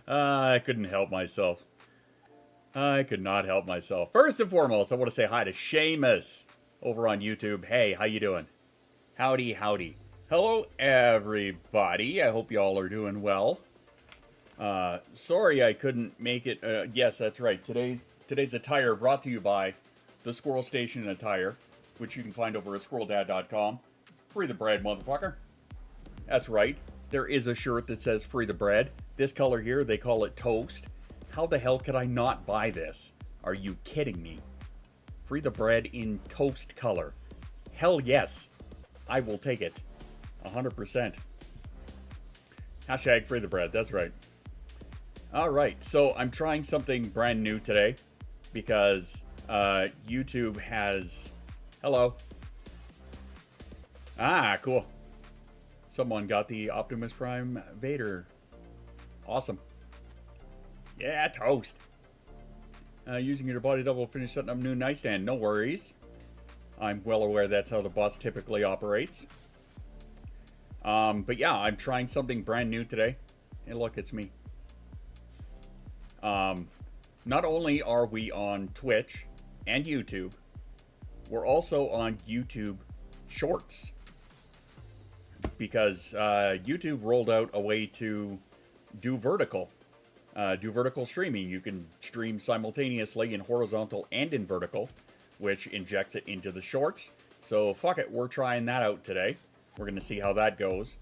I couldn't help myself. I could not help myself. First and foremost, I want to say hi to Seamus over on YouTube. Hey, how you doing? Howdy, howdy. Hello, everybody. I hope y'all are doing well. Sorry I couldn't make it. Yes, that's right. Today's attire brought to you by the Squirrel Station Attire, which you can find over at squirreldad.com. Free the bread, motherfucker. That's right. There is a shirt that says free the bread. This color here, they call it toast. How the hell could I not buy this? Are you kidding me? Free the bread in toast color. Hell yes. I will take it. 100%. Hashtag free the bread. That's right. Alright, so I'm trying something brand new today because YouTube has... Hello. Ah, cool. Someone got the Optimus Prime Vader. Awesome. Yeah, toast. Using your body double to finish setting up a new nightstand. No worries. I'm well aware that's how the boss typically operates. But yeah, I'm trying something brand new today. Hey, look, it's me. Not only are we on Twitch and YouTube, we're also on YouTube Shorts. Because YouTube rolled out a way to do vertical streaming. You can stream simultaneously in horizontal and in vertical, which injects it into the shorts. So fuck it, we're trying that out today. We're going to see how that goes.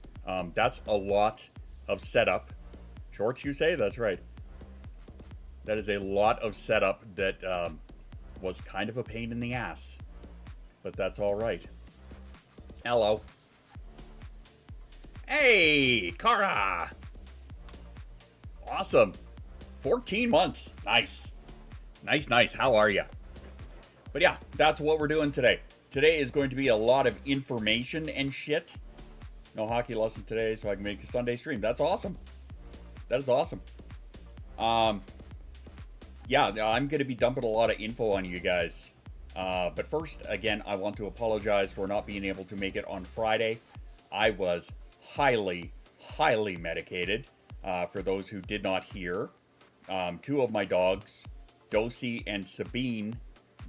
That's a lot of setup. Shorts, you say? That's right. That is a lot of setup that was kind of a pain in the ass. But that's all right. Hello. Hey, Kara! Awesome. 14 months. Nice. Nice. How are you? But yeah, that's what we're doing today. Today is going to be a lot of information and shit. No hockey lesson today, so I can make a Sunday stream. That's awesome. That is awesome. Yeah, I'm going to be dumping a lot of info on you guys. But first, again, I want to apologize for not being able to make it on Friday. I was highly medicated. For those who did not hear, two of my dogs, Dosey and Sabine,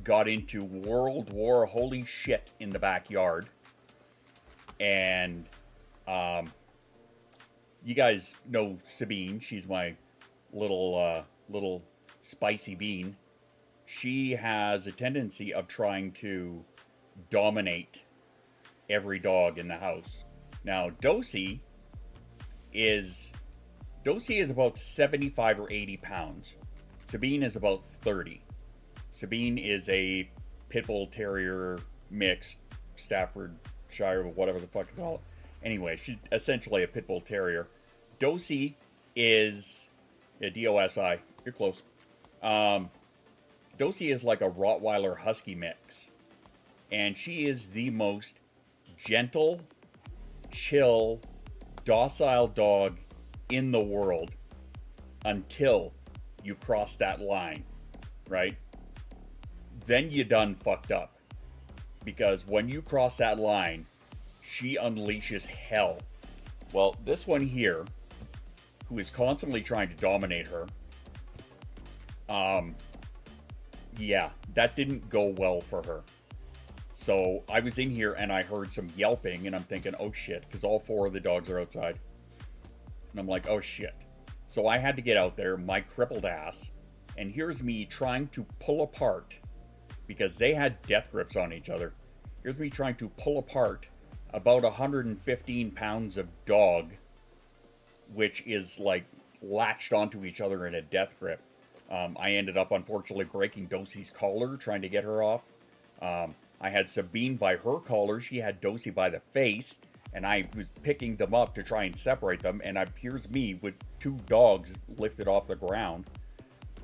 got into World War holy shit in the backyard. And you guys know Sabine. She's my little spicy bean. She has a tendency of trying to dominate every dog in the house. Now, Dosey is about 75 or 80 pounds. Sabine is about 30. Sabine is a pit bull terrier mixed, Staffordshire, whatever the fuck you call it. Anyway, she's essentially a pit bull terrier. Dosey is a DOSI. You're close. Dosey is like a Rottweiler Husky mix. And she is the most gentle, chill, docile dog in the world until you cross that line, right? Then you done fucked up. Because when you cross that line, she unleashes hell. Well, this one here, who is constantly trying to dominate her, yeah, that didn't go well for her. So I was in here and I heard some yelping and I'm thinking, oh shit, because all four of the dogs are outside. And I'm like, oh shit. So I had to get out there, my crippled ass, and here's me trying to pull apart, because they had death grips on each other. Here's me trying to pull apart about 115 pounds of dog, which is like latched onto each other in a death grip. I ended up unfortunately breaking Dosey's collar trying to get her off. I had Sabine by her collar. She had Dosey by the face. And I was picking them up to try and separate them. And here's me with two dogs lifted off the ground.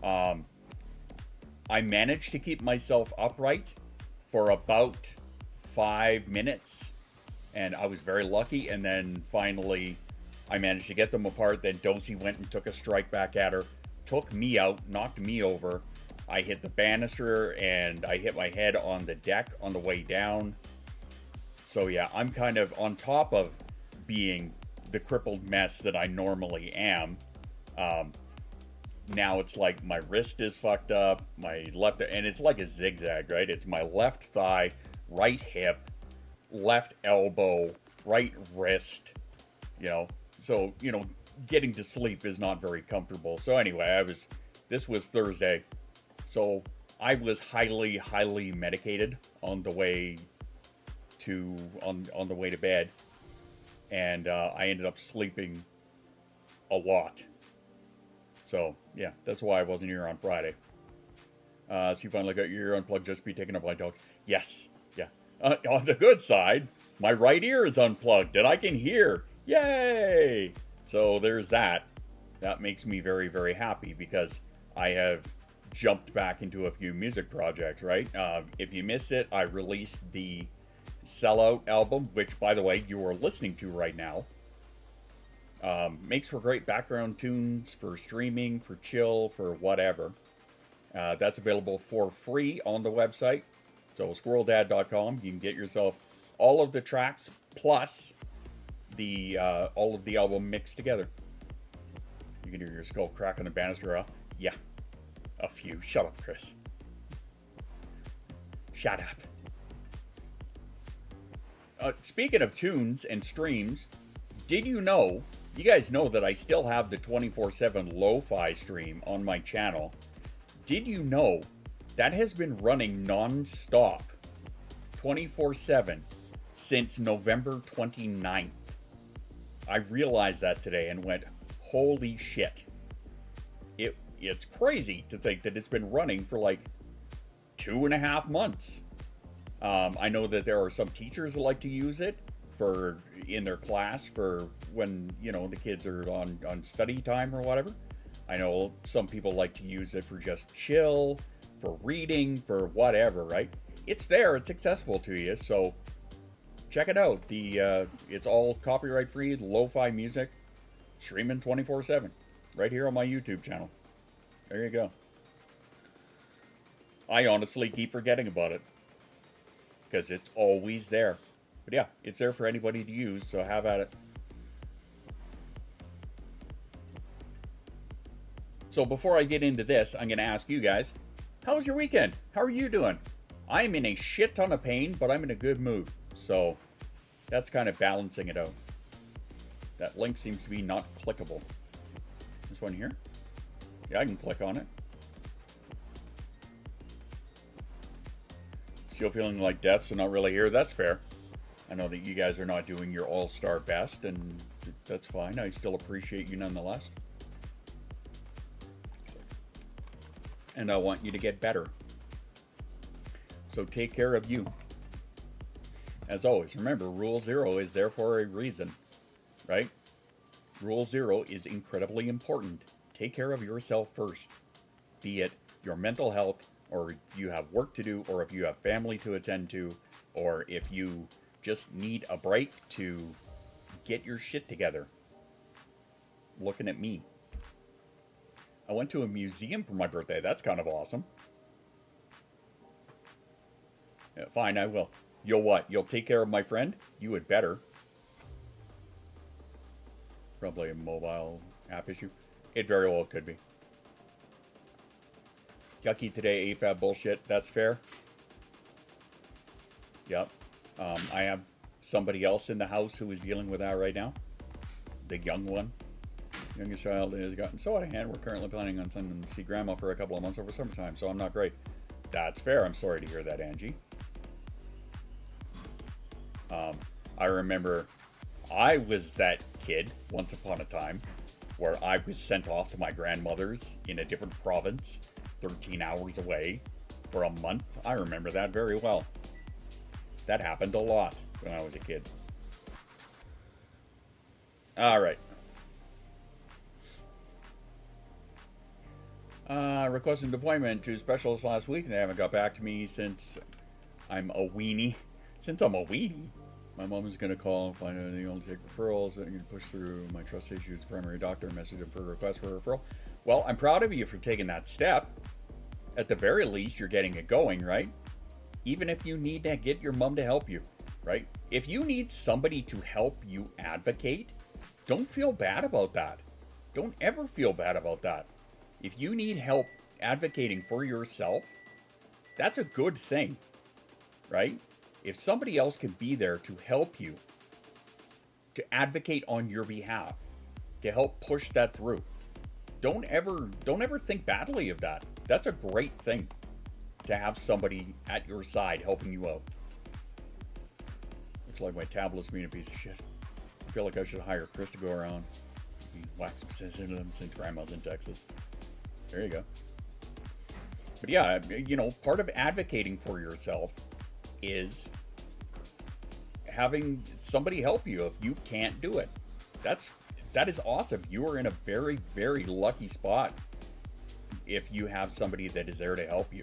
I managed to keep myself upright for about 5 minutes. And I was very lucky. And then finally, I managed to get them apart. Then Dosey went and took a strike back at her. Took me out, knocked me over. I hit the banister and I hit my head on the deck on the way down. So yeah, I'm kind of on top of being the crippled mess that I normally am. Now it's like my wrist is fucked up, my left, and it's like a zigzag, right? It's my left thigh, right hip, left elbow, right wrist, you know. So, you know, getting to sleep is not very comfortable. So anyway, this was Thursday. So I was highly medicated on the way to bed. And I ended up sleeping a lot. So, yeah, that's why I wasn't here on Friday. So you finally got your ear unplugged just to be taken up by dogs? Yes, yeah. On the good side, my right ear is unplugged and I can hear. Yay! So there's that. That makes me very happy because I have jumped back into a few music projects, right? If you missed it, I released the Sellout album, which, by the way, you are listening to right now. Makes for great background tunes for streaming, for chill, for whatever. That's available for free on the website. So squirreldad.com. You can get yourself all of the tracks plus the all of the album mixed together. You can hear your skull crack on the banister. Yeah, a few. Shut up, Chris. Shut up. Speaking of tunes and streams, did you know? You guys know that I still have the 24/7 lo-fi stream on my channel. Did you know that has been running non-stop 24/7 since November 29th? I realized that today and went, holy shit. It's crazy to think that it's been running for like 2.5 months. I know that there are some teachers that like to use it in their class for when, you know, the kids are on study time or whatever. I know some people like to use it for just chill, for reading, for whatever, right? It's there, it's accessible to you, so check it out. It's all copyright free, lo-fi music, streaming 24/7, right here on my YouTube channel. There you go. I honestly keep forgetting about it because it's always there. But yeah, it's there for anybody to use, so have at it. So before I get into this, I'm going to ask you guys, how was your weekend? How are you doing? I'm in a shit ton of pain, but I'm in a good mood. So that's kind of balancing it out. That link seems to be not clickable. This one here? Yeah, I can click on it. Still feeling like death, so not really here. That's fair. I know that you guys are not doing your all-star best, and that's fine. I still appreciate you nonetheless. And I want you to get better. So take care of you. As always, remember, Rule 0 is there for a reason, right? Rule 0 is incredibly important. Take care of yourself first. Be it your mental health, or if you have work to do, or if you have family to attend to, or if you just need a break to get your shit together. Looking at me. I went to a museum for my birthday. That's kind of awesome. Yeah, fine, I will. You'll what? You'll take care of my friend? You had better. Probably a mobile app issue. It very well could be. Yucky today, AFAB bullshit. That's fair. Yep. I have somebody else in the house who is dealing with that right now. The young one. Youngest child has gotten so out of hand, we're currently planning on sending them to see grandma for a couple of months over summertime, so I'm not great. That's fair. I'm sorry to hear that, Angie. I remember I was that kid once upon a time where I was sent off to my grandmother's in a different province, 13 hours away, for a month. I remember that very well. That happened a lot when I was a kid. All right. Requesting deployment to specialists last week, and they haven't got back to me since I'm a weenie. Since I'm a weenie, my mom is going to call and find out they only take referrals. I'm going to push through my trust issue to the primary doctor and message him for a request for a referral. Well, I'm proud of you for taking that step. At the very least, you're getting it going, right? Even if you need to get your mom to help you, right? If you need somebody to help you advocate don't feel bad about that. Don't ever feel bad about that. If you need help advocating for yourself, that's a good thing, right? If somebody else can be there to help you, to advocate on your behalf, to help push that through, don't ever think badly of that. That's a great thing, to have somebody at your side helping you out. Looks like my tablet's being a piece of shit. I feel like I should hire Chris to go around and wax into them since Grandma's in Texas. There you go. But yeah, you know, part of advocating for yourself is having somebody help you if you can't do it. That is awesome. You are in a very, very lucky spot if you have somebody that is there to help you,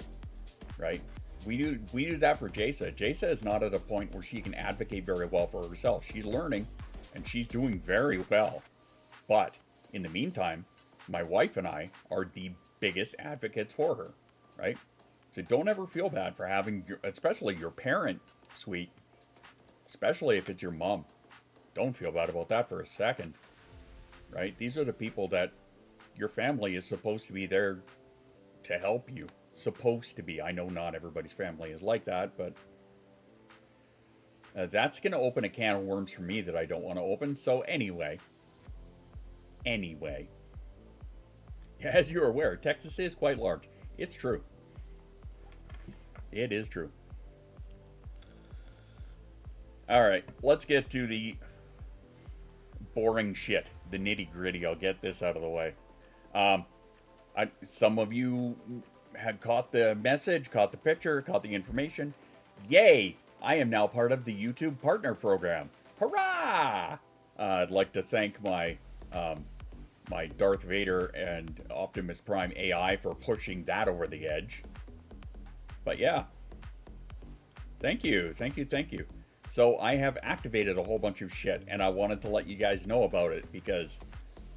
right? We do that for Jasa. Jasa is not at a point where she can advocate very well for herself. She's learning, and she's doing very well. But in the meantime, my wife and I are the biggest advocates for her, right? So don't ever feel bad for having, especially your parent, sweet, especially if it's your mom. Don't feel bad about that for a second, right? These are the people that your family is supposed to be there to help you. Supposed to be. I know not everybody's family is like that, but that's going to open a can of worms for me that I don't want to open. So anyway, as you're aware, Texas is quite large. It's true. It is true. All right, let's get to the boring shit, the nitty gritty. I'll get this out of the way. Some of you had caught the message, caught the picture, caught the information. Yay! I am now part of the YouTube Partner Program. Hurrah! I'd like to thank my my Darth Vader and Optimus Prime AI for pushing that over the edge. But yeah, thank you. So I have activated a whole bunch of shit, and I wanted to let you guys know about it because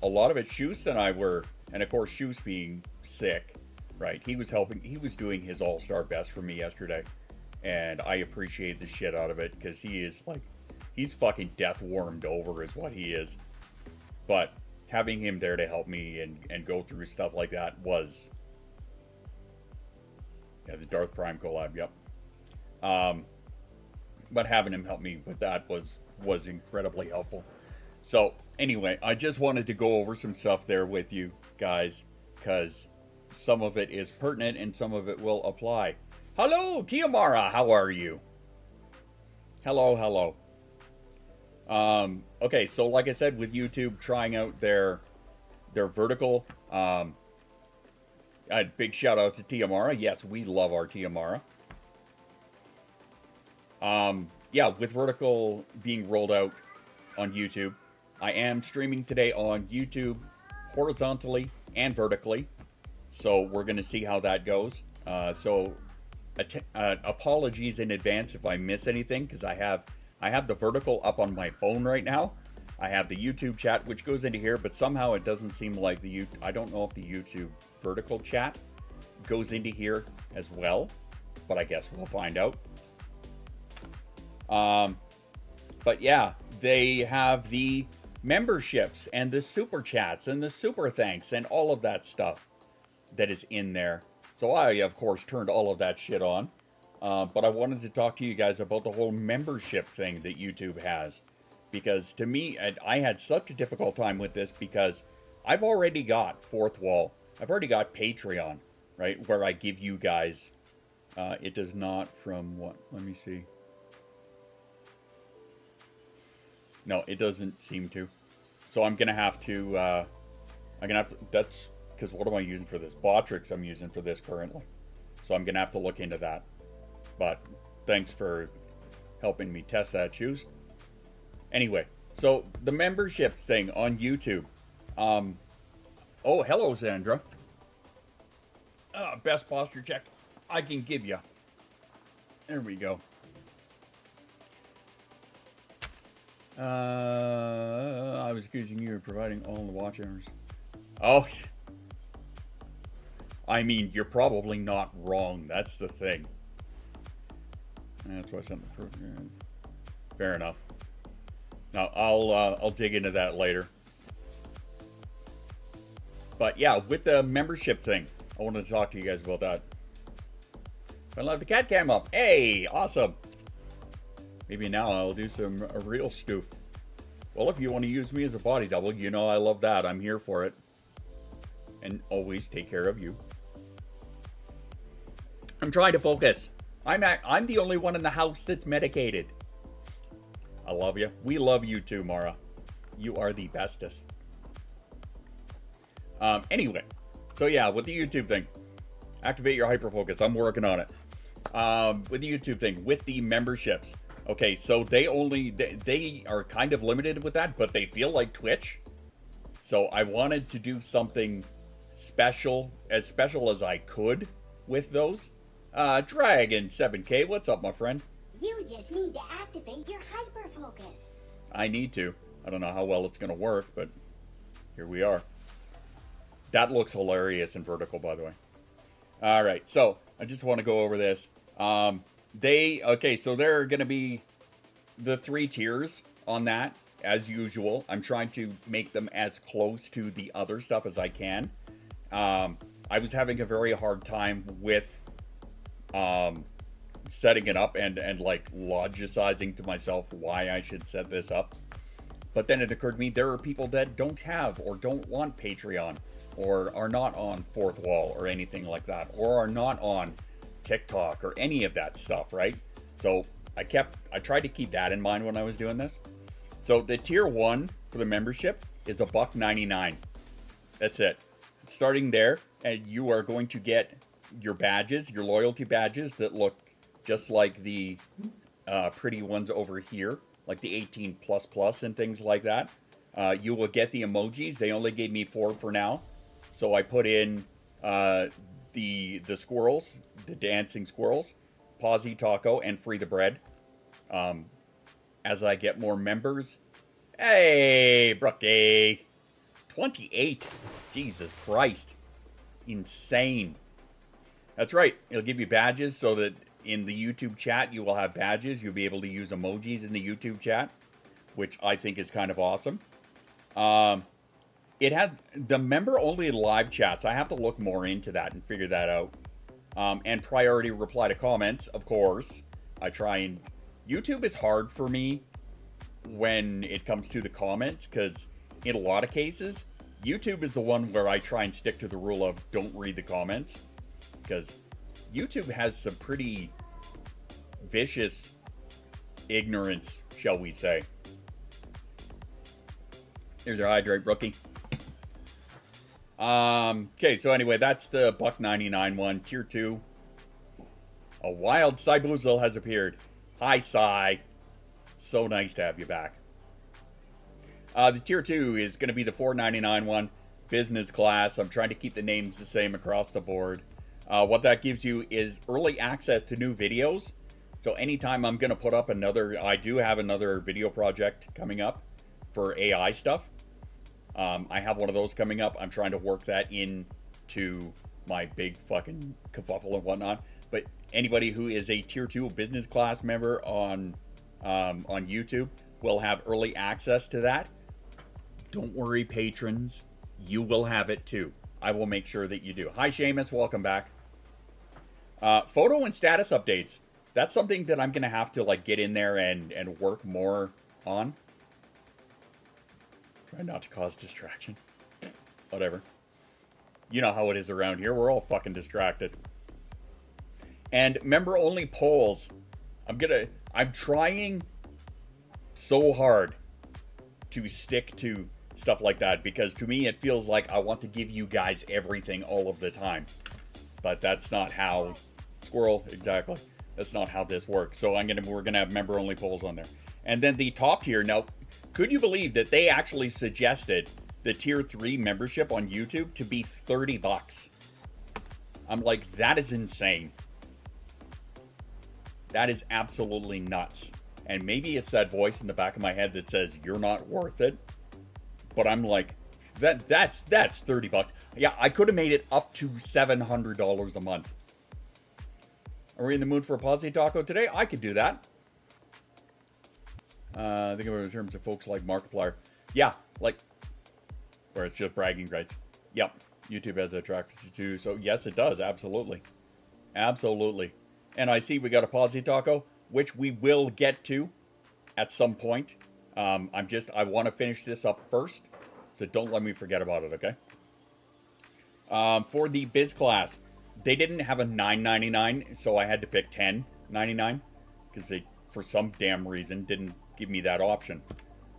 a lot of it, Shoes and I were, and of course Shoes being sick, right? He was helping, he was doing his all-star best for me yesterday, and I appreciate the shit out of it because he is like, he's fucking death warmed over is what he is. But having him there to help me and go through stuff like that was, yeah, the Darth Prime collab, yep. But having him help me with that was incredibly helpful. So anyway, I just wanted to go over some stuff there with you guys because some of it is pertinent and some of it will apply. Hello, Tiamara, how are you? Hello. Okay, so like I said, with YouTube trying out their vertical, big shout out to Tiamara. Yes, we love our Tiamara. Yeah, with vertical being rolled out on YouTube, I am streaming today on YouTube horizontally and vertically. So we're going to see how that goes. Apologies in advance if I miss anything, because I have the vertical up on my phone right now. I have the YouTube chat, which goes into here, but somehow it doesn't seem like I don't know if the YouTube vertical chat goes into here as well, but I guess we'll find out. But yeah, they have the memberships and the super chats and the super thanks and all of that stuff that is in there. So I, of course, turned all of that shit on. But I wanted to talk to you guys about the whole membership thing that YouTube has. Because to me, I had such a difficult time with this because I've already got Fourth Wall. I've already got Patreon, right? Where I give you guys, it does not from what? Let me see. No, it doesn't seem to. So I'm going to have to, that's because what am I using for this? Botrix I'm using for this currently. So I'm going to have to look into that. But thanks for helping me test that, Shoes. Anyway, so the membership thing on YouTube. Oh, hello, Sandra. Best posture check I can give you. There we go. I was accusing you of providing all the watch hours. Oh, I mean, you're probably not wrong. That's the thing. That's why something. Fair enough. Now, I'll dig into that later. But yeah, with the membership thing, I wanted to talk to you guys about that. I love the cat cam up. Hey, awesome. Maybe now I'll do some real stuff. Well, if you want to use me as a body double, you know I love that. I'm here for it. And always take care of you. I'm trying to focus. I'm the only one in the house that's medicated. I love you. We love you too, Mara. You are the bestest. Anyway, so yeah, with the YouTube thing, activate your hyperfocus. I'm working on it. With the YouTube thing, with the memberships. Okay, so they are kind of limited with that, but they feel like Twitch. So I wanted to do something special as I could with those. Dragon 7K, what's up, my friend? You just need to activate your hyperfocus. I need to. I don't know how well it's going to work, but here we are. That looks hilarious in vertical, by the way. All right, so I just want to go over this. Okay, so there are going to be the 3 tiers on that, as usual. I'm trying to make them as close to the other stuff as I can. I was having a very hard time with setting it up and like logicizing to myself why I should set this up. But then it occurred to me there are people that don't have or don't want Patreon, or are not on Fourth Wall or anything like that, or are not on TikTok or any of that stuff, right? So I tried to keep that in mind when I was doing this. So the tier 1 for the membership is $1.99. That's it. Starting there, and you are going to get your badges, your loyalty badges that look just like the pretty ones over here, like the 18++ and things like that. You will get the emojis. They only gave me 4 for now. So I put in the squirrels, the dancing squirrels, Pawsy Taco, and Free the Bread. As I get more members. Hey, Brookie! 28. Jesus Christ. Insane. That's right. It'll give you badges so that in the YouTube chat you will have badges. You'll be able to use emojis in the YouTube chat, which I think is kind of awesome. It had the member-only live chats. I have to look more into that and figure that out. And priority reply to comments, of course. I try and... YouTube is hard for me when it comes to the comments, because in a lot of cases, YouTube is the one where I try and stick to the rule of don't read the comments, because YouTube has some pretty vicious ignorance, shall we say. Here's our hydrate, rookie. Okay, so anyway, that's the $1.99 one. Tier 2. A wild Cyboozle has appeared. Hi, Cy. So nice to have you back. The tier 2 is going to be the $4.99 one. Business class. I'm trying to keep the names the same across the board. What that gives you is early access to new videos. So anytime I'm going to put up I do have another video project coming up for AI stuff. I have one of those coming up. I'm trying to work that into my big fucking kerfuffle and whatnot. But anybody who is a tier 2 business class member on YouTube will have early access to that. Don't worry, patrons. You will have it too. I will make sure that you do. Hi, Seamus. Welcome back. Photo and status updates. That's something that I'm going to have to like get in there and work more on. Try not to cause distraction. Whatever. You know how it is around here. We're all fucking distracted. And member-only polls. I'm trying so hard to stick to stuff like that, because to me it feels like I want to give you guys everything all of the time. But that's not how... Squirrel, exactly. That's not how this works. So we're gonna have member-only polls on there. And then the top tier. Now, could you believe that they actually suggested the tier 3 membership on YouTube to be $30? I'm like, that is insane. That is absolutely nuts. And maybe it's that voice in the back of my head that says you're not worth it. But I'm like, that's $30. Yeah, I could have made it up to $700 a month. Are we in the mood for a Pawsy Taco today? I could do that. Think of it in terms of folks like Markiplier. Yeah, like, where it's just bragging rights. Yep, YouTube has attracted to. So yes, it does. Absolutely, absolutely. And I see we got a Posy Taco, which we will get to at some point. I want to finish this up first, so don't let me forget about it. Okay. For the biz class, they didn't have a $9.99, so I had to pick $10.99 because they, for some damn reason, didn't give me that option.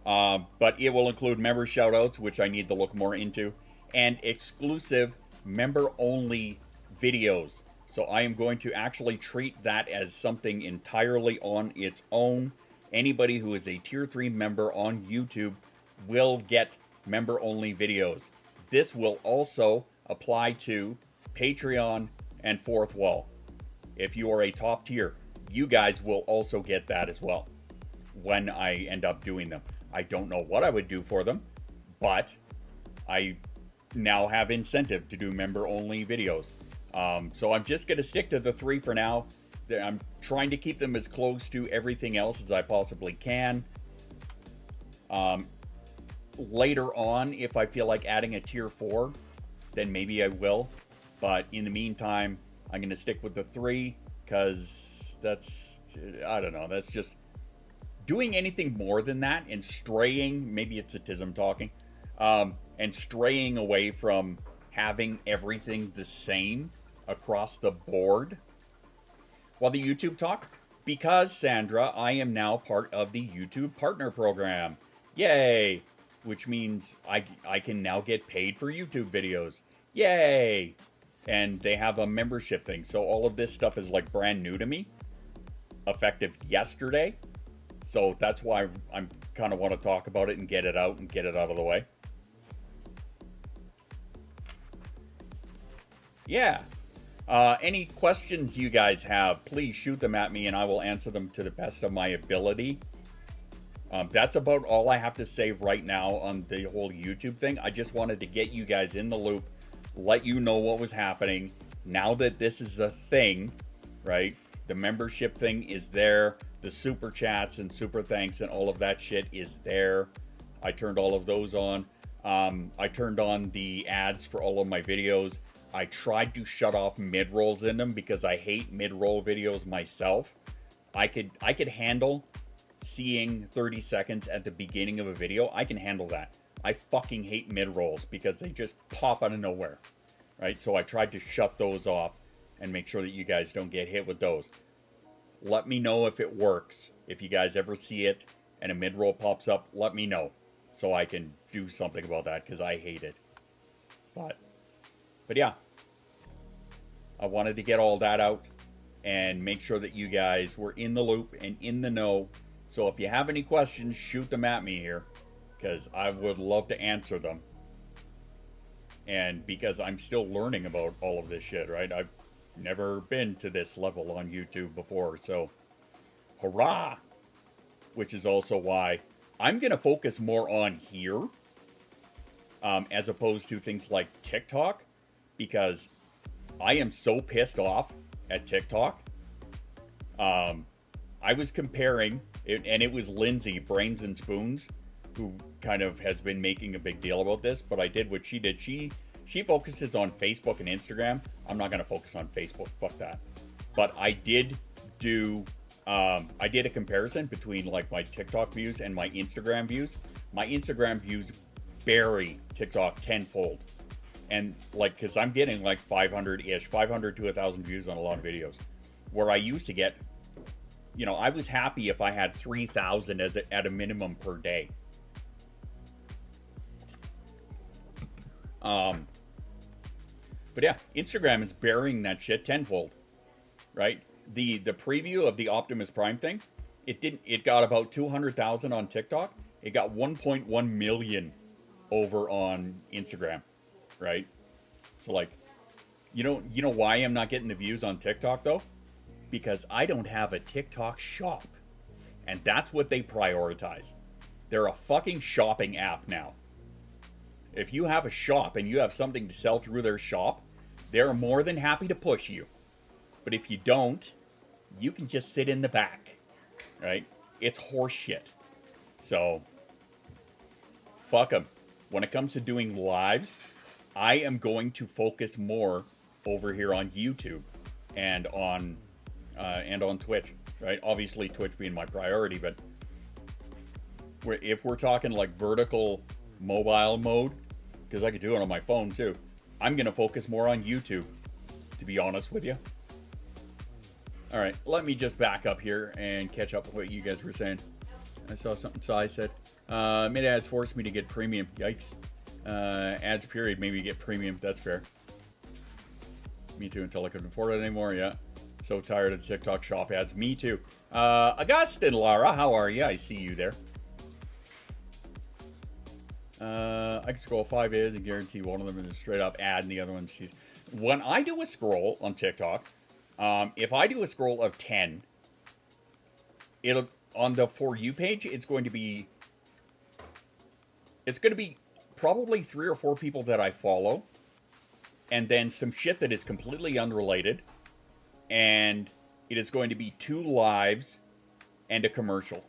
But it will include member shoutouts, which I need to look more into, and exclusive member-only videos. So I am going to actually treat that as something entirely on its own. Anybody who is a Tier 3 member on YouTube will get member-only videos. This will also apply to Patreon and Fourth Wall. If you are a top tier, you guys will also get that as well when I end up doing them. I don't know what I would do for them, but I now have incentive to do member-only videos. So I'm just going to stick to the 3 for now. I'm trying to keep them as close to everything else as I possibly can. Later on, if I feel like adding a tier 4, then maybe I will. But in the meantime, I'm going to stick with the 3 because that's, I don't know, that's just doing anything more than that and straying, maybe it's a tism talking, and straying away from having everything the same across the board. While the YouTube talk, because Sandra, I am now part of the YouTube Partner Program. Yay! Which means I can now get paid for YouTube videos. Yay! And they have a membership thing. So all of this stuff is like brand new to me. Effective yesterday. So that's why I'm kind of want to talk about it and get it out of the way. Yeah. Any questions you guys have, please shoot them at me and I will answer them to the best of my ability. That's about all I have to say right now on the whole YouTube thing. I just wanted to get you guys in the loop, let you know what was happening. Now that this is a thing, right? The membership thing is there. The super chats and super thanks and all of that shit is there. I turned all of those on. I turned on the ads for all of my videos. I tried to shut off mid-rolls in them because I hate mid-roll videos myself. I could handle seeing 30 seconds at the beginning of a video. I can handle that. I fucking hate mid-rolls because they just pop out of nowhere, right? So I tried to shut those off and make sure that you guys don't get hit with those. Let me know if it works. If you guys ever see it and a mid-roll pops up, let me know so I can do something about that because I hate it. But yeah, I wanted to get all that out and make sure that you guys were in the loop and in the know. So if you have any questions, shoot them at me here because I would love to answer them. And because I'm still learning about all of this shit, right? I've never been to this level on YouTube before, so hurrah! Which is also why I'm going to focus more on here as opposed to things like TikTok, because I am so pissed off at TikTok. I was comparing, and it was Lindsay, Brains and Spoons, who kind of has been making a big deal about this, but I did what she did. She focuses on Facebook and Instagram. I'm not going to focus on Facebook. Fuck that. But I did do, I did a comparison between like my TikTok views and my Instagram views. My Instagram views bury TikTok tenfold. And like, cause I'm getting like 500-ish, 500 to 1,000 views on a lot of videos. Where I used to get, you know, I was happy if I had 3,000 at a minimum per day. But yeah, Instagram is burying that shit tenfold, right? The preview of the Optimus Prime thing, it got about 200,000 on TikTok. It got 1.1 million over on Instagram, right? So like, you know why I'm not getting the views on TikTok though? Because I don't have a TikTok shop. And that's what they prioritize. They're a fucking shopping app now. If you have a shop and you have something to sell through their shop, they're more than happy to push you. But if you don't, you can just sit in the back, right? It's horseshit. So, fuck them. When it comes to doing lives, I am going to focus more over here on YouTube and on Twitch, right? Obviously, Twitch being my priority, but if we're talking like vertical mobile mode, because I could do it on my phone too, I'm going to focus more on YouTube, to be honest with you. All right, let me just back up here and catch up with what you guys were saying. I saw something Sai said. Mid-ads forced me to get premium. Yikes. Ads period made me get premium. That's fair. Me too, until I couldn't afford it anymore. Yeah. So tired of TikTok shop ads. Me too. Augustine Lara, how are you? I see you there. I can scroll 5 is and guarantee one of them is a straight up ad and the other one's... When I do a scroll on TikTok, if I do a scroll of 10, it'll... On the For You page, it's going to be probably 3 or 4 people that I follow, and then some shit that is completely unrelated, and it is going to be 2 lives and a commercial.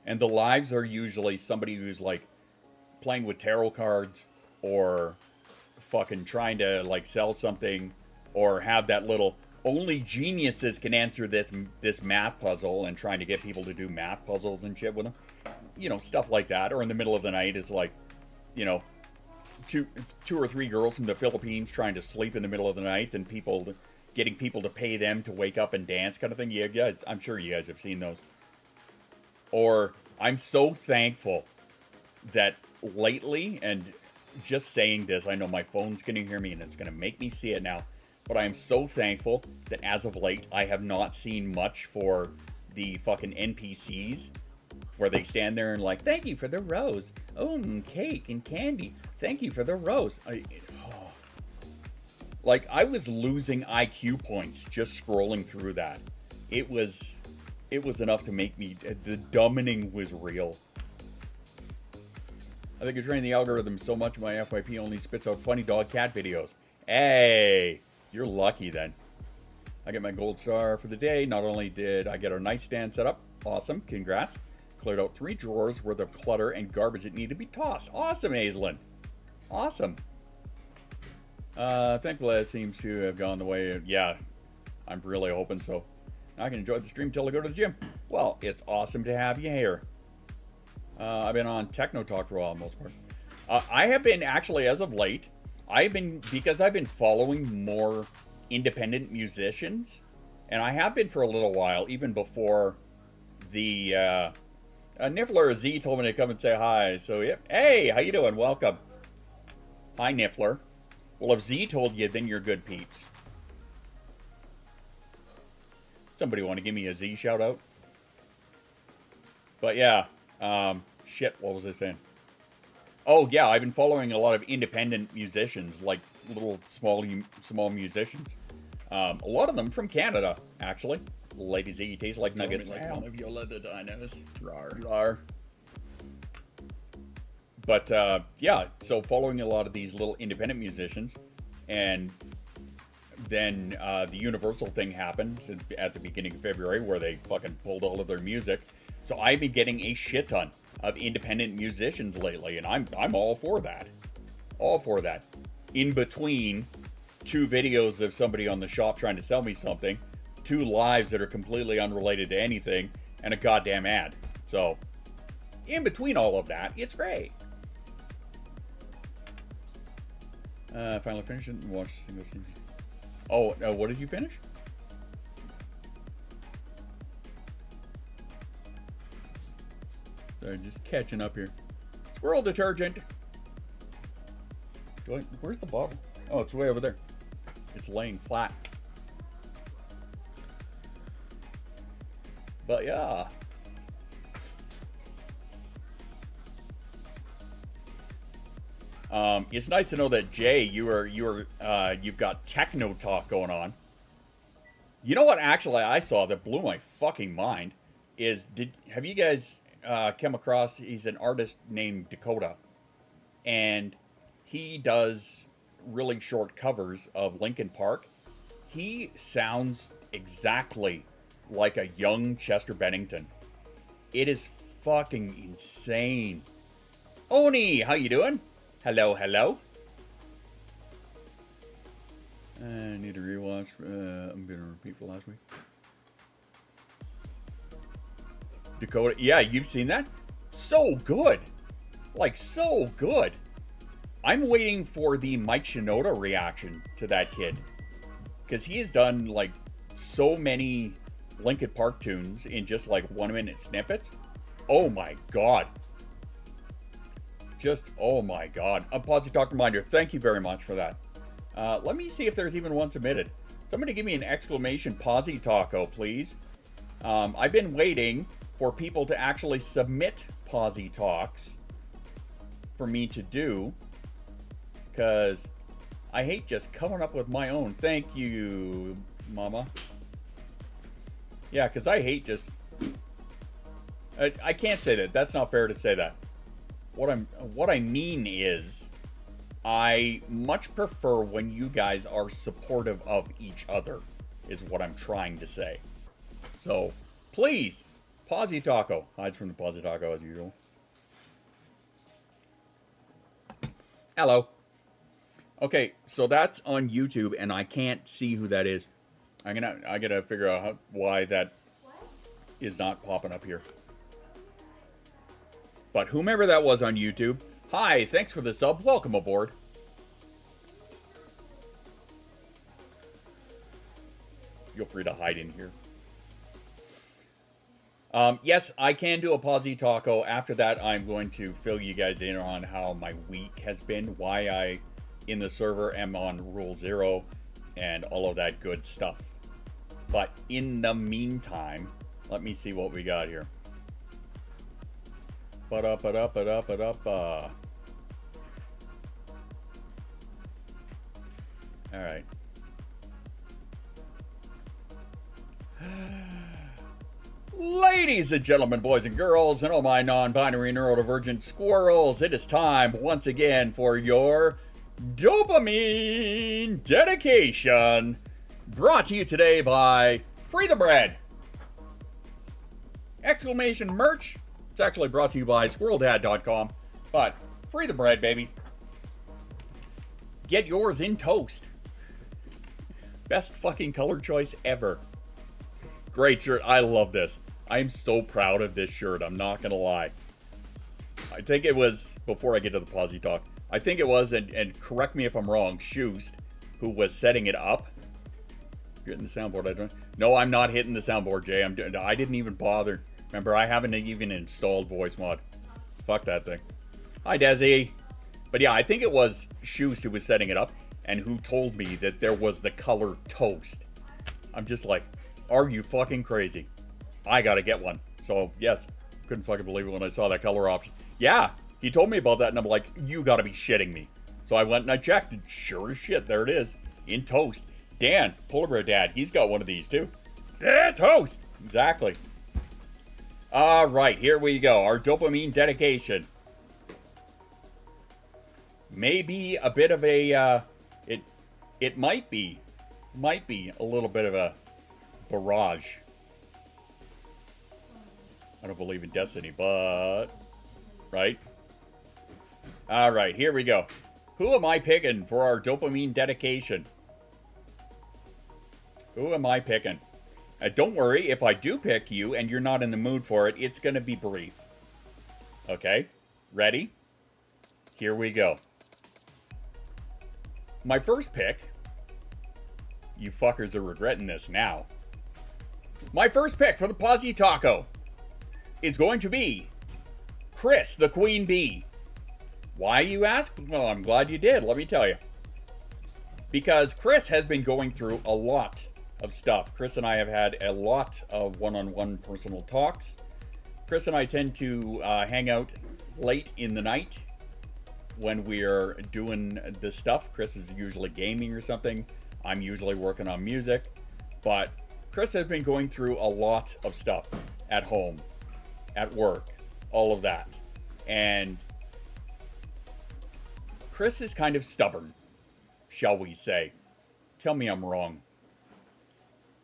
And the lives are usually somebody who's like playing with tarot cards, or fucking trying to like sell something, or have that little... Only geniuses can answer this math puzzle, and trying to get people to do math puzzles and shit with them. You know, stuff like that. Or in the middle of the night is like, you know, two or 3 girls from the Philippines trying to sleep in the middle of the night, and getting people to pay them to wake up and dance kind of thing. Yeah, guys, I'm sure you guys have seen those. Or I'm so thankful that lately, and just saying this, I know my phone's going to hear me and it's going to make me see it now. But I am so thankful that as of late, I have not seen much for the fucking NPCs, where they stand there and like, thank you for the rose. Oh, cake and candy. Thank you for the rose. Like, I was losing IQ points just scrolling through that. It was enough to make me, the dumbing was real. I think you're training the algorithm so much my FYP only spits out funny dog cat videos. Hey! You're lucky then. I get my gold star for the day. Not only did I get our nightstand set up, awesome, congrats. Cleared out 3 drawers worth of clutter and garbage that needed to be tossed. Awesome, Aislinn. Awesome. Thankfully that seems to have gone the way, yeah, I'm really hoping so. Now I can enjoy the stream till I go to the gym. Well, it's awesome to have you here. I've been on Techno Talk for a while, most part. I have been, actually, as of late, because I've been following more independent musicians, and I have been for a little while, even before the, Niffler Z told me to come and say hi, so yep. Hey, how you doing? Welcome. Hi, Niffler. Well, if Z told you, then you're good peeps. Somebody want to give me a Z shout out? But yeah, shit, what was I saying? Oh, yeah, I've been following a lot of independent musicians, like little small musicians. A lot of them from Canada, actually. Lady Z, tastes like nuggets. Like one of your leather dinos. Rar. Rar. But, yeah, so following a lot of these little independent musicians, and then the Universal thing happened at the beginning of February, where they fucking pulled all of their music. So I've been getting a shit ton of independent musicians lately, and I'm all for that. All for that. In between 2 videos of somebody on the shop trying to sell me something, 2 lives that are completely unrelated to anything, and a goddamn ad. So, in between all of that, it's great. Finally finished it and watched a single scene. Oh, what did you finish? Sorry, just catching up here. Squirrel detergent. Where's the bottle? Oh, it's way over there. It's laying flat. But yeah. It's nice to know that Jay, you've got Techno Talk going on. You know what? Actually, I saw that blew my fucking mind. Have you guys come across? He's an artist named Dakota, and he does really short covers of Linkin Park. He sounds exactly like a young Chester Bennington. It is fucking insane. Oni, how you doing? Hello, hello. I need to rewatch. I'm gonna repeat for last week. Dakota, yeah, you've seen that? So good. Like, so good. I'm waiting for the Mike Shinoda reaction to that kid. Because he has done, like, so many Linkin Park tunes in just, like, 1-minute snippets. Oh, my God. Just, oh, my God. Positive Talk Reminder, thank you very much for that. Let me see if there's even one submitted. Somebody give me an exclamation Posy Taco, please. I've been waiting for people to actually submit Posy Talks for me to do. Because I hate just coming up with my own. Thank you, Mama. Yeah, because I hate just... I can't say that. That's not fair to say that. What I mean is, I much prefer when you guys are supportive of each other, is what I'm trying to say. So, please, Posy Taco. Hides from the Posy Taco as usual. Hello. Okay, so that's on YouTube, and I can't see who that is. I gotta figure out why that is not popping up here. But whomever that was on YouTube, hi, thanks for the sub. Welcome aboard. Feel free to hide in here. Yes, I can do a Posy Taco. After that, I'm going to fill you guys in on how my week has been, why I, in the server, am on Rule 0, and all of that good stuff. But in the meantime, let me see what we got here. Ba-da-ba-da-ba-da-ba-da-ba. Alright. Ladies and gentlemen, boys and girls, and all my non-binary neurodivergent squirrels, it is time once again for your dopamine dedication. Brought to you today by Free the Bread. Exclamation merch. It's actually brought to you by squirreldad.com. But Free the Bread, baby. Get yours in toast. Best fucking color choice ever. Great shirt. I love this. I am so proud of this shirt. I'm not going to lie. I think it was, before I get to the Posy Talk, I think it was, and correct me if I'm wrong, Shoost, who was setting it up. You're hitting the soundboard, I don't. No, I'm not hitting the soundboard, Jay. I didn't even bother. Remember, I haven't even installed voice mod. Fuck that thing. Hi, Desi. But yeah, I think it was Shoost who was setting it up, and who told me that there was the color toast. I'm just like, are you fucking crazy? I gotta get one. So, yes, couldn't fucking believe it when I saw that color option. Yeah, he told me about that, and I'm like, you gotta be shitting me. So I went and I checked, and sure as shit, there it is. In toast. Dan, Polar Bear Dad, he's got one of these too. Yeah, toast! Exactly. Alright, here we go. Our dopamine dedication. Maybe a bit of a, it might be a little bit of a barrage. I don't believe in destiny, but... Right? Alright, here we go. Who am I picking for our dopamine dedication? Who am I picking? Don't worry, if I do pick you and you're not in the mood for it, it's going to be brief. Okay? Ready? Here we go. My first pick... You fuckers are regretting this now. My first pick for the Posy Taco is going to be Chris, the Queen Bee. Why, you ask? Well, I'm glad you did, let me tell you. Because Chris has been going through a lot of stuff. Chris and I have had a lot of one-on-one personal talks. Chris and I tend to hang out late in the night when we're doing this stuff. Chris is usually gaming or something. I'm usually working on music. But Chris has been going through a lot of stuff at home, at work, all of that. And Chris is kind of stubborn, shall we say. Tell me I'm wrong.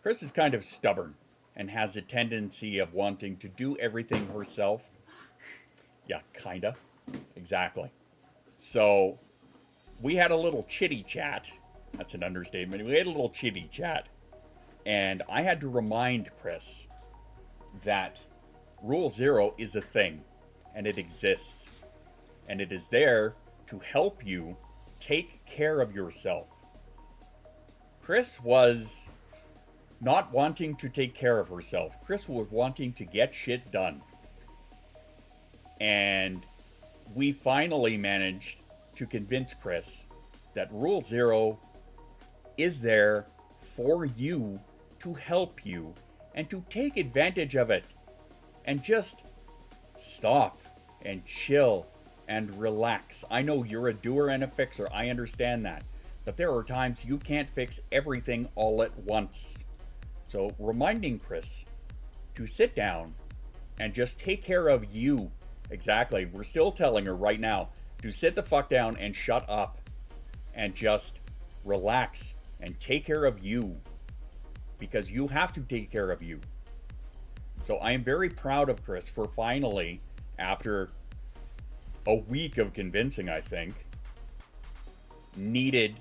Chris is kind of stubborn. and has a tendency of wanting to do everything herself. Yeah, kinda. Exactly. So we had a little chitty chat. That's an understatement. We had a little chitty chat. And I had to remind Chris that Rule 0 is a thing. And it exists. And it is there to help you take care of yourself. Chris was not wanting to take care of herself. Chris was wanting to get shit done. And we finally managed to convince Chris that Rule 0 is there for you to help you and to take advantage of it and just stop and chill and relax. I know you're a doer and a fixer. I understand that. But there are times you can't fix everything all at once. So reminding Chris to sit down and just take care of you. Exactly. We're still telling her right now to sit the fuck down and shut up and just relax and take care of you, because you have to take care of you. So I am very proud of Chris for finally, after a week of convincing, I think, needed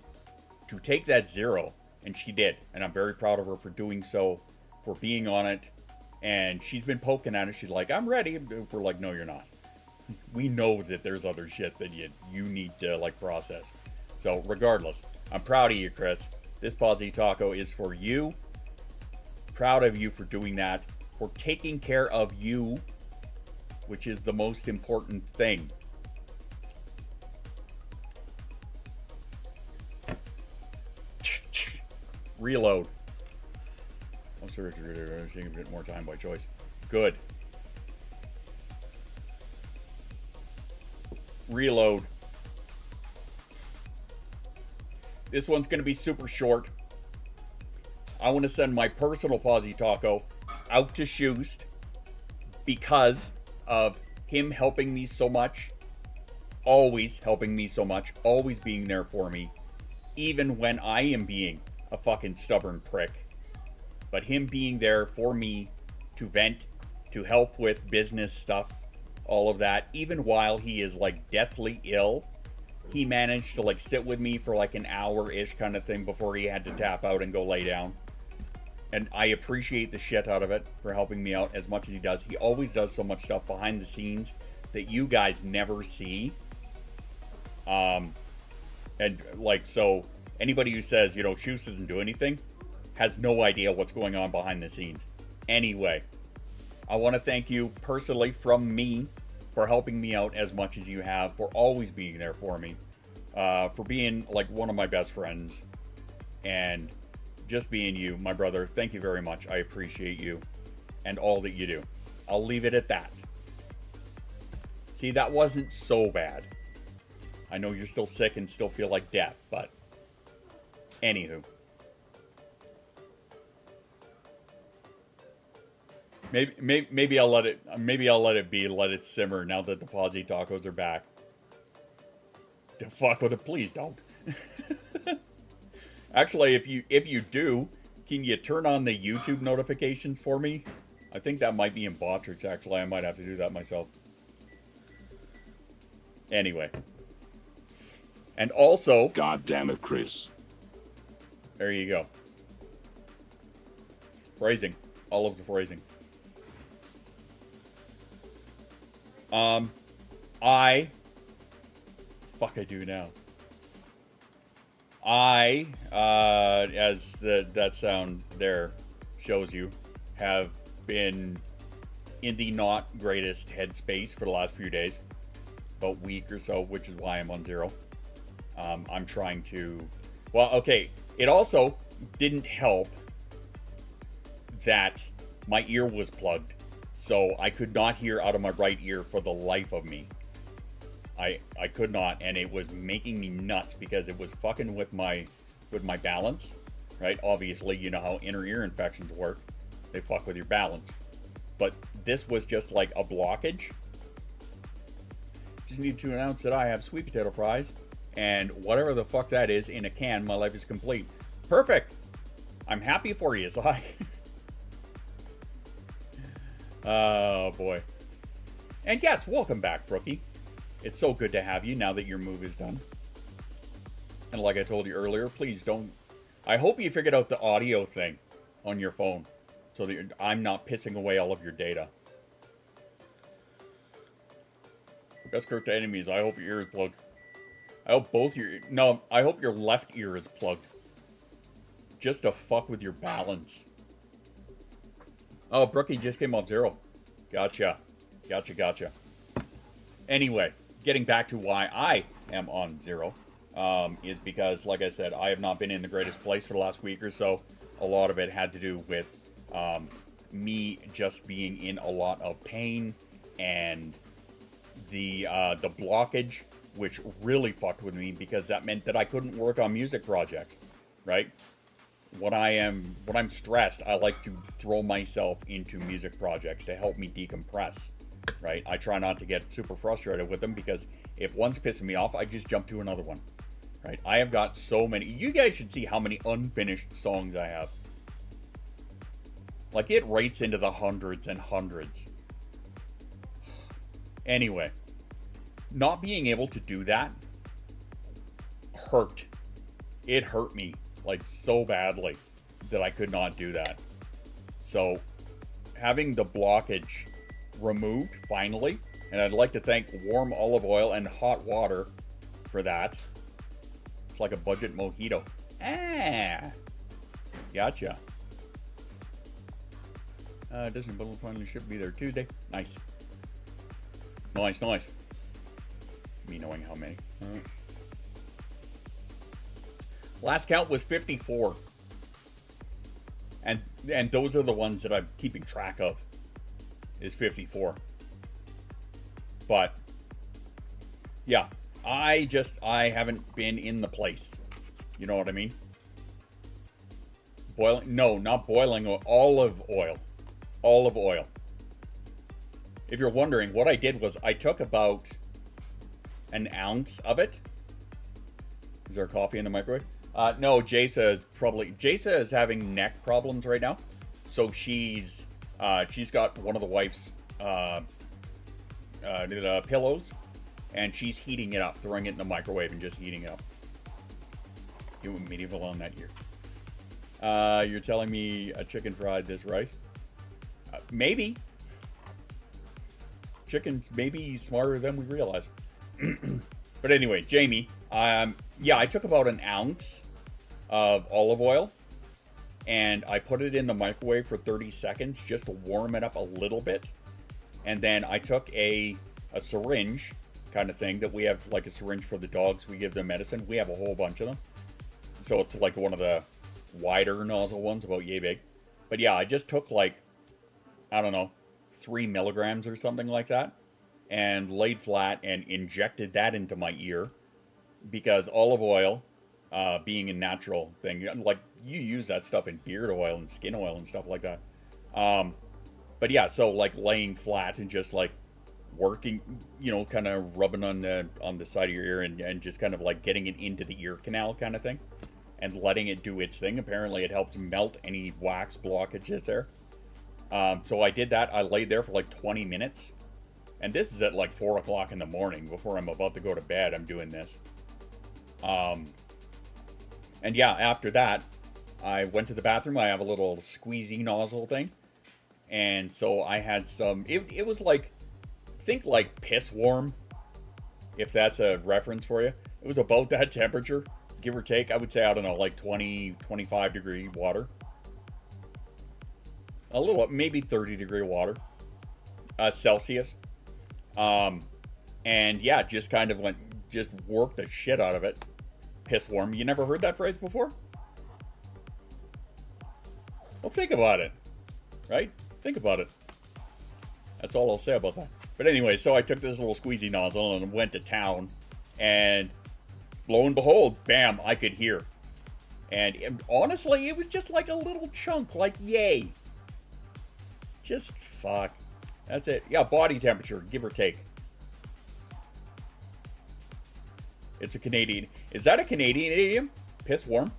to take that 0, and she did. And I'm very proud of her for doing so, for being on it. And she's been poking at it. She's like, I'm ready. We're like, no, you're not. We know that there's other shit that you need to like process. So regardless, I'm proud of you, Chris. This Posy Taco is for you. Proud of you for doing that, for taking care of you, which is the most important thing. Reload. Oh, sorry, taking a bit more time by choice. Good. Reload. This one's going to be super short. I want to send my personal Posy Taco out to Shoost because of him helping me so much. Always helping me so much. Always being there for me. Even when I am being a fucking stubborn prick. But him being there for me to vent, to help with business stuff, all of that. Even while he is like deathly ill, he managed to like sit with me for like an hour-ish kind of thing before he had to tap out and go lay down. And I appreciate the shit out of it for helping me out as much as he does. He always does so much stuff behind the scenes that you guys never see. And like, so anybody who says, you know, Shoes doesn't do anything has no idea what's going on behind the scenes. Anyway, I want to thank you personally from me for helping me out as much as you have, for always being there for me, for being like one of my best friends, and just being you, my brother. Thank you very much. I appreciate you and all that you do. I'll leave it at that. See, that wasn't so bad. I know you're still sick and still feel like death, but anywho. Maybe I'll let it be, let it simmer now that the Posy Tacos are back. To fuck with it, please don't. Actually, if you do, can you turn on the YouTube notifications for me? I think that might be in Botrix, actually. I might have to do that myself. Anyway. And also... God damn it, Chris. There you go. Phrasing. All of the phrasing. Fuck I do now. As that sound there shows you, have been in the not greatest headspace for the last few days. About a week or so, which is why I'm on 0. I'm trying to... Well, okay. It also didn't help that my ear was plugged. So I could not hear out of my right ear for the life of me. I could not, and it was making me nuts because it was fucking with my balance, right? Obviously, you know how inner ear infections work. They fuck with your balance. But this was just like a blockage. Just need to announce that I have sweet potato fries and whatever the fuck that is in a can. My life is complete. Perfect. I'm happy for you, Sai. Oh, boy. And yes, welcome back, Brookie. It's so good to have you now that your move is done. And like I told you earlier, please don't... I hope you figured out the audio thing on your phone so that I'm not pissing away all of your data. Best Kurt to enemies, I hope your ear is plugged. I hope both your... No, I hope your left ear is plugged. Just to fuck with your balance. Oh, Brookie just came off 0. Gotcha. Gotcha. Anyway, getting back to why I am on 0, is because, like I said, I have not been in the greatest place for the last week or so. A lot of it had to do with me just being in a lot of pain and the blockage, which really fucked with me because that meant that I couldn't work on music projects, right? When I'm stressed, I like to throw myself into music projects to help me decompress, right? I try not to get super frustrated with them because if one's pissing me off, I just jump to another one, right? I have got so many. You guys should see how many unfinished songs I have. Like, it rates into the hundreds and hundreds. Anyway, not being able to do that hurt. It hurt me, like, so badly that I could not do that. So, having the blockage removed, finally, and I'd like to thank warm olive oil and hot water for that. It's like a budget mojito. Gotcha. Disney Bundle finally should be there Tuesday. Nice. Nice. Me knowing how many. All right. Last count was 54. And those are the ones that I'm keeping track of. Is 54. But yeah, I haven't been in the place. You know what I mean? Boiling? No, not boiling oil. Olive oil. Olive oil. If you're wondering, what I did was I took about an ounce of it. Is there coffee in the microwave? No, Jasa is having neck problems right now. So she's got one of the wife's pillows, and she's heating it up, throwing it in the microwave and just heating it up. Doing medieval on that year. You're telling me a chicken fried this rice? Maybe. Chicken's maybe smarter than we realize. But anyway, Jamie, yeah, I took about an ounce of olive oil and I put it in the microwave for 30 seconds just to warm it up a little bit. And then I took a syringe kind of thing that we have, like a syringe for the dogs. We give them medicine. We have a whole bunch of them. So it's like one of the wider nozzle ones, about yay big. But yeah, I just took like, I don't know, 3 milligrams or something like that, and laid flat and injected that into my ear, because olive oil, being a natural thing, like you use that stuff in beard oil and skin oil and stuff like that. But yeah, so like laying flat and just like working, you know, kind of rubbing on the side of your ear and just kind of like getting it into the ear canal kind of thing, and letting it do its thing. Apparently it helps melt any wax blockages there. So I did that. I laid there for like 20 minutes. And this is at like 4 o'clock in the morning before I'm about to go to bed. I'm doing this. And yeah, after that, I went to the bathroom. I have a little squeezy nozzle thing. And so I had some, it was like, think like piss warm, if that's a reference for you. It was about that temperature, give or take. I would say, I don't know, like 20, 25 degree water. A little, maybe 30 degree water, Celsius. And yeah, just kind of just worked the shit out of it. Piss warm. You never heard that phrase before? Well, think about it, right? Think about it. That's all I'll say about that. But anyway, so I took this little squeezy nozzle and went to town, and lo and behold, bam, I could hear. And honestly, it was just like a little chunk, like yay. Just fuck. That's it. Yeah, body temperature, give or take. It's a Canadian. Is that a Canadian idiom? Piss warm?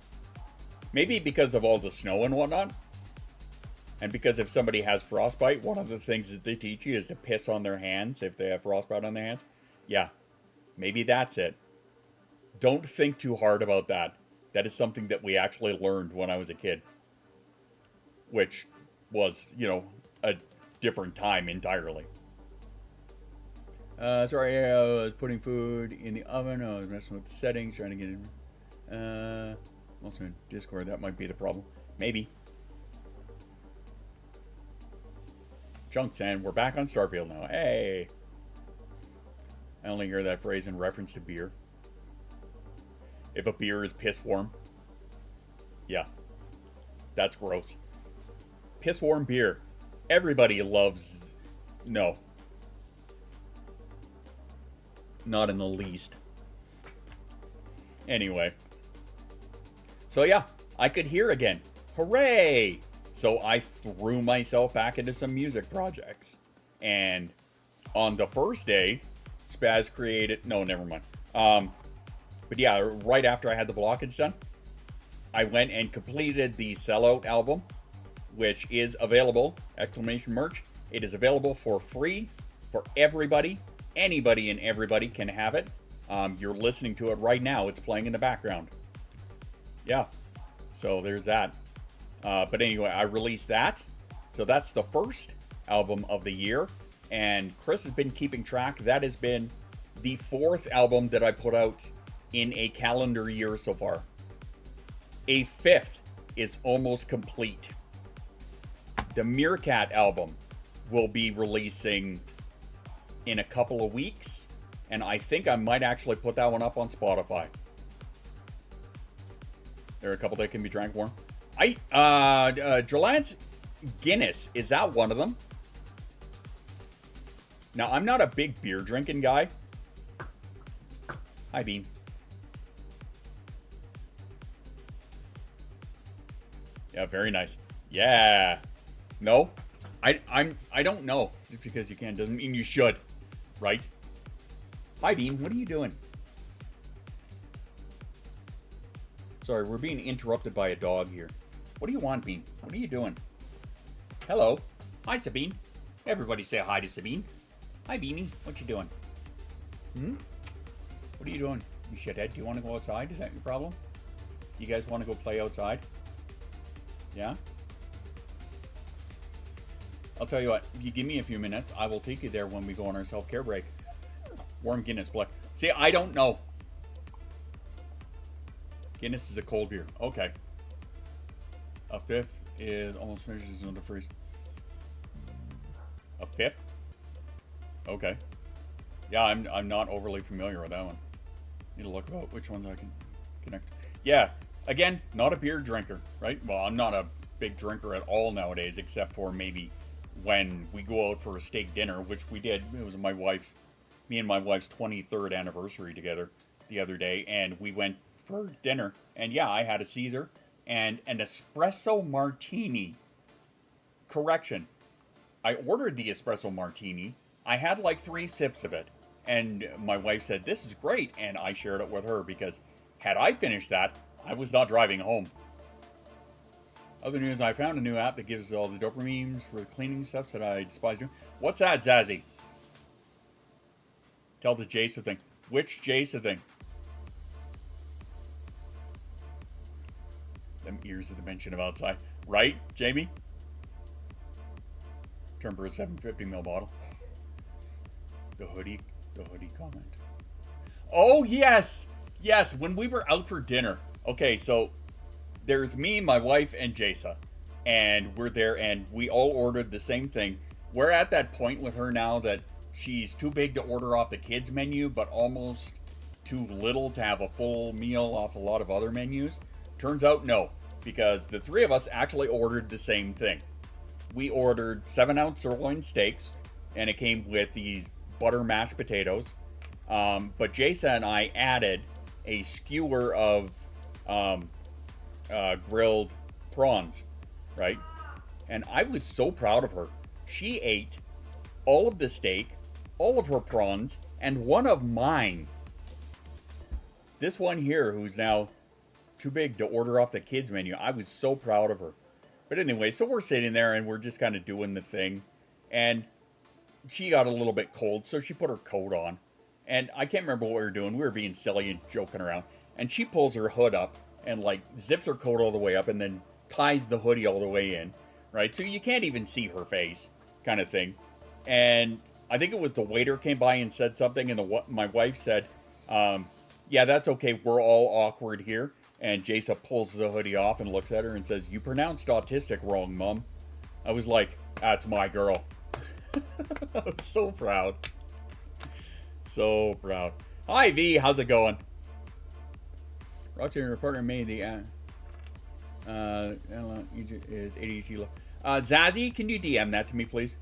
Maybe because of all the snow and whatnot. And because if somebody has frostbite, one of the things that they teach you is to piss on their hands if they have frostbite on their hands. Yeah, maybe that's it. Don't think too hard about that. That is something that we actually learned when I was a kid. Which was, a different time entirely. Sorry, I was putting food in the oven. I was messing with the settings, trying to get it. Also in Discord, that might be the problem. Maybe. Chunks, and we're back on Starfield now. Hey! I only hear that phrase in reference to beer. If a beer is piss warm. Yeah. That's gross. Piss warm beer. Everybody loves... No. Not in the least. Anyway. So yeah, I could hear again. Hooray! So I threw myself back into some music projects. And on the first day, Spaz created... No, never mind. But yeah, right after I had the blockage done, I went and completed the Sellout album, which is available, exclamation merch. It is available for free for everybody. Anybody and everybody can have it. You're listening to it right now. It's playing in the background. Yeah, so there's that. But anyway, I released that. So that's the first album of the year. And Chris has been keeping track. That has been the fourth album that I put out in a calendar year so far. A fifth is almost complete. The Meerkat album will be releasing in a couple of weeks, and I think I might actually put that one up on Spotify. There are a couple that can be drank warm. Drolance Guinness, is that one of them? Now, I'm not a big beer drinking guy. Hi, Bean. Yeah, very nice. Yeah. No, I don't know. Just because you can doesn't mean you should, right? Hi, Bean. What are you doing? Sorry, we're being interrupted by a dog here. What do you want, Bean? What are you doing? Hello. Hi, Sabine. Everybody say hi to Sabine. Hi, Beanie. What you doing? What are you doing, you shithead? Do you want to go outside? Is that your problem? You guys want to go play outside? Yeah? I'll tell you what, if you give me a few minutes, I will take you there when we go on our self-care break. Warm Guinness Black. See, I don't know. Guinness is a cold beer. Okay. A fifth is almost finished in the freeze. A fifth? Okay. Yeah, I'm not overly familiar with that one. Need to look about which ones I can connect. Yeah, again, not a beer drinker, right? Well, I'm not a big drinker at all nowadays, except for maybe when we go out for a steak dinner, which we did. It was me and my wife's 23rd anniversary together the other day, and we went for dinner. And yeah, I had a Caesar and an espresso martini. Correction. I ordered the espresso martini. I had like 3 sips of it. And my wife said, "This is great." And I shared it with her because had I finished that, I was not driving home. Other news, I found a new app that gives all the dopamines for the cleaning stuff that I despise doing. What's that, Zazzy? Tell the Jason thing. Which Jason thing? Them ears of the mention of outside. Right, Jamie? Turn for a 750ml bottle. The hoodie comment. Oh, yes! Yes, when we were out for dinner. Okay, so there's me, my wife, and Jasa. And we're there, and we all ordered the same thing. We're at that point with her now that she's too big to order off the kids' menu, but almost too little to have a full meal off a lot of other menus. Turns out, no. Because the 3 of us actually ordered the same thing. We ordered 7-ounce sirloin steaks, and it came with these butter mashed potatoes. But Jason and I added a skewer of grilled prawns, right? And I was so proud of her. She ate all of the steak, all of her prawns, and one of mine. This one here, who's now too big to order off the kids' menu, I was so proud of her. But anyway, so we're sitting there and we're just kind of doing the thing. And she got a little bit cold, so she put her coat on. And I can't remember what we were doing. We were being silly and joking around. And she pulls her hood up and, like, zips her coat all the way up and then ties the hoodie all the way in, right? So you can't even see her face, kind of thing. And I think it was the waiter came by and said something, and my wife said, yeah, that's okay. We're all awkward here. And Jasa pulls the hoodie off and looks at her and says, "You pronounced autistic wrong, Mom." I was like, that's my girl. I was so proud. So proud. Hi, V. How's it going? Roger and her partner made the is ADHD. Zazie, can you DM that to me, please?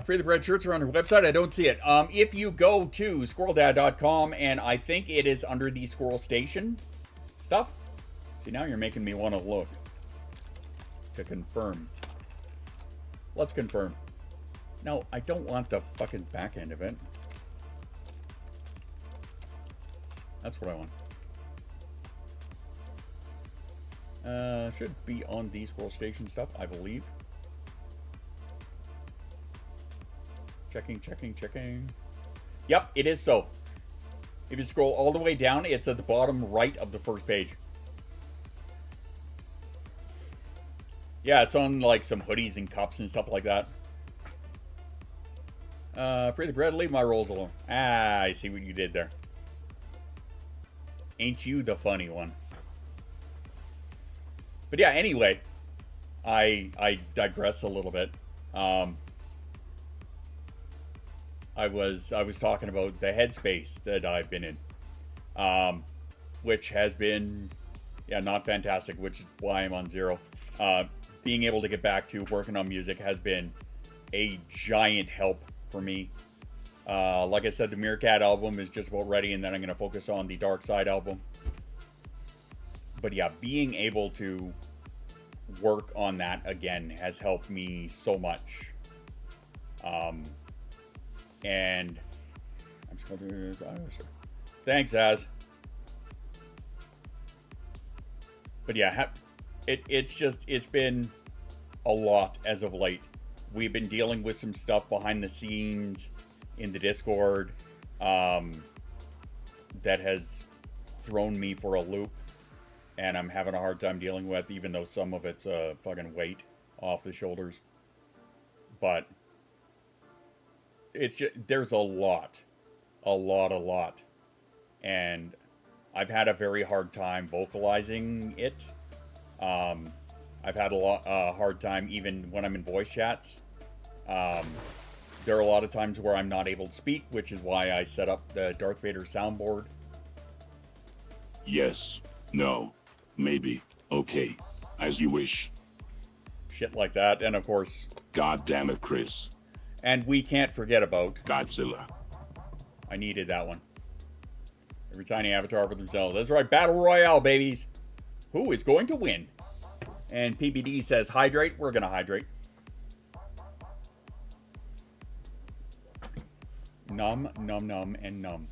Free the Bread shirts are on her website. I don't see it. If you go to squirreldad.com, and I think it is under the Squirrel Station stuff. See, now you're making me want to look to confirm. Let's confirm. No, I don't want the fucking back end of it. That's what I want. Should be on the Squirrel Station stuff, I believe. Checking. Yep, it is so. If you scroll all the way down, it's at the bottom right of the first page. Yeah, it's on like some hoodies and cups and stuff like that. Free the bread, leave my rolls alone. Ah, I see what you did there. Ain't you the funny one? But yeah, anyway, I digress a little bit. I was talking about the headspace that I've been in, which has been, not fantastic, which is why I'm on zero. Being able to get back to working on music has been a giant help for me. Like I said, the Meerkat album is just about ready, and then I'm going to focus on the Dark Side album. But yeah, being able to work on that again has helped me so much. And I'm just going to thanks, Az. But yeah, it's been a lot as of late. We've been dealing with some stuff behind the scenes in the Discord that has thrown me for a loop, and I'm having a hard time dealing with, even though some of it's a fucking weight off the shoulders. But it's just, there's a lot, and I've had a very hard time vocalizing it. I've had a hard time even when I'm in voice chats. There are a lot of times where I'm not able to speak, which is why I set up the Darth Vader soundboard. Yes, no, maybe, okay, as you wish. Shit like that, and of course... God damn it, Chris. And we can't forget about... Godzilla. I needed that one. Every tiny avatar for themselves. That's right, Battle Royale, babies. Who is going to win? And PBD says hydrate. We're going to hydrate. Num, num, num, and num.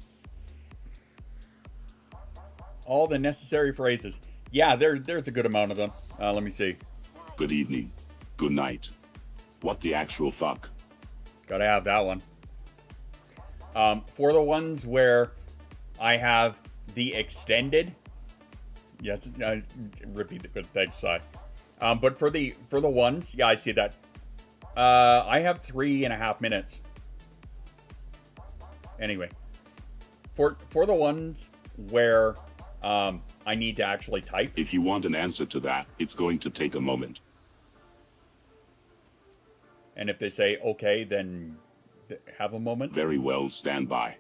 All the necessary phrases. Yeah, there's a good amount of them. Let me see. Good evening. Good night. What the actual fuck? Gotta have that one. For the ones where I have the extended... Yes, repeat the thanks, Sai. But for the ones... Yeah, I see that. I have 3.5 minutes. Anyway. For the ones where I need to actually type... If you want an answer to that, it's going to take a moment. And if they say, okay, then have a moment. Very well, stand by.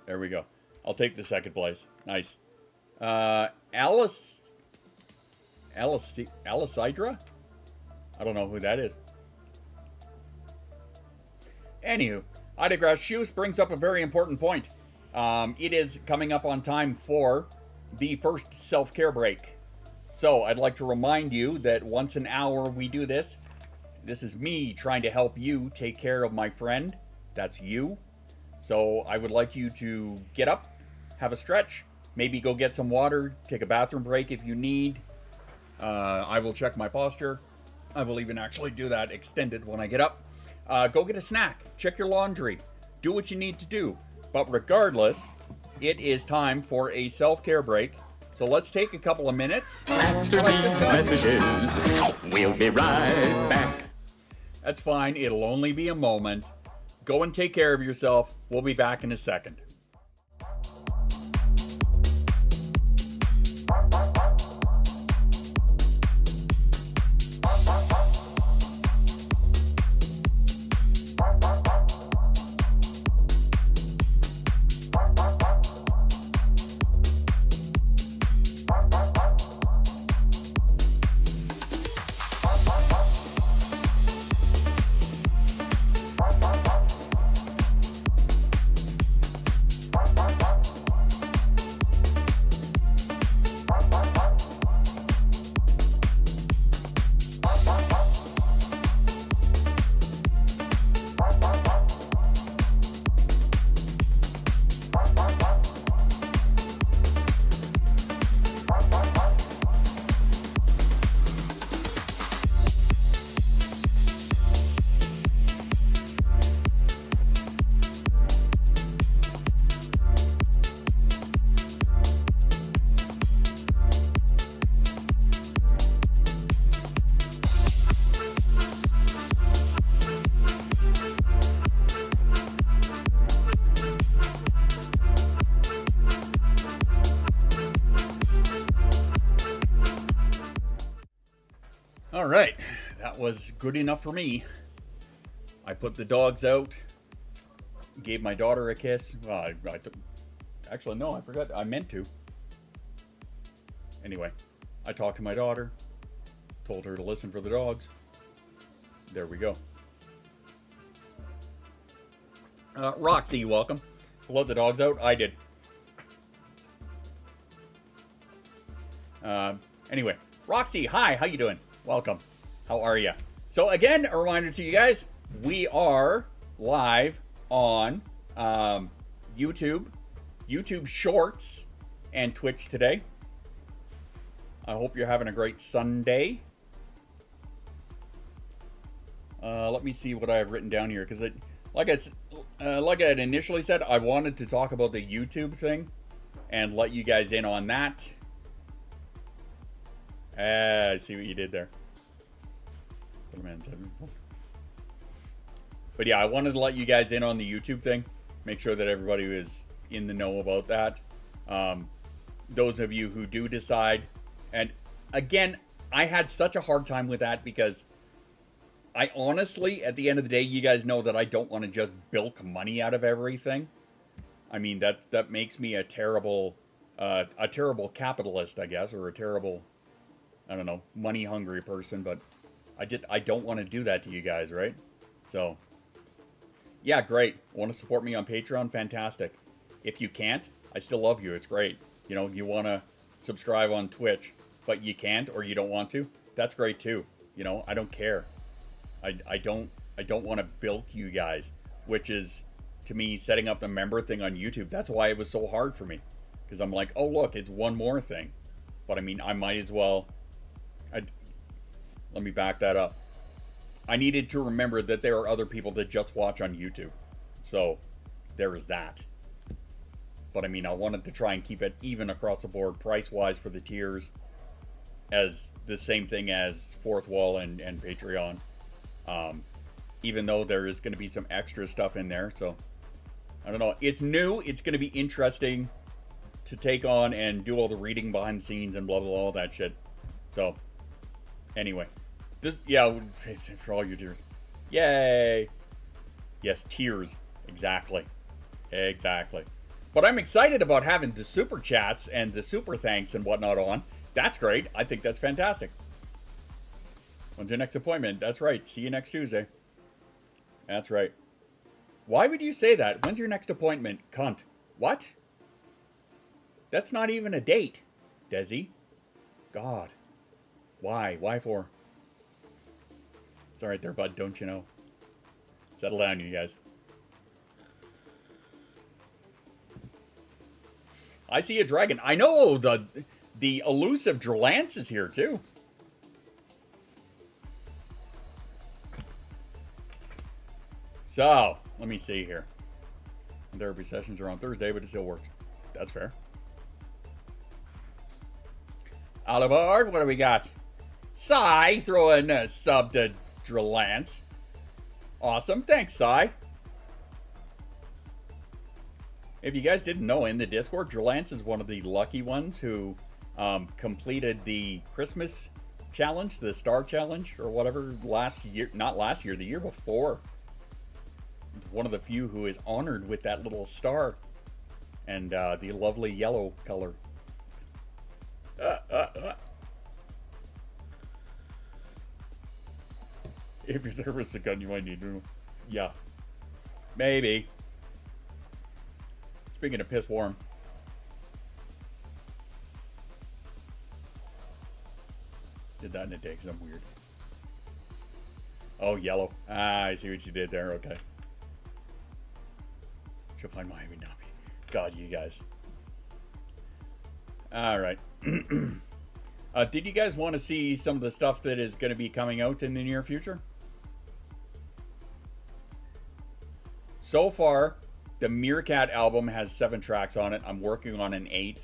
There we go. I'll take the second place. Nice. Alice Hydra? I don't know who that is. Anywho, I digress. Shoes brings up a very important point. It is coming up on time for the first self-care break. So I'd like to remind you that once an hour we do this. This is me trying to help you take care of my friend. That's you. So I would like you to get up, have a stretch, maybe go get some water, take a bathroom break if you need. I will check my posture. I will even actually do that extended when I get up. Go get a snack. Check your laundry. Do what you need to do. But regardless, it is time for a self-care break. So let's take a couple of minutes. After these messages, we'll be right back. That's fine. It'll only be a moment. Go and take care of yourself. We'll be back in a second. All right, that was good enough for me. I put the dogs out, gave my daughter a kiss. Well, actually, no, I forgot. I meant to. Anyway, I talked to my daughter, told her to listen for the dogs. There we go. Roxy, welcome. Let the dogs out. I did. Anyway, Roxy, hi. How you doing? Welcome. How are you? So again, a reminder to you guys, we are live on YouTube Shorts, and Twitch today. I hope you're having a great Sunday. Let me see what I have written down here, because like I had initially said, I wanted to talk about the YouTube thing and let you guys in on that. I see what you did there. But yeah, I wanted to let you guys in on the YouTube thing. Make sure that everybody was in the know about that. Those of you who do decide, and again, I had such a hard time with that because I honestly, at the end of the day, you guys know that I don't want to just bilk money out of everything. I mean, that makes me a terrible capitalist, I guess, or a terrible, I don't know, money hungry person, but I don't want to do that to you guys, right? So yeah, great. Want to support me on Patreon? Fantastic. If you can't, I still love you. It's great. You know, you want to subscribe on Twitch, but you can't or you don't want to, that's great too. You know, I don't care. I don't want to bilk you guys, which is, to me, setting up the member thing on YouTube. That's why it was so hard for me, because I'm like, oh look, it's one more thing. But I mean, I might as well. Let me back that up. I needed to remember that there are other people that just watch on YouTube, so there is that. But I mean, I wanted to try and keep it even across the board, price-wise, for the tiers, as the same thing as Fourth Wall and Patreon. Even though there is going to be some extra stuff in there, so I don't know. It's new. It's going to be interesting to take on and do all the reading behind the scenes and blah blah blah, all that shit. So anyway, this, yeah, for all your tiers, yay! Yes, tiers, exactly. But I'm excited about having the super chats and the super thanks and whatnot on. That's great. I think that's fantastic. When's your next appointment? That's right. See you next Tuesday. That's right. Why would you say that? When's your next appointment? Cunt. What? That's not even a date, Desi. God. Why? Why for? It's alright there, bud. Don't you know? Settle down, you guys. I see a dragon. I know the elusive Drelance is here too. So, let me see here. Therapy sessions are on Thursday, but it still works. That's fair. All aboard. What do we got? Cy throwing a sub to Drelance. Awesome. Thanks, Cy. If you guys didn't know, in the Discord, Drelance is one of the lucky ones who completed the Christmas challenge, the Star Challenge, or whatever, last year. Not last year, the year before. One of the few who is honored with that little star and the lovely yellow color. If there was a gun, you might need to. Yeah. Maybe. Speaking of piss warm. Did that and it takes some weird. Oh, yellow. Ah, I see what you did there. Okay. She'll find my Navi. God, you guys. All right. Did you guys want to see some of the stuff that is going to be coming out in the near future? So far, the Meerkat album has 7 tracks on it. I'm working on an 8th.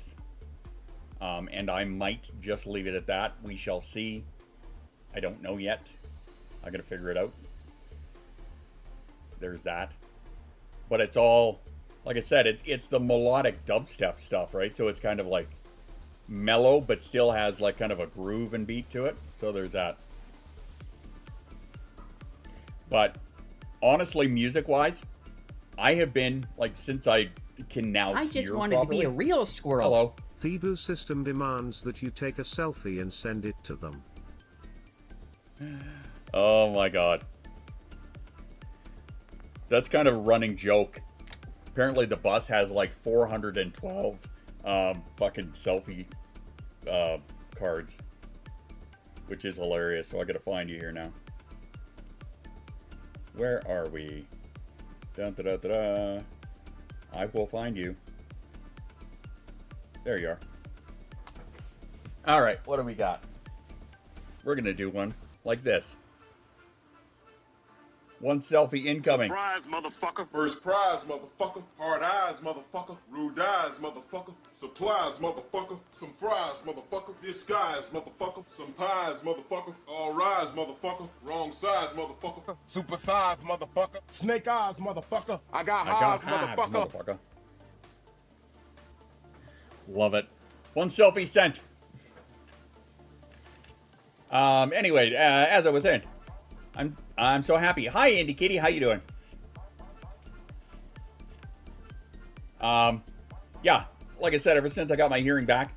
And I might just leave it at that. We shall see. I don't know yet. I gotta figure it out. There's that. But it's all, like I said, it's the melodic dubstep stuff, right? So it's kind of like mellow, but still has like kind of a groove and beat to it. So there's that. But honestly, music-wise, I have been, like, since I can now I just hear wanted properly. to be a real squirrel. Hello. Thebu system demands that you take a selfie and send it to them. Oh my god. That's kind of a running joke. Apparently the bus has like 412 fucking selfie cards. Which is hilarious, so I gotta find you here now. Where are we? Dun, da, da, da, da. I will find you. There you are. Alright, what do we got? We're gonna do one like this. One selfie incoming. Surprise, motherfucker. First prize, motherfucker. Hard eyes, motherfucker. Rude eyes, motherfucker. Supplies, motherfucker. Some fries, motherfucker. Disguise, motherfucker. Some pies, motherfucker. All rise, motherfucker. Wrong size, motherfucker. Super size, motherfucker. Snake eyes, motherfucker. I got highs, motherfucker. Love it. One selfie sent. Anyway, as I was saying, I'm so happy. Hi, Andy Kitty. How you doing? Yeah, like I said, ever since I got my hearing back,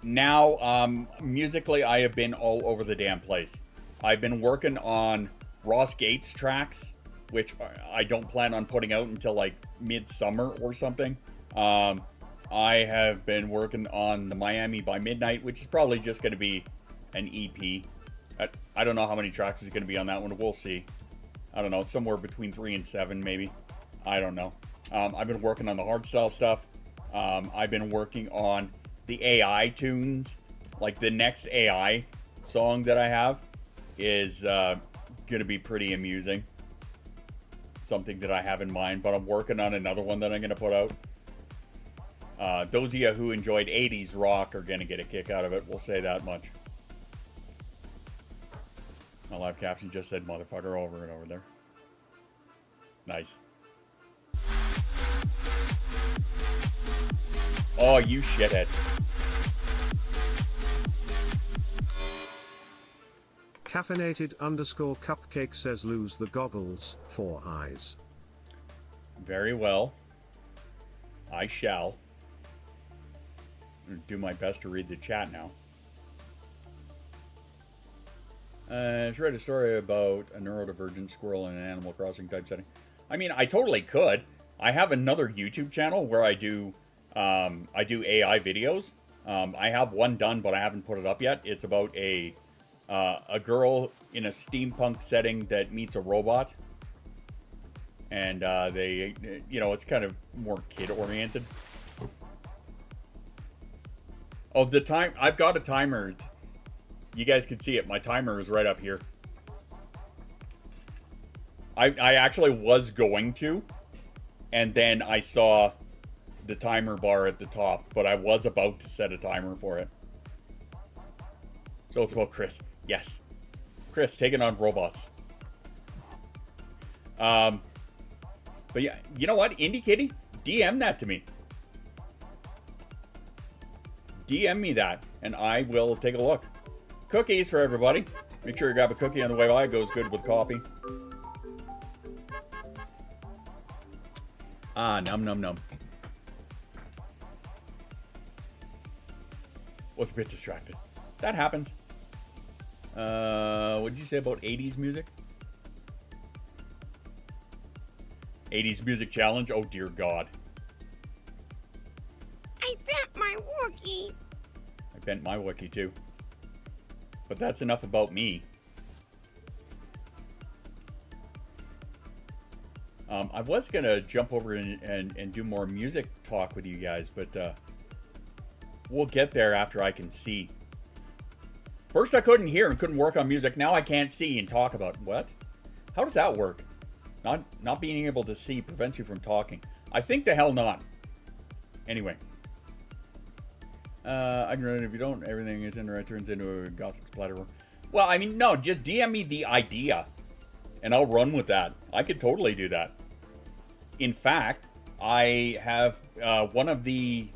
now, musically, I have been all over the damn place. I've been working on Ross Gates tracks, which I don't plan on putting out until like midsummer or something. I have been working on the Miami by Midnight, which is probably just going to be an EP. I don't know how many tracks is going to be on that one. We'll see. I don't know. It's somewhere between 3 and 7, maybe. I don't know. I've been working on the hardstyle stuff. I've been working on the AI tunes. Like the next AI song that I have is going to be pretty amusing. Something that I have in mind, but I'm working on another one that I'm going to put out. Those of you who enjoyed 80s rock are going to get a kick out of it. We'll say that much. My live caption just said motherfucker over and over there. Nice. Oh, you shithead. Caffeinated_cupcake says lose the goggles, 4 eyes. Very well. I shall. Do my best to read the chat now. Should write a story about a neurodivergent squirrel in an Animal Crossing type setting. I mean, I totally could. I have another YouTube channel where I do AI videos. I have one done, but I haven't put it up yet. It's about a girl in a steampunk setting that meets a robot. And they, you know, it's kind of more kid-oriented. Oh, the time, I've got a timer. You guys can see it. My timer is right up here. I actually was going to, and then I saw the timer bar at the top, but I was about to set a timer for it. So it's about Chris. Yes. Chris taking on robots. But yeah, you know what? Indie Kitty, DM that to me. DM me that, and I will take a look. Cookies for everybody. Make sure you grab a cookie on the way by. It goes good with coffee. Ah, num num num. Was a bit distracted. That happens. What did you say about 80s music? 80s music challenge? Oh dear God. I bent my Wookie. I bent my Wookie too. But that's enough about me. I was gonna jump over and do more music talk with you guys, but we'll get there after I can see. First I couldn't hear and couldn't work on music. Now I can't see and talk about what? How does that work? Not being able to see prevents you from talking. I think the hell not. Anyway. I can run if you don't. Everything is in the right turns into a gothic splatter. Well, I mean, no, just DM me the idea, and I'll run with that. I could totally do that. In fact, I have one of the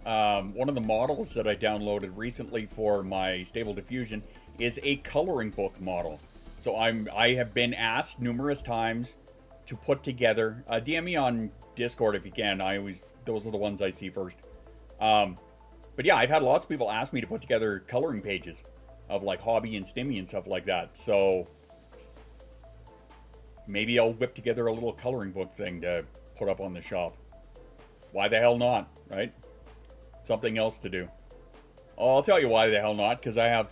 models that I downloaded recently for my Stable Diffusion is a coloring book model. So I have been asked numerous times to put together. DM me on Discord if you can. Those are the ones I see first. But yeah, I've had lots of people ask me to put together coloring pages of like hobby and stimmy and stuff like that. So maybe I'll whip together a little coloring book thing to put up on the shop. Why the hell not, right? Something else to do. Oh, I'll tell you why the hell not, because I have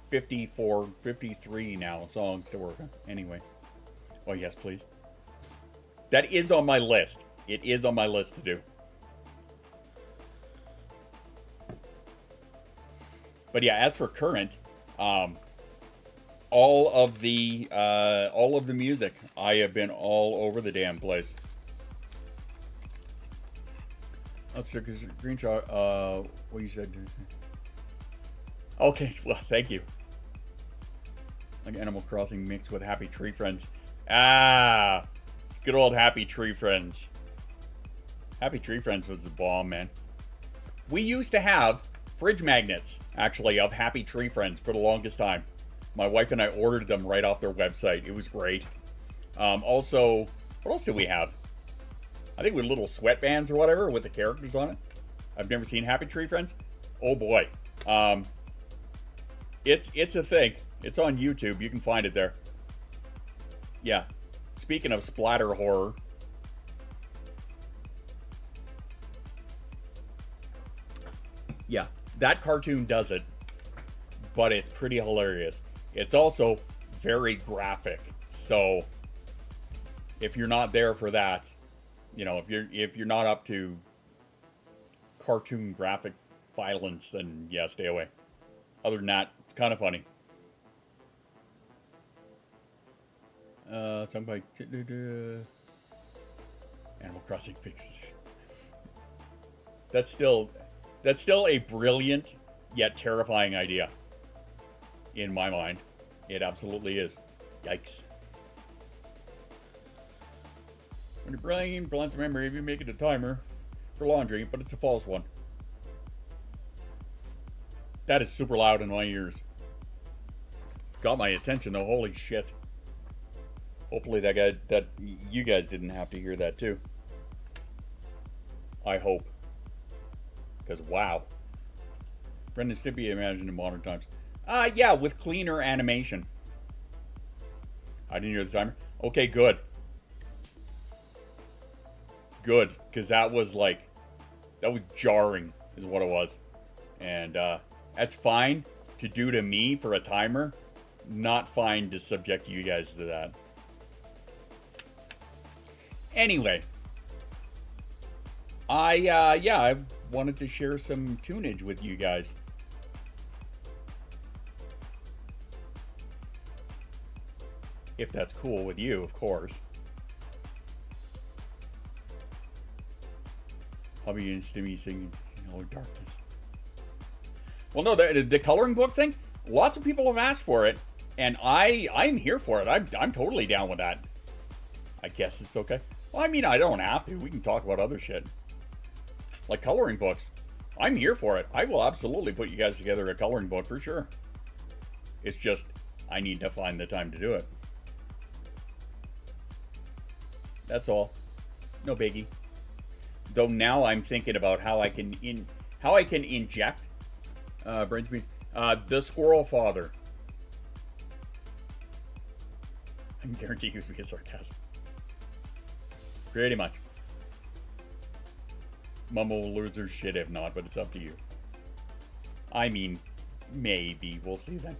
54, 53 now songs to work on. Anyway. Oh, yes, please. That is on my list. It is on my list to do. But yeah, as for current, all of the music, I have been all over the damn place. Let's take a screenshot. What you said. Okay, well, thank you. Like Animal Crossing mixed with Happy Tree Friends. Ah, good old Happy Tree Friends. Happy Tree Friends was the bomb, man. We used to have fridge magnets, actually, of Happy Tree Friends for the longest time. My wife and I ordered them right off their website. It was great. Also, what else did we have? I think with little sweatbands or whatever with the characters on it. I've never seen Happy Tree Friends. Oh boy. It's a thing. It's on YouTube. You can find it there. Yeah. Speaking of splatter horror. Yeah, that cartoon does it. But it's pretty hilarious. It's also very graphic. So if you're not there for that, you know, if you're not up to cartoon graphic violence, then yeah, stay away. Other than that, it's kind of funny. Sung by Animal Crossing Pictures. That's still a brilliant yet terrifying idea. In my mind, it absolutely is. Yikes. When your brain blunts memory, if you make it a timer for laundry, but it's a false one. That is super loud in my ears. Got my attention though, holy shit. Hopefully that you guys didn't have to hear that too. I hope. Because wow. Brendan Stimpy imagined in modern times. Yeah, with cleaner animation. I didn't hear the timer. Okay, good. Good, because that was jarring is what it was. And that's fine to do to me for a timer. Not fine to subject you guys to that. Anyway. I wanted to share some tunage with you guys. If that's cool with you, of course. Hubby and Stimmy singing Hello Darkness. Well, no, the coloring book thing, lots of people have asked for it, and I'm here for it. I'm totally down with that. I guess it's okay. Well, I mean, I don't have to. We can talk about other shit. Like coloring books. I'm here for it. I will absolutely put you guys together a coloring book for sure. It's just, I need to find the time to do it. That's all. No biggie. Though now I'm thinking about how I can inject brings me the squirrel father. I can guarantee he was being sarcasm. Pretty much. Mama will lose her shit if not, but it's up to you. I mean, maybe. We'll see then.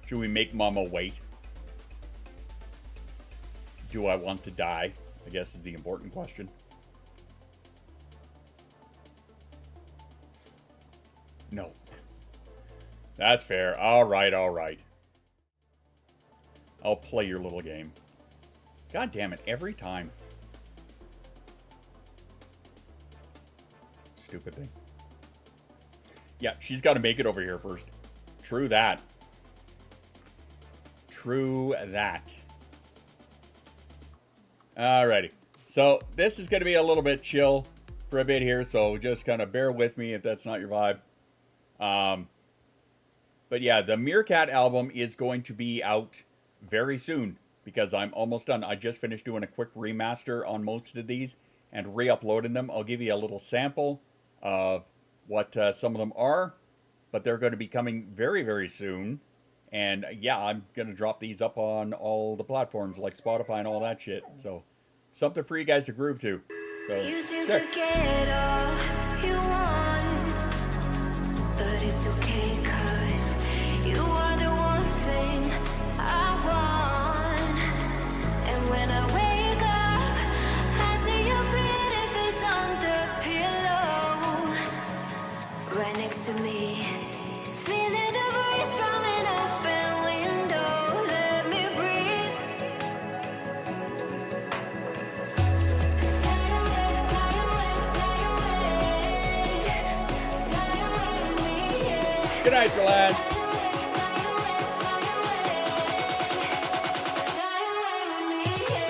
Should we make Mama wait? Do I want to die? I guess is the important question. No. That's fair. All right, all right. I'll play your little game. God damn it, every time. Stupid thing. Yeah, she's got to make it over here first. True that. True that. Alrighty. So, this is going to be a little bit chill for a bit here, so just kind of bear with me if that's not your vibe. But yeah, the Meerkat album is going to be out very soon because I'm almost done. I just finished doing a quick remaster on most of these and re-uploading them. I'll give you a little sample of what some of them are, but they're going to be coming very, very soon. And yeah, I'm going to drop these up on all the platforms like Spotify and all that shit. So, something for you guys to groove to. So, you seem to get all you want, but it's okay, 'cause you are the one thing I want. And when I wake up, I see your pretty face on the pillow, right next to me. Feeling the breeze from an open window, let me breathe. Fly away, fly away, fly away. Fly away with me, yeah. good night, lads. Fly away, fly away, fly away with me, yeah.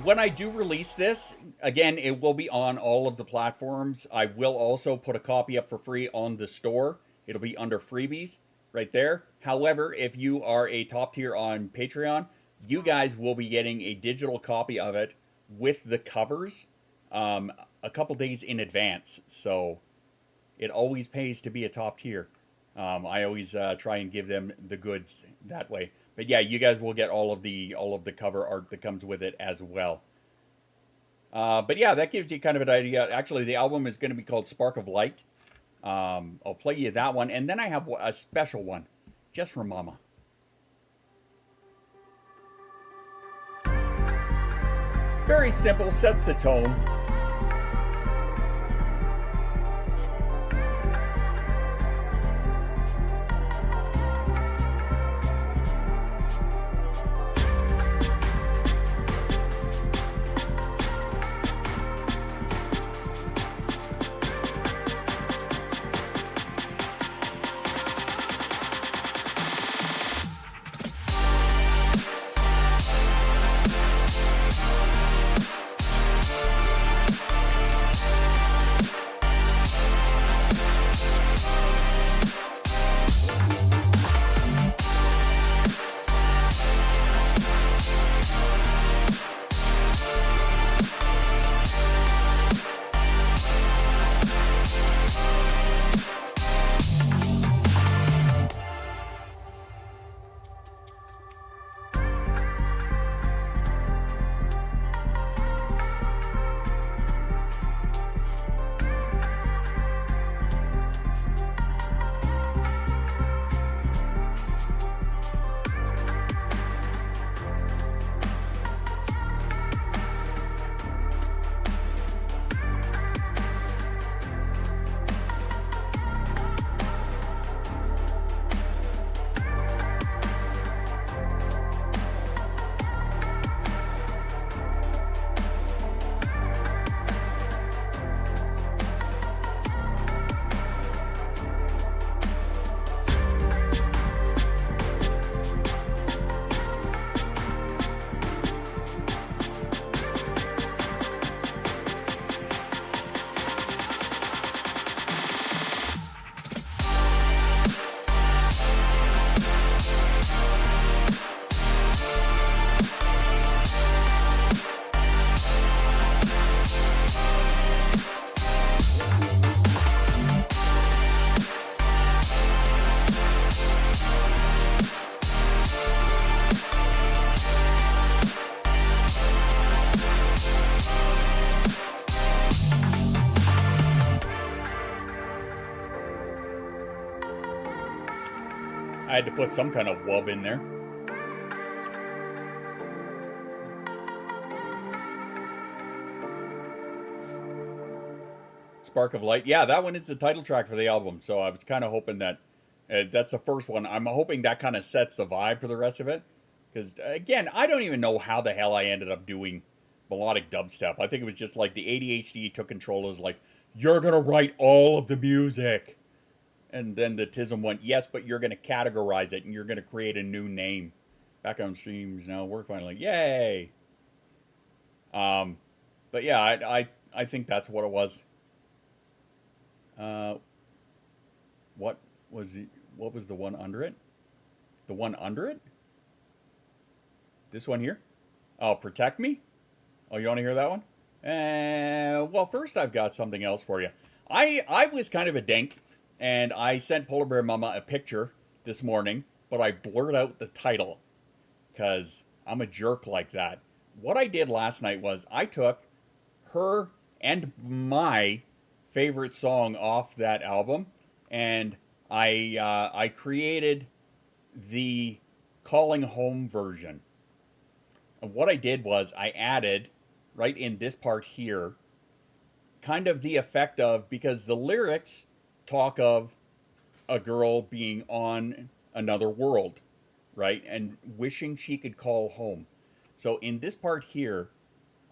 When I do release this, again, it will be on all of the platforms. I will also put a copy up for free on the store. It'll be under freebies right there. However, if you are a top tier on Patreon, you guys will be getting a digital copy of it with the covers a couple days in advance. So it always pays to be a top tier. I always try and give them the goods that way. But yeah, you guys will get all of the cover art that comes with it as well. But yeah, that gives you kind of an idea. Actually, the album is going to be called Spark of Light. I'll play you that one, and then I have a special one just for Mama. Very simple, sets the tone. I had to put some kind of wub in there. Spark of Light. Yeah, that one is the title track for the album. So I was kind of hoping that that's the first one. I'm hoping that kind of sets the vibe for the rest of it. Because, again, I don't even know how the hell I ended up doing melodic dubstep. I think it was just like the ADHD took control. Is like, you're going to write all of the music. And then the TISM went, yes, but you're going to categorize it and you're going to create a new name. Background streams now work finally. Yay! But yeah, I think that's what it was. What was the one under it? The one under it? This one here? Oh, Protect Me? Oh, you want to hear that one? Well, first I've got something else for you. I was kind of a dink, and I sent Polar Bear Mama a picture this morning, but I blurred out the title, because I'm a jerk like that. What I did last night was I took her and my favorite song off that album, and I created the Calling Home version. And what I did was I added, right in this part here, kind of the effect of, because the lyrics talk of a girl being on another world, right, and wishing she could call home. So in this part here,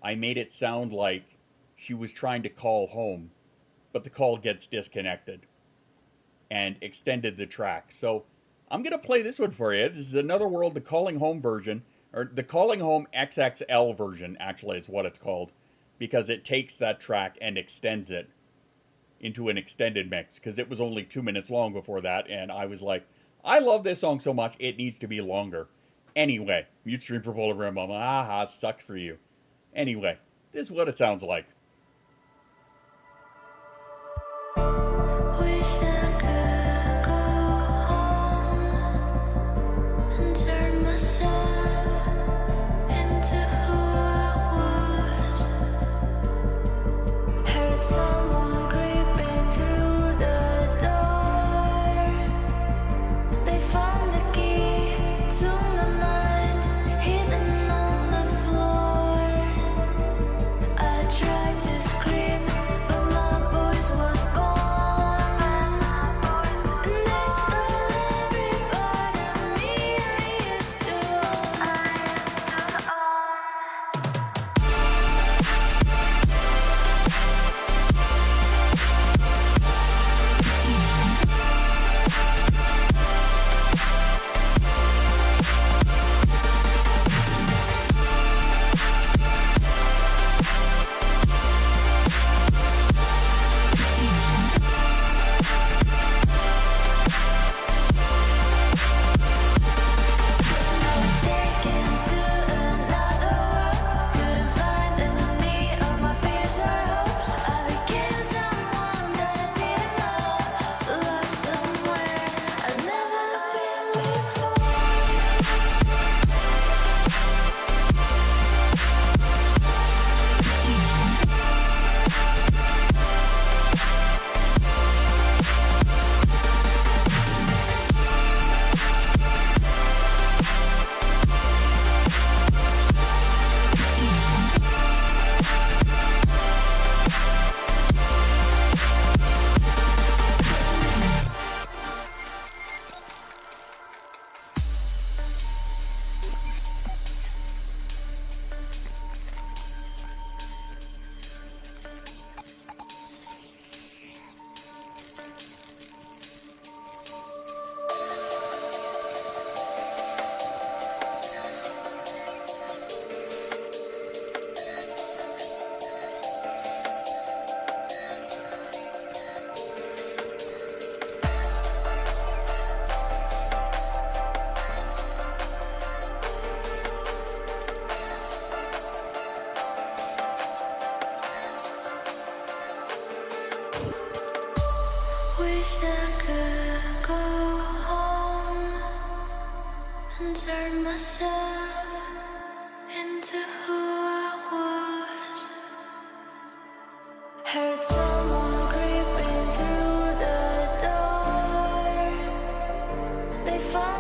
I made it sound like she was trying to call home, but the call gets disconnected, and extended the track. So I'm going to play this one for you. This is Another World, the Calling Home version, or the Calling Home XXL version, actually, is what it's called, because it takes that track and extends it into an extended mix, because it was only 2 minutes long before that, and I was like, I love this song so much, it needs to be longer. Anyway, mute stream for Polar Bear Mama. Aha, sucks for you. Anyway, this is what it sounds like. Wish I could go home and turn myself into who I was. Heard someone creeping through the door. They found the key to my mind, hidden on the floor. I tried to scream, but my voice was gone. And they stole every part of me I used to taken to another world. Couldn't find any of my fears or hopes. I became someone that I didn't know, lost somewhere I'd never been before. Wish I could go home and turn myself into who I was. Heard someone creeping through the door. They found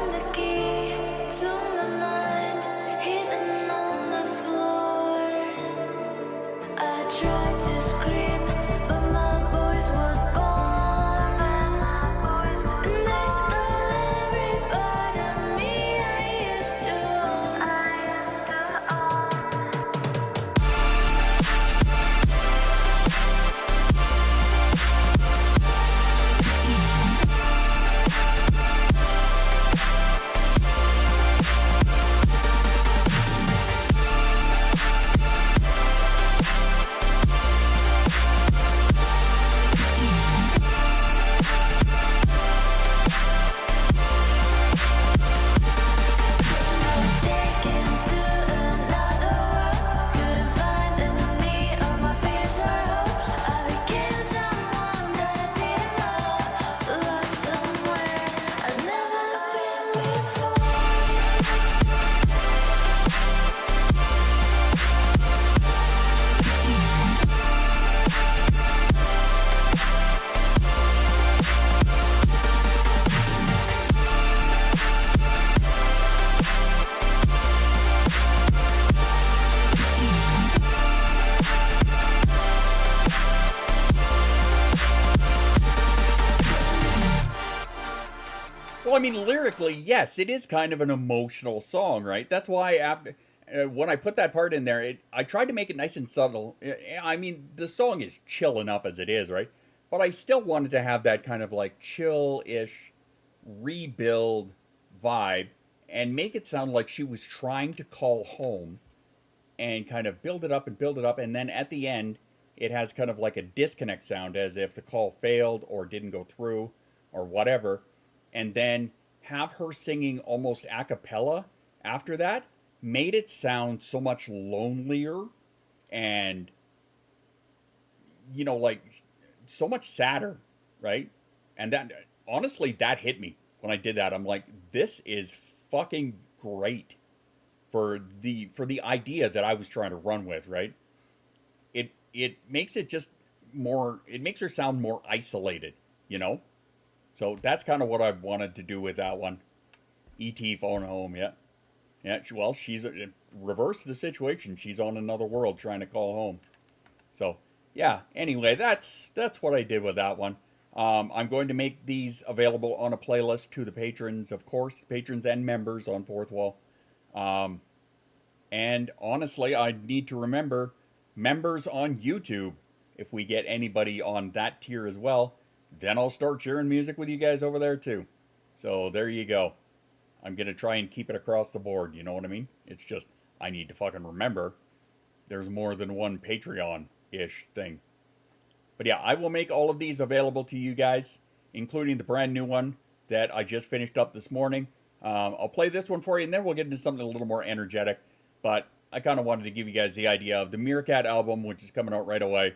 Well, I mean, lyrically, yes, it is kind of an emotional song, right? That's why after when I put that part in there, I tried to make it nice and subtle. I mean, the song is chill enough as it is, right? But I still wanted to have that kind of like chill-ish rebuild vibe and make it sound like she was trying to call home and kind of build it up and build it up. And then at the end, it has kind of like a disconnect sound as if the call failed or didn't go through or whatever. And then have her singing almost a cappella after that made it sound so much lonelier and, you know, like so much sadder, right? And that, honestly, that hit me when I did that. I'm like, this is fucking great for the idea that I was trying to run with, right? It makes it just more, it makes her sound more isolated, you know? So that's kind of what I wanted to do with that one. E.T. phone home, yeah. Yeah, well, she's reverse the situation. She's on another world trying to call home. So, yeah, anyway, that's what I did with that one. I'm going to make these available on a playlist to the patrons, of course, patrons and members on Fourth Wall. And honestly, I need to remember members on YouTube. If we get anybody on that tier as well, then I'll start sharing music with you guys over there too. So there you go. I'm going to try and keep it across the board, you know what I mean? It's just, I need to fucking remember there's more than one Patreon-ish thing. But yeah, I will make all of these available to you guys, including the brand new one that I just finished up this morning. I'll play this one for you, and then we'll get into something a little more energetic. But I kind of wanted to give you guys the idea of the Meerkat album, which is coming out right away.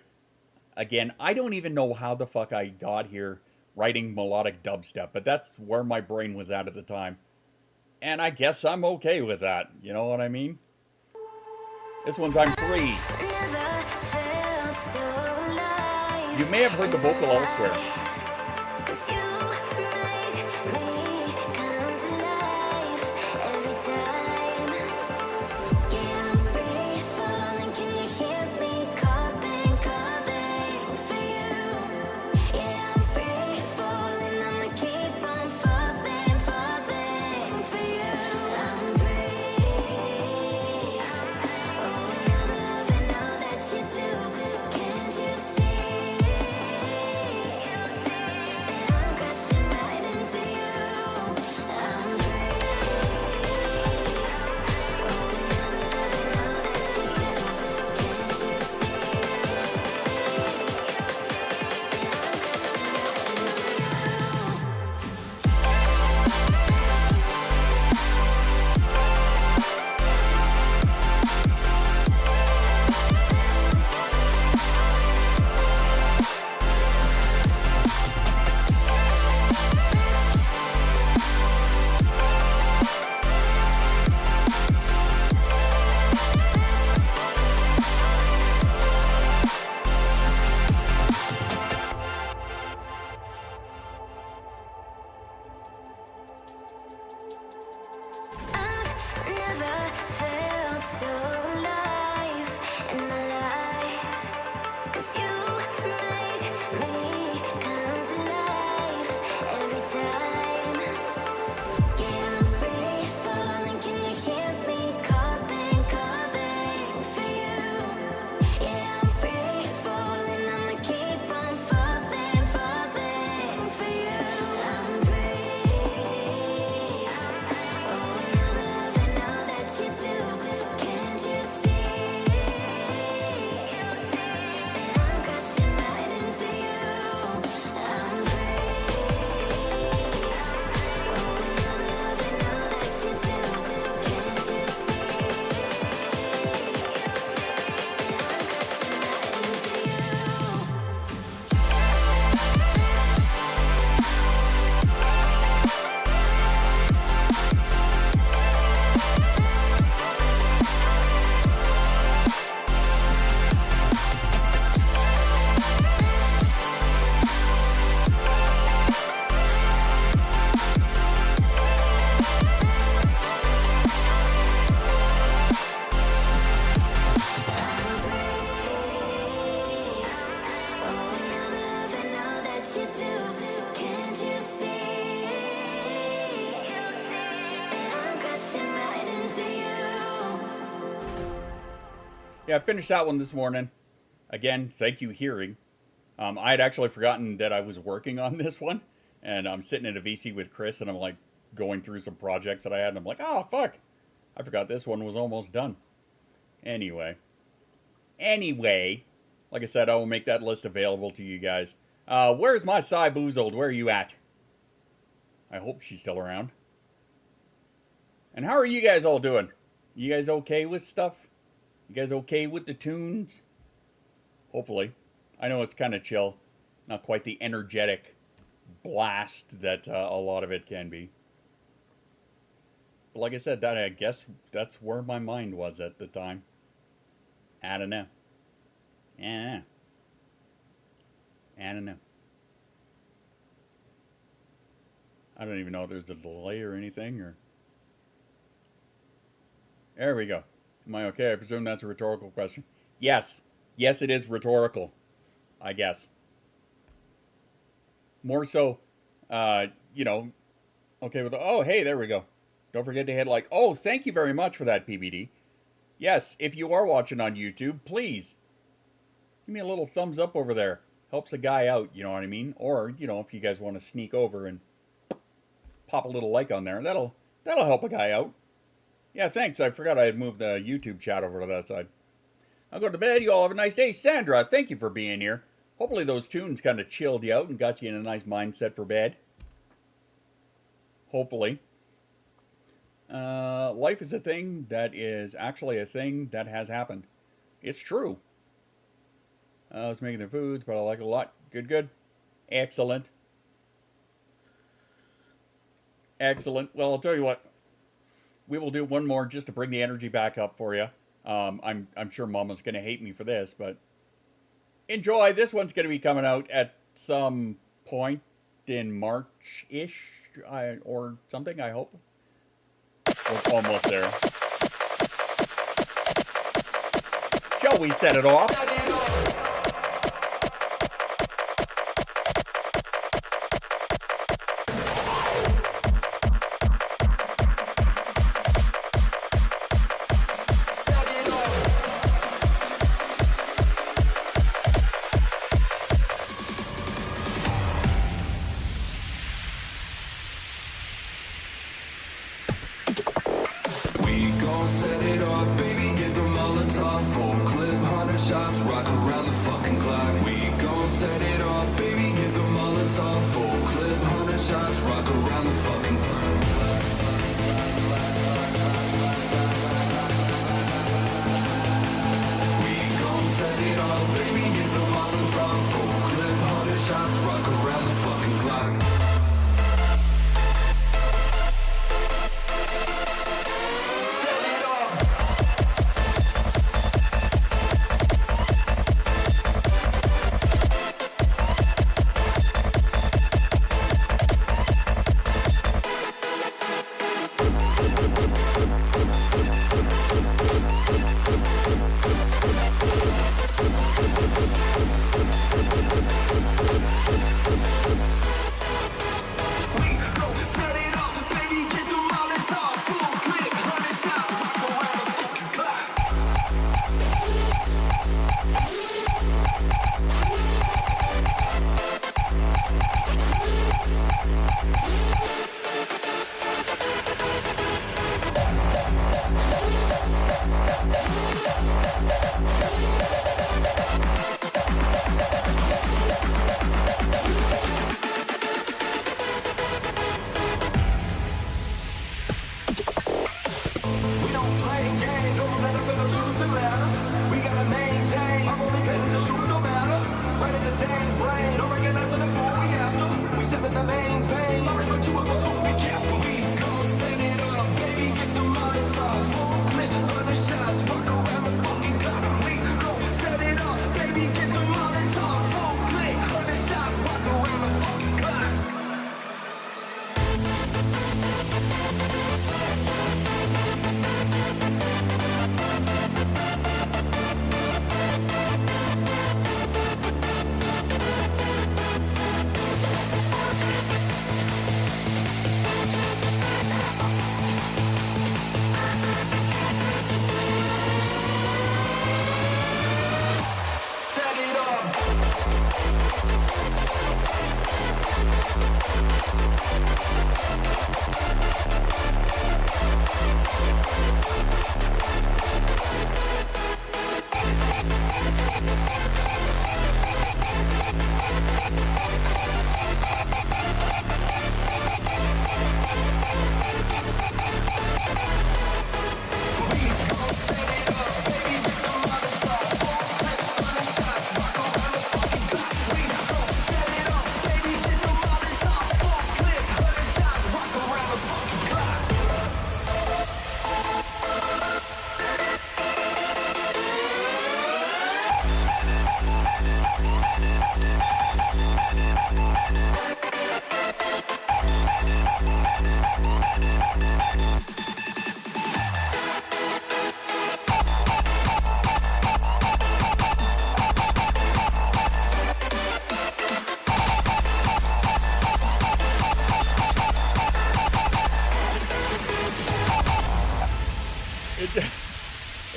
Again, I don't even know how the fuck I got here writing melodic dubstep, but that's where my brain was at the time. And I guess I'm okay with that, you know what I mean? This one's I'm Free. You may have heard the vocal elsewhere. Yeah, I finished that one this morning. Again, thank you, Hearing. I had actually forgotten that I was working on this one. And I'm sitting at a VC with Chris, and I'm like going through some projects that I had, and I'm like, oh, fuck. I forgot this one was almost done. Anyway, like I said, I will make that list available to you guys. Where's my Cy Boozled? Where are you at? I hope she's still around. And how are you guys all doing? You guys okay with stuff? You guys okay with the tunes? Hopefully. I know it's kind of chill. Not quite the energetic blast that a lot of it can be. But like I said, I guess that's where my mind was at the time. I don't know. I don't know. I don't even know if there's a delay or anything, or... There we go. Am I okay? I presume that's a rhetorical question. Yes. Yes, it is rhetorical. I guess. More so, you know, okay with the, oh, hey, there we go. Don't forget to hit like, oh, thank you very much for that, PBD. Yes, if you are watching on YouTube, please give me a little thumbs up over there. Helps a guy out, you know what I mean? Or, you know, if you guys want to sneak over and pop a little like on there, that'll help a guy out. Yeah, thanks. I forgot I had moved the YouTube chat over to that side. I'll go to bed. You all have a nice day. Sandra, thank you for being here. Hopefully those tunes kind of chilled you out and got you in a nice mindset for bed. Hopefully. Life is a thing that is actually a thing that has happened. It's true. I was making their foods, but I like it a lot. Good, good. Excellent. Excellent. Well, I'll tell you what. We will do one more just to bring the energy back up for you. I'm sure Mama's going to hate me for this, but enjoy. This one's going to be coming out at some point in March-ish or something, I hope. We're almost there. Shall we set it off?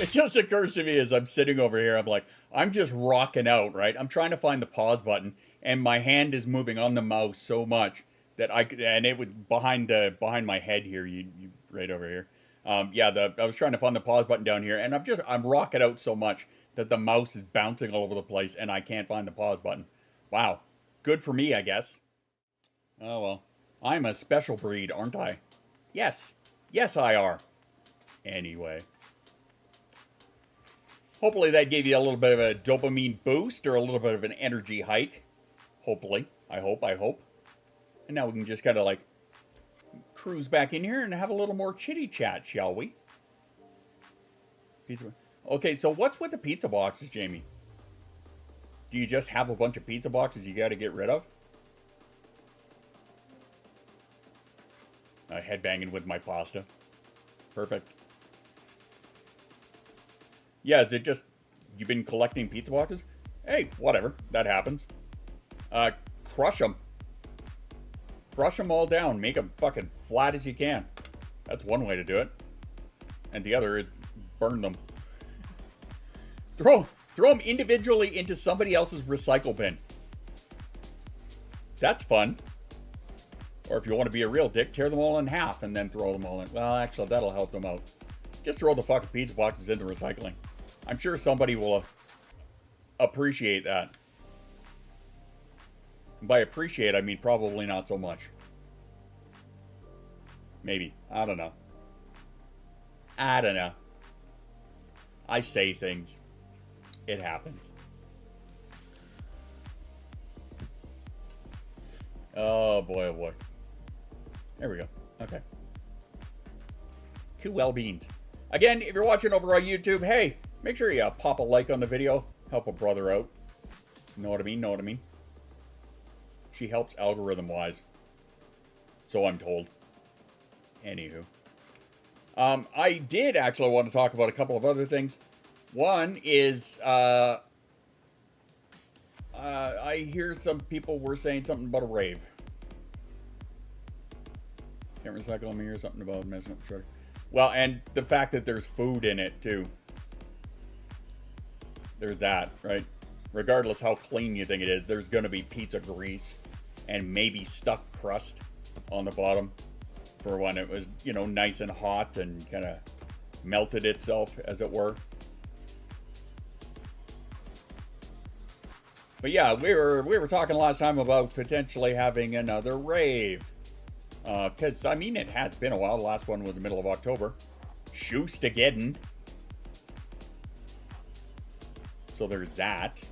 It just occurs to me as I'm sitting over here, I'm like, I'm just rocking out, right? I'm trying to find the pause button, and my hand is moving on the mouse so much that I could, and it was behind my head here, you right over here. I was trying to find the pause button down here, and I'm rocking out so much that the mouse is bouncing all over the place, and I can't find the pause button. Wow, good for me, I guess. Oh well, I'm a special breed, aren't I? Yes, I are. Anyway. Hopefully that gave you a little bit of a dopamine boost or a little bit of an energy hike. Hopefully. I hope. And now we can just kind of like cruise back in here and have a little more chitty chat, shall we? Pizza. Okay, so what's with the pizza boxes, Jamie? Do you just have a bunch of pizza boxes you got to get rid of? Headbanging with my pasta. Perfect. Yeah, is it just you've been collecting pizza boxes? Hey, whatever. That happens. Crush them. Crush them all down. Make them fucking flat as you can. That's one way to do it. And the other is burn them. Throw them individually into somebody else's recycle bin. That's fun. Or if you want to be a real dick, tear them all in half and then throw them all in. Well, actually, that'll help them out. Just throw the fucking pizza boxes into recycling. I'm sure somebody will appreciate that. And by appreciate, I mean probably not so much. Maybe. I don't know. I say things. It happens. Oh boy, oh boy. There we go. Okay. Cool well beans. Again, if you're watching over on YouTube, hey, make sure you pop a like on the video. Help a brother out. Know what I mean? She helps algorithm-wise. So I'm told. Anywho. I did actually want to talk about a couple of other things. One is, I hear some people were saying something about a rave. Can't recycle them here, something about messing up the sugar. Well, and the fact that there's food in it, too. There's that, right? Regardless how clean you think it is, there's going to be pizza grease and maybe stuck crust on the bottom for when it was, you know, nice and hot and kind of melted itself, as it were. But yeah, we were talking last time about potentially having another rave. Because, I mean, it has been a while. The last one was the middle of October. Shoestageddon. So there's that.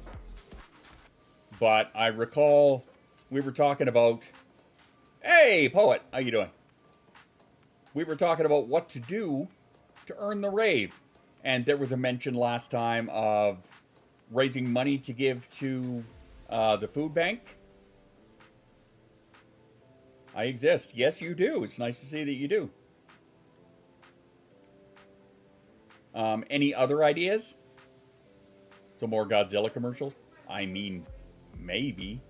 But I recall we were talking about... Hey, Poet! How you doing? We were talking about what to do to earn the rave. And there was a mention last time of raising money to give to the food bank. I exist. Yes, you do. It's nice to see that you do. Any other ideas? Some more Godzilla commercials? I mean, maybe.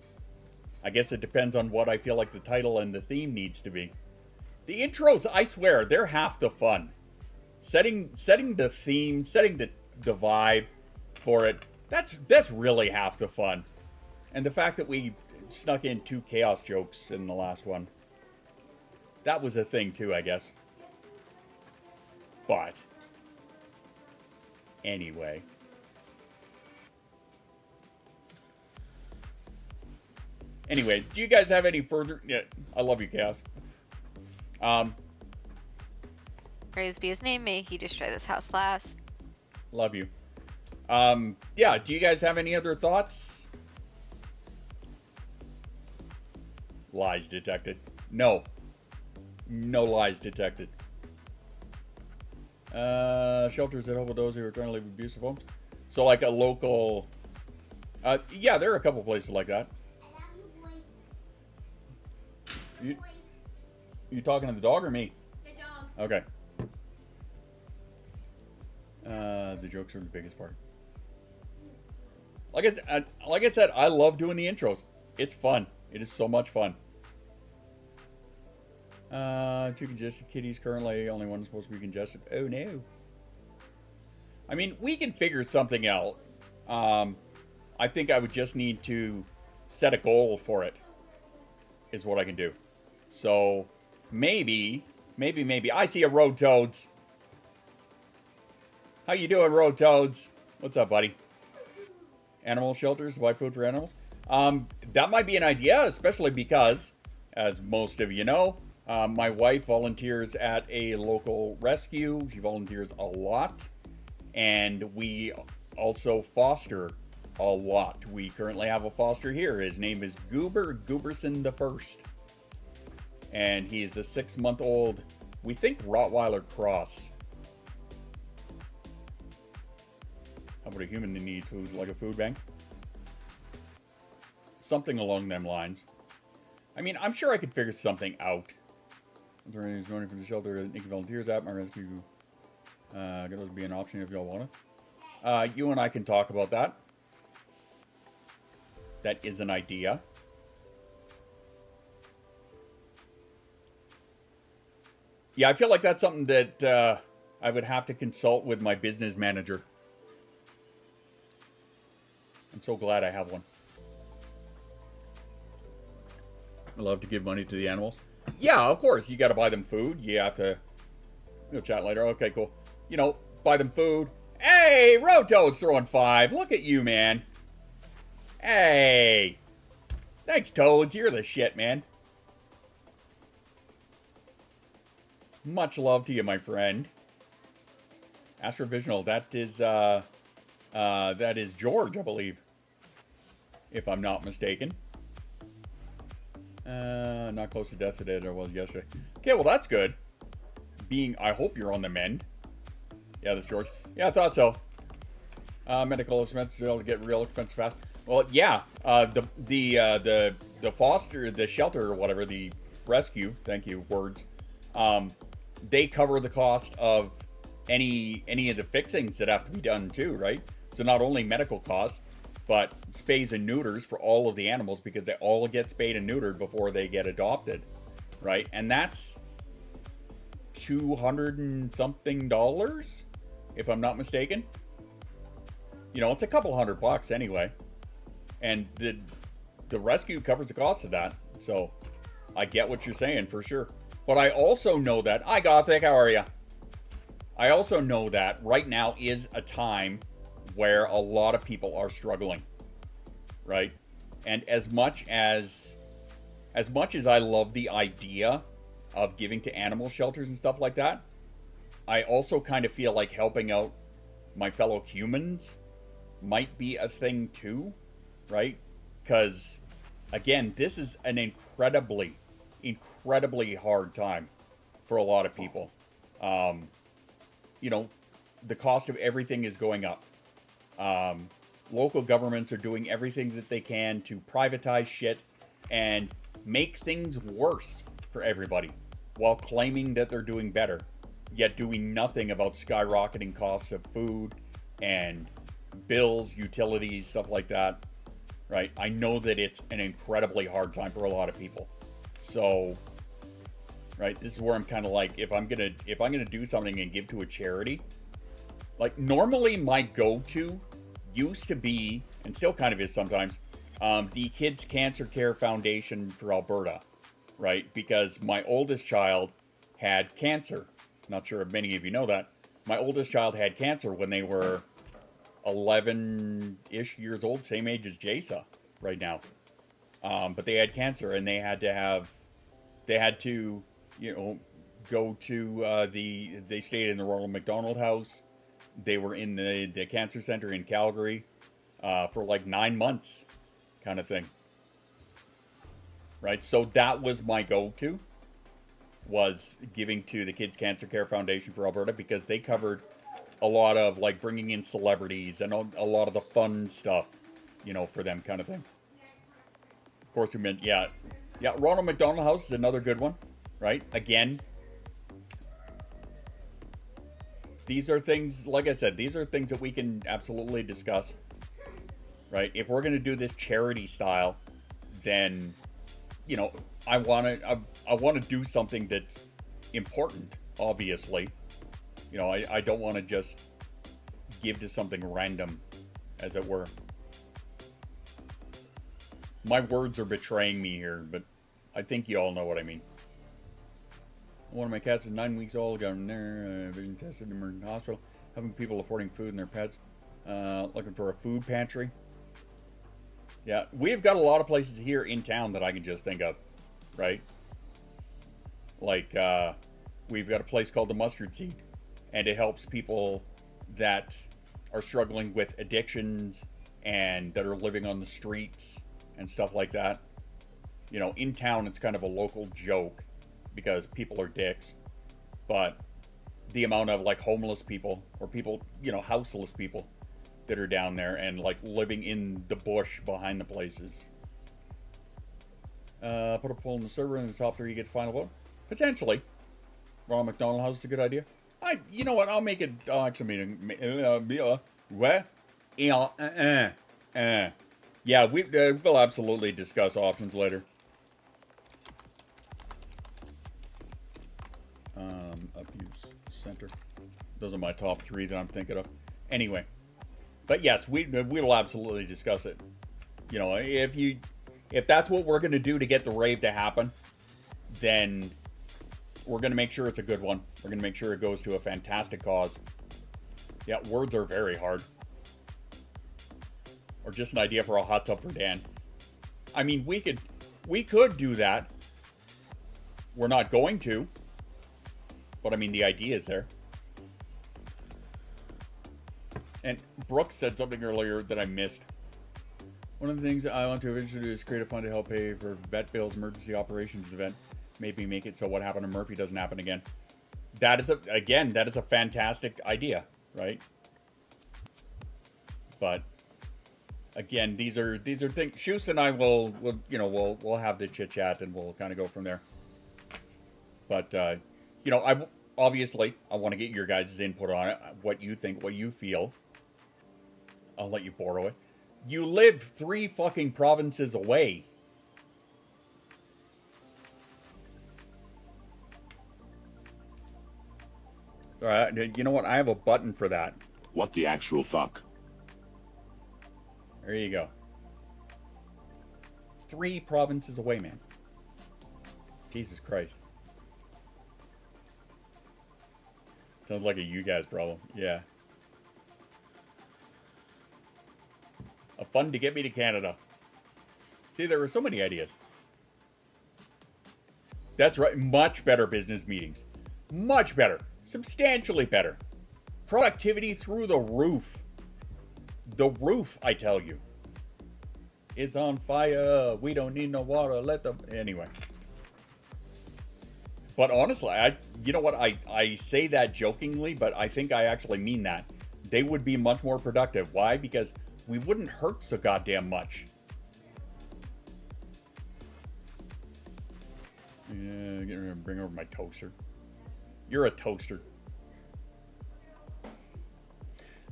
I guess it depends on what I feel like the title and the theme needs to be. The intros, I swear, they're half the fun. Setting the theme, setting the vibe for it, that's really half the fun. And the fact that we snuck in 2 chaos jokes in the last one, that was a thing too, I guess. But anyway, do you guys have any further? Yeah, I love you, Chaos. Praise be his name. May he destroy this house last. Love you. Yeah, do you guys have any other thoughts? Lies detected. No. No lies detected. Shelters that help those who are trying to leave abusive homes. So like a local... yeah, there are a couple places like that. You talking to the dog or me? The dog. Okay. The jokes are the biggest part. Like I said, I love doing the intros. It's fun. It is so much fun. 2 congested kitties currently. Only one is supposed to be congested. Oh no. I mean, we can figure something out. I think I would just need to set a goal for it. Is what I can do. So maybe. I see a Road Toads. How you doing, Road Toads? What's up, buddy? Animal shelters, buy food for animals. That might be an idea, especially because, as most of you know, my wife volunteers at a local rescue. She volunteers a lot. And we also foster a lot. We currently have a foster here. His name is Gooberson the First. And he's a 6-month-old, we think, Rottweiler cross. How about a human that needs food, like a food bank? Something along them lines. I mean, I'm sure I could figure something out. I'm running from the shelter. Nikki volunteers at my rescue. Gonna be an option if y'all want it. You and I can talk about that. That is an idea. Yeah, I feel like that's something that I would have to consult with my business manager. I'm so glad I have one. I love to give money to the animals. Yeah, of course. You got to buy them food. You have to... We'll chat later. Okay, cool. You know, buy them food. Hey, Road Toad's throwing 5. Look at you, man. Hey. Thanks, Toads. You're the shit, man. Much love to you, my friend. Astrovisional, that is George, I believe. If I'm not mistaken. Not close to death today as I was yesterday. Okay, well that's good. I hope you're on the mend. Yeah, that's George. Yeah, I thought so. Medical expenses will get real expensive fast. Well, yeah. The foster, the shelter or whatever, the rescue. Thank you, words. They cover the cost of any of the fixings that have to be done too, right? So not only medical costs, but spays and neuters for all of the animals because they all get spayed and neutered before they get adopted, right? And that's $200 and something, if I'm not mistaken. You know, it's a couple $100 anyway, and the rescue covers the cost of that. So I get what you're saying for sure. But I also know that, hi Gothic, how are you? I also know that right now is a time where a lot of people are struggling, right? And as much as I love the idea of giving to animal shelters and stuff like that, I also kind of feel like helping out my fellow humans might be a thing too, right? Because again, this is an incredibly hard time for a lot of people. You know, the cost of everything is going up. Local governments are doing everything that they can to privatize shit and make things worse for everybody while claiming that they're doing better, yet doing nothing about skyrocketing costs of food and bills, utilities, stuff like that, right? I know that it's an incredibly hard time for a lot of people. So, right, this is where I'm kind of like, if I'm gonna do something and give to a charity, like normally my go-to used to be, and still kind of is sometimes, the Kids Cancer Care Foundation for Alberta, right? Because my oldest child had cancer. Not sure if many of you know that. My oldest child had cancer when they were 11-ish years old, same age as Jasa right now. But they had cancer, and they had to, you know, go to they stayed in the Ronald McDonald House. They were in the cancer center in Calgary for like 9 months, kind of thing. Right, so that was my go-to, was giving to the Kids Cancer Care Foundation for Alberta, because they covered a lot of like bringing in celebrities and a lot of the fun stuff, you know, for them, kind of thing. Of course, we meant, yeah, Ronald McDonald House is another good one. right? Again, these are things, like I said, these are things that we can absolutely discuss, right? If we're going to do this charity style, then, you know, I want to do something that's important, obviously. You know, I don't want to just give to something random, as it were. My words are betraying me here, but I think you all know what I mean. One of my cats is 9 weeks old, got in there, been tested in emergency hospital, helping people affording food and their pets, looking for a food pantry. Yeah, we've got a lot of places here in town that I can just think of, right? Like, we've got a place called the Mustard Seed, and it helps people that are struggling with addictions and that are living on the streets and stuff like that. You know, in town, it's kind of a local joke because people are dicks, but the amount of like homeless people or people, you know, houseless people that are down there and like living in the bush behind the places. Put a poll in the server, and the top 3 you get the final vote. Potentially. Ronald McDonald House is a good idea. You know what? I'll make it. Actually, what? Yeah, we'll absolutely discuss options later. Abuse center. Those are my top 3 that I'm thinking of. Anyway, but yes, we will absolutely discuss it. You know, if that's what we're gonna do to get the rave to happen, then we're gonna make sure it's a good one. We're gonna make sure it goes to a fantastic cause. Yeah, words are very hard. Or just an idea for a hot tub for Dan. I mean, we could do that. We're not going to. But I mean, the idea is there. And Brooks said something earlier that I missed. One of the things I want to eventually do is create a fund to help pay for vet bills, emergency operations event. Maybe make it so what happened to Murphy doesn't happen again. That is a fantastic idea, right? But again, these are things. Shoes and I will we'll have the chit chat and we'll kind of go from there. But you know, I want to get your guys' input on it. What you think, what you feel. I'll let you borrow it. You live 3 fucking provinces away. You know what? I have a button for that. What the actual fuck? There you go. 3 provinces away, man. Jesus Christ. Sounds like a you guys problem. Yeah. A fund to get me to Canada. See, there were so many ideas. That's right. Much better business meetings. Much better. Substantially better. Productivity through the roof. The roof, I tell you, is on fire. We don't need no water. Let them... Anyway. But honestly, you know what? I say that jokingly, but I think I actually mean that. They would be much more productive. Why? Because we wouldn't hurt so goddamn much. Yeah, bring over my toaster. You're a toaster.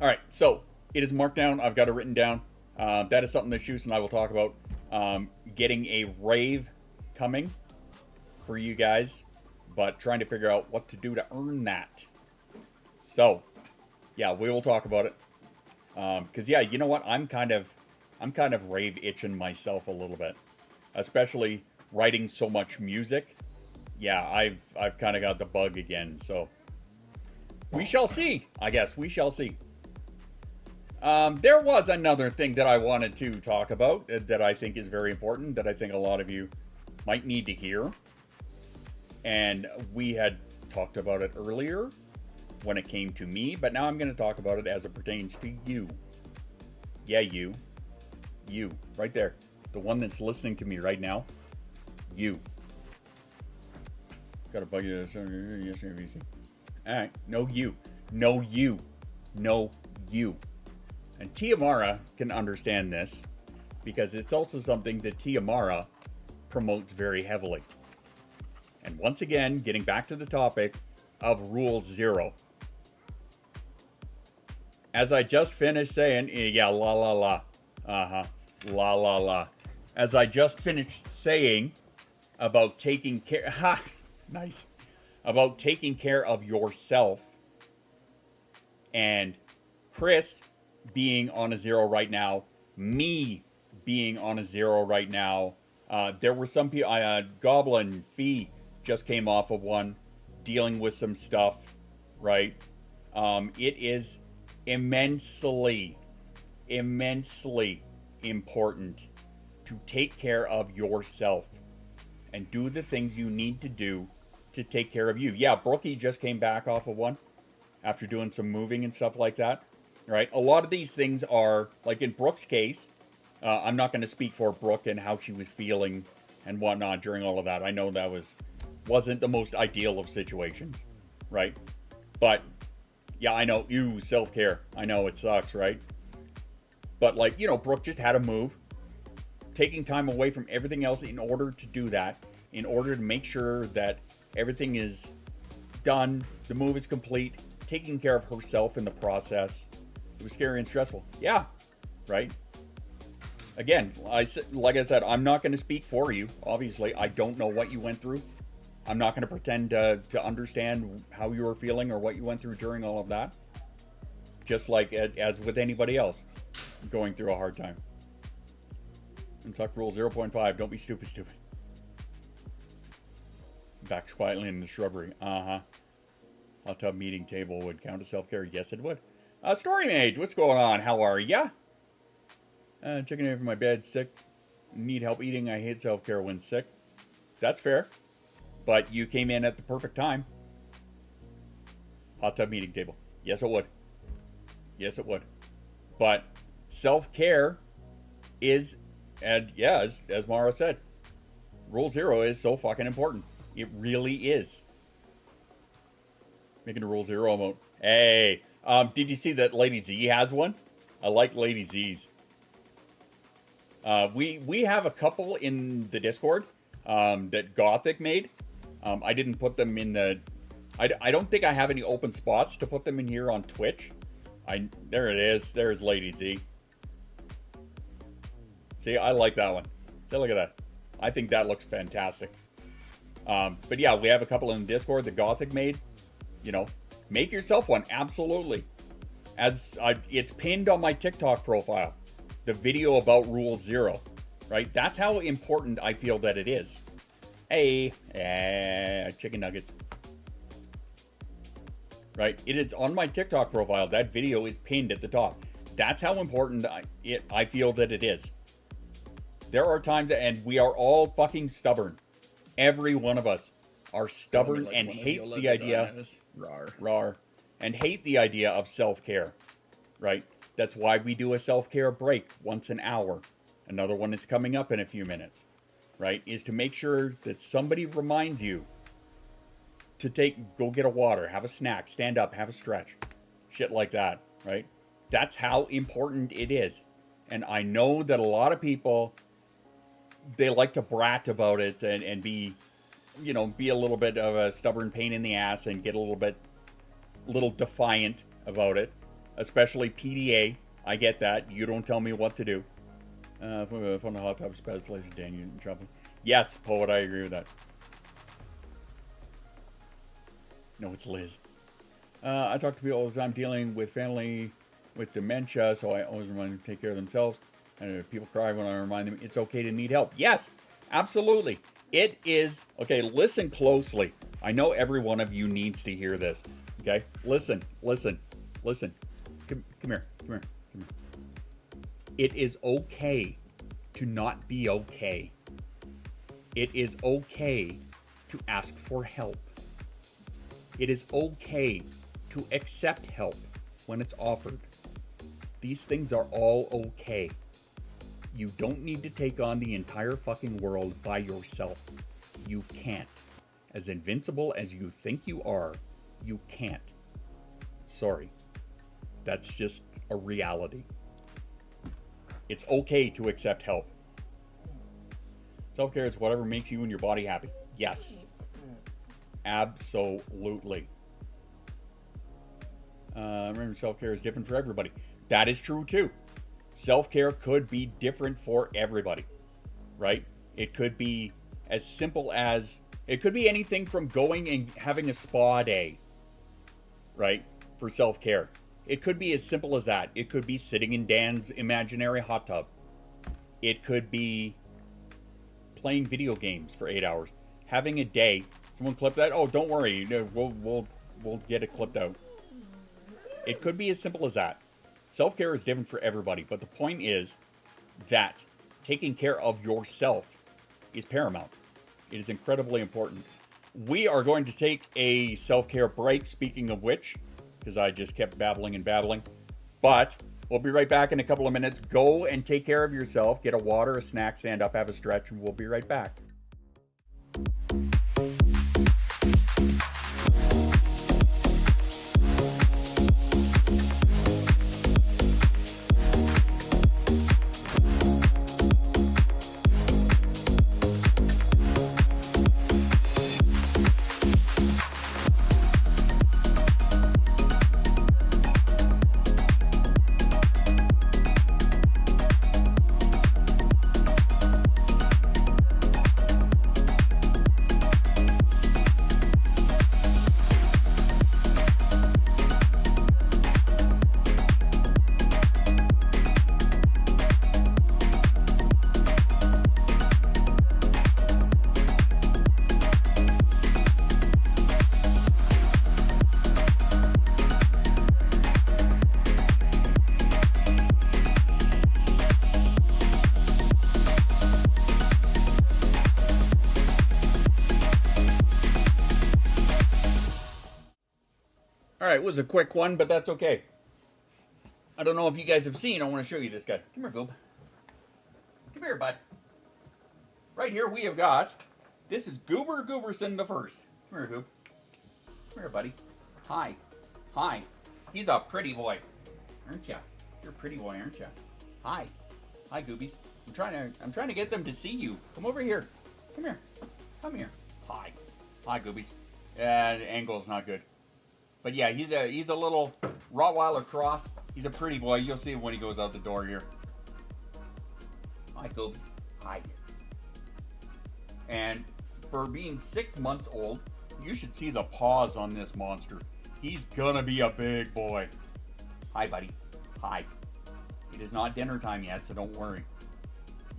All right, so it is marked down. I've got it written down. That is something that Shoes and I will talk about. Getting a rave coming for you guys, but trying to figure out what to do to earn that. So, yeah, we will talk about it. Because yeah, you know what? I'm kind of rave itching myself a little bit, especially writing so much music. Yeah, I've kind of got the bug again. So we shall see. I guess we shall see. There was another thing that I wanted to talk about that I think is very important, that I think a lot of you might need to hear. And we had talked about it earlier when it came to me, but now I'm going to talk about it as it pertains to you. Yeah, you. You. Right there. The one that's listening to me right now. You. Got a bug you. Alright. No, you. No, you. No, you. And Tiamara can understand this because it's also something that Tiamara promotes very heavily. And once again, getting back to the topic of Rule 0. As I just finished saying, yeah, la la la. La la la. As I just finished saying about taking care, nice. About taking care of yourself. And Chris being on a 0 right now, me being on a 0 right now. There were some people, Goblin Fee just came off of one, dealing with some stuff, right? It is immensely important to take care of yourself and do the things you need to do to take care of you. Yeah, Brookie just came back off of one after doing some moving and stuff like that, right? A lot of these things are, like in Brooke's case, I'm not going to speak for Brooke and how she was feeling and whatnot during all of that. I know that wasn't the most ideal of situations, right? But yeah, I know, self-care. I know it sucks, right? But like, Brooke just had to move, taking time away from everything else in order to do that, in order to make sure that everything is done, the move is complete, taking care of herself in the process. It was scary and stressful. Yeah, right? Again, like I said, I'm not going to speak for you. Obviously, I don't know what you went through. I'm not going to pretend to understand how you were feeling or what you went through during all of that. Just like as with anybody else going through a hard time. And Tuck Rule 0.5, don't be stupid. Back quietly in the shrubbery. Hot tub meeting table would count as self-care. Yes, it would. Story Mage, what's going on? How are ya? Checking in from my bed, sick. Need help eating. I hate self-care when sick. That's fair. But you came in at the perfect time. Hot tub meeting table. Yes, it would. Yes, it would. But self-care is, and yeah, as Mara said, Rule 0 is so fucking important. It really is. Making a Rule 0 emote. Hey, did you see that Lady Z has one? I like Lady Z's. We have a couple in the Discord that Gothic made. I didn't put them in the... I don't think I have any open spots to put them in here on Twitch. There it is. There's Lady Z. See, I like that one. See, look at that. I think that looks fantastic. But yeah, we have a couple in the Discord that Gothic made. Make yourself one. Absolutely. It's pinned on my TikTok profile. The video about Rule 0, right? That's how important I feel that it is. Hey, chicken nuggets. Right? It is on my TikTok profile. That video is pinned at the top. That's how important I feel that it is. There are times, and we are all fucking stubborn. Every one of us are stubborn and hate the idea. Rar. And hate the idea of self-care, right? That's why we do a self-care break once an hour. Another one that's coming up in a few minutes, right? Is to make sure that somebody reminds you to go get a water, have a snack, stand up, have a stretch. Shit like that, right? That's how important it is. And I know that a lot of people, they like to brat about it and be, be a little bit of a stubborn pain in the ass and get a little defiant about it. Especially PDA. I get that. You don't tell me what to do. From the hot tub's best place, Daniel shopping. Yes, Poet, I agree with that. No, it's Liz. I talk to people all the time dealing with family with dementia, so I always remind them to take care of themselves. And if people cry when I remind them it's okay to need help. Yes, absolutely. It is. Okay, listen closely. I know every one of you needs to hear this. Okay? Listen. Come here. It is okay to not be okay. It is okay to ask for help. It is okay to accept help when it's offered. These things are all okay. You don't need to take on the entire fucking world by yourself. You can't. As invincible as you think you are, you can't. Sorry. That's just a reality. It's okay to accept help. Self-care is whatever makes you and your body happy. Yes. Absolutely. Remember, self-care is different for everybody. That is true too. Self-care could be different for everybody, right? It could be as simple as, it could be anything from going and having a spa day, right? For self-care. It could be as simple as that. It could be sitting in Dan's imaginary hot tub. It could be playing video games for 8 hours. Having a day. Someone clip that? Oh, don't worry. We'll get it clipped out. It could be as simple as that. Self-care is different for everybody, but the point is that taking care of yourself is paramount. It is incredibly important. We are going to take a self-care break, speaking of which, because I just kept babbling and babbling. But we'll be right back in a couple of minutes. Go and take care of yourself. Get a water, a snack, stand up, have a stretch, and we'll be right back. Alright, it was a quick one, but that's okay. I don't know if you guys have seen, I want to show you this guy. Come here, Goob. Come here, bud. Right here we have got, this is Goober Gooberson the first. Come here, Goob. Come here, buddy. Hi. Hi. He's a pretty boy, aren't ya? You're a pretty boy, aren't ya? Hi. Hi, Goobies. I'm trying to get them to see you. Come over here. Come here. Come here. Hi. Hi, Goobies. The angle's not good. But yeah, he's a little Rottweiler cross. He's a pretty boy. You'll see him when he goes out the door here. Hi, Goobs. Hi. And for being 6 months old, you should see the paws on this monster. He's gonna be a big boy. Hi, buddy. Hi. It is not dinner time yet, so don't worry.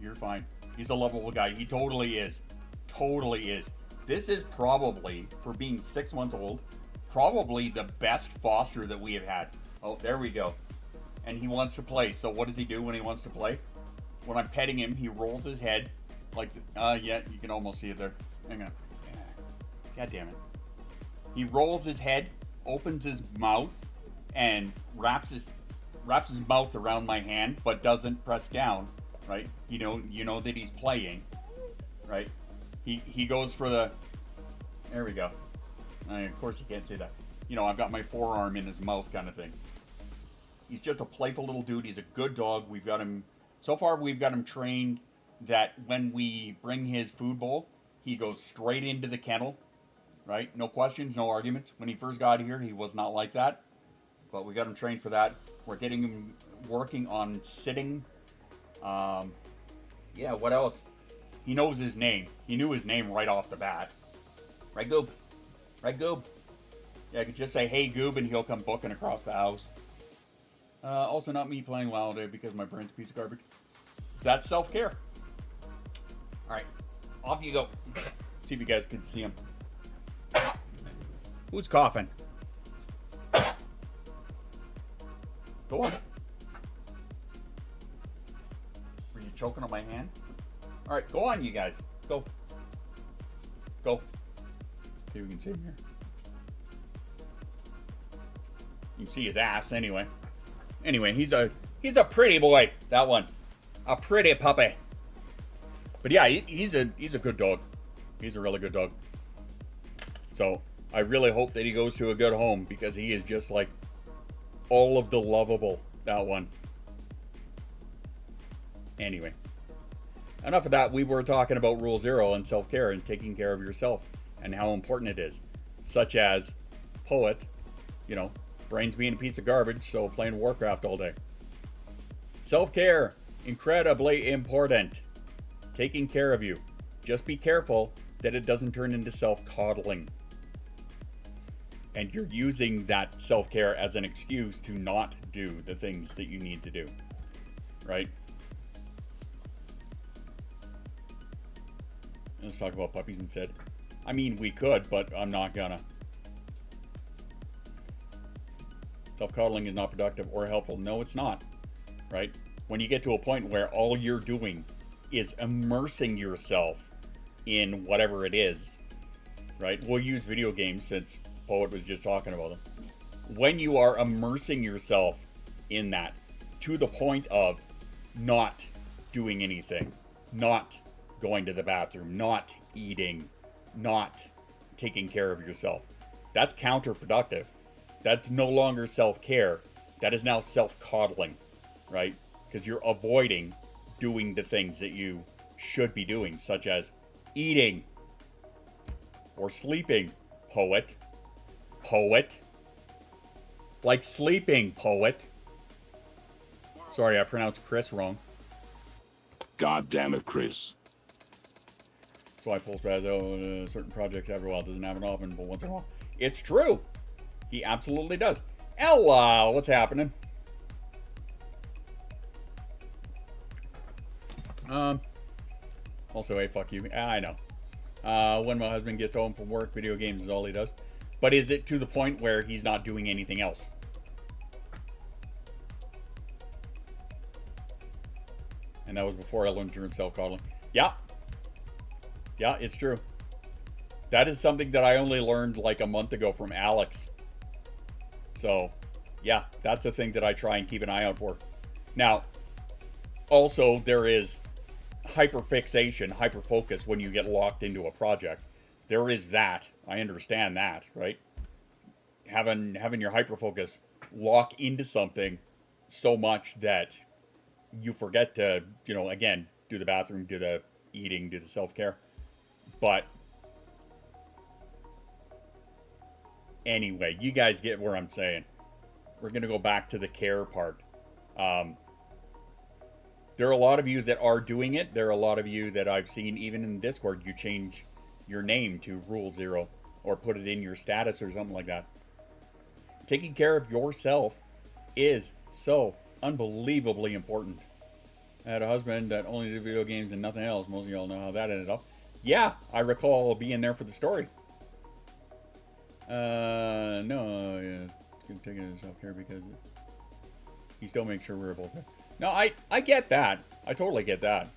You're fine. He's a lovable guy. He totally is. Totally is. This is probably, for being 6 months old, probably the best foster that we have had. Oh, there we go. And he wants to play. So what does he do when he wants to play? When I'm petting him, he rolls his head like, yeah, you can almost see it there. Hang on. God damn it. He rolls his head, opens his mouth, and wraps his mouth around my hand, but doesn't press down, right? You know that he's playing, right? He goes for the, there we go. Of course you can't say that. You know, I've got my forearm in his mouth kind of thing. He's just a playful little dude. He's a good dog. We've got him, so far we've got him trained that when we bring his food bowl, he goes straight into the kennel, right? No questions, no arguments. When he first got here, he was not like that, but we got him trained for that. We're getting him working on sitting. Yeah, what else? He knows his name. He knew his name right off the bat. Right, Goob? Right, Goob? Yeah, I could just say, hey, Goob, and he'll come booking across the house. Also, not me playing loud because my brain's a piece of garbage. That's self-care. All right, off you go. See if you guys can see him. Who's coughing? Go on. Were you choking on my hand? All right, go on, you guys. Go. Go. See if we can see him here. You can see his ass anyway. Anyway, he's a pretty boy, that one. A pretty puppy. But yeah, he's a good dog. He's a really good dog. So I really hope that he goes to a good home because he is just like all of the lovable, that one. Anyway, enough of that. We were talking about Rule 0 and self-care and taking care of yourself and how important it is. such as Poet, you know, brains being a piece of garbage, so playing Warcraft all day. Self-care, incredibly important. Taking care of you. Just be careful that it doesn't turn into self-coddling. And you're using that self-care as an excuse to not do the things that you need to do. Right? Let's talk about puppies instead. I mean, we could, but I'm not gonna. Self-coddling is not productive or helpful. No, it's not. Right? When you get to a point where all you're doing is immersing yourself in whatever it is, right? We'll use video games since Poet was just talking about them. When you are immersing yourself in that to the point of not doing anything, not going to the bathroom, not eating, not taking care of yourself, that's counterproductive. That's no longer self-care. That is now self-coddling, right? Because you're avoiding doing the things that you should be doing, such as eating or sleeping. Poet. Like sleeping, Poet. Sorry, I pronounced Chris wrong. God damn it, Chris. That's why Pulse Spazzo, certain projects every while doesn't happen often, but once in a while. It's true. He absolutely does. Ella, what's happening? Also, hey, fuck you. I know. When my husband gets home from work, video games is all he does. But is it to the point where he's not doing anything else? And that was before I learned to turn self-coddling. Yeah. Yeah, it's true. That is something that I only learned like a month ago from Alex. So, yeah, that's a thing that I try and keep an eye out for. Now, also, there is hyperfixation, hyperfocus when you get locked into a project. There is that. I understand that, right? Having your hyperfocus lock into something so much that you forget to, you know, again, do the bathroom, do the eating, do the self-care. But anyway, you guys get where I'm saying. We're going to go back to the care part. There are a lot of you that are doing it. There are a lot of you that I've seen, even in Discord, you change your name to Rule 0 or put it in your status or something like that. Taking care of yourself is so unbelievably important. I had a husband that only did video games and nothing else. Most of y'all know how that ended up. Yeah, I recall being there for the story. No, yeah, taking self-care because he still makes sure we're both there. No, I get that. I totally get that.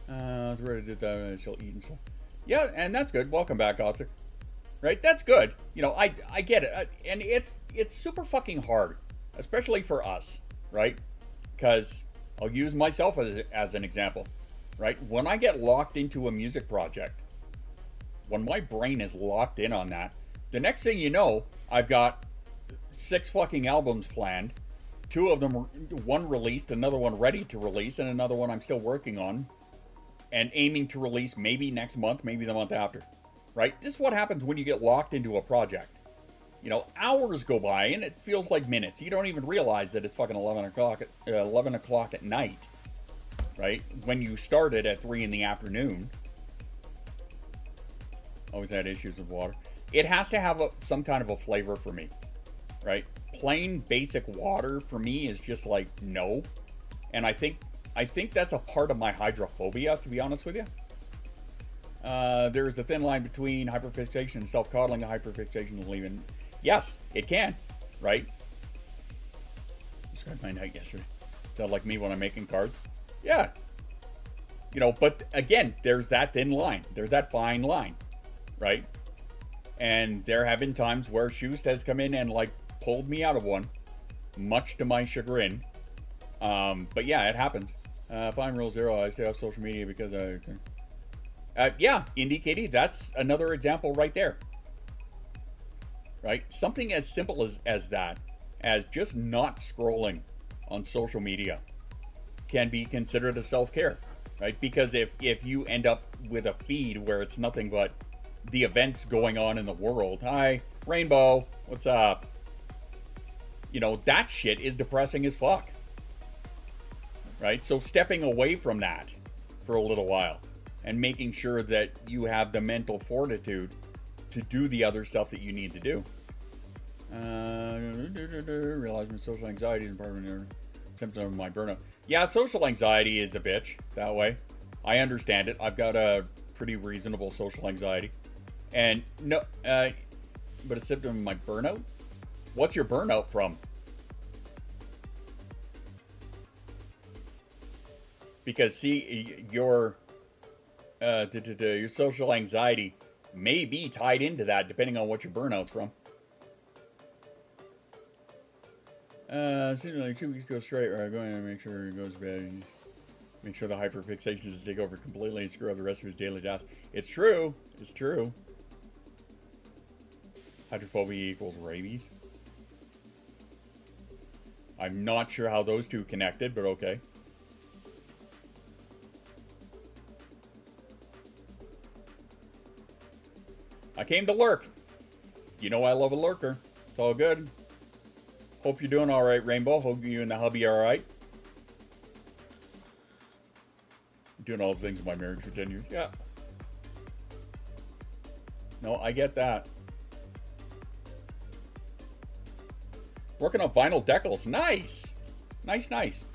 Ready to do that and still eating stuff. Yeah, and that's good. Welcome back, Arthur. Right? That's good. You know, I get it. And it's super fucking hard, especially for us, right? Because I'll use myself as an example, right? When I get locked into a music project, when my brain is locked in on that, the next thing you know, I've got 6 fucking albums planned, 2 of them, one released, another one ready to release, and another one I'm still working on, and aiming to release maybe next month, maybe the month after, right? This is what happens when you get locked into a project. You know, hours go by, and it feels like minutes. You don't even realize that it's fucking 11 o'clock at night, right? When you started at 3 in the afternoon. Always had issues with water. It has to have some kind of a flavor for me, right? Plain basic water for me is just like no, and I think that's a part of my hydrophobia, to be honest with you. There's a thin line between hyperfixation and self-coddling. Hyperfixation is leaving. Yes, it can, right? Described my night yesterday. Sound like me when I'm making cards. Yeah, you know, but again, there's that thin line. There's that fine line, right? And there have been times where Shoost has come in and like pulled me out of one, much to my chagrin. But yeah, it happens. Fine Rule 0, I stay off social media because yeah, Indie Katie, that's another example right there. Right? Something as simple as that, as just not scrolling on social media, can be considered a self-care. right? Because if you end up with a feed where it's nothing but the events going on in the world, hi, Rainbow, what's up? You know, that shit is depressing as fuck, right? So stepping away from that for a little while and making sure that you have the mental fortitude to do the other stuff that you need to do. Realize my social anxiety is part of a symptom of my burnout. Yeah, social anxiety is a bitch that way. I understand it. I've got a pretty reasonable social anxiety. And no, but a symptom of my burnout? What's your burnout from? Because see, your social anxiety may be tied into that depending on what your burnout's from. Seems like 2 weeks go straight, or I'm going to make sure it goes bad. Make sure the hyperfixation doesn't take over completely and screw up the rest of his daily tasks. It's true. It's true. Hydrophobia equals rabies. I'm not sure how those two connected, but okay. I came to lurk. You know I love a lurker. It's all good. Hope you're doing all right, Rainbow. Hope you and the hubby are all right. Doing all the things in my marriage for 10 years. Yeah. No, I get that. Working on vinyl decals. Nice. Nice, nice.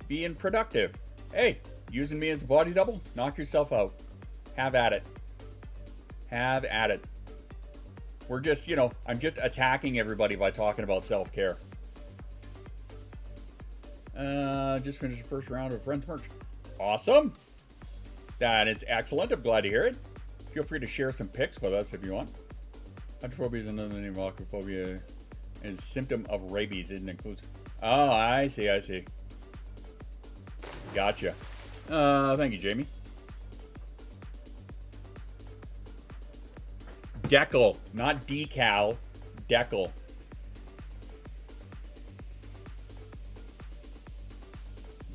Being productive. Hey, using me as a body double? Knock yourself out. Have at it. Have at it. We're just, you know, I'm just attacking everybody by talking about self-care. Just finished the first round of Friends merch. Awesome. That is excellent. I'm glad to hear it. Feel free to share some pics with us if you want. Hydrophobia is another name of acrophobia. And a symptom of rabies. It includes... Oh, I see, I see. Gotcha. Thank you, Jamie. Decal, not decal, decal.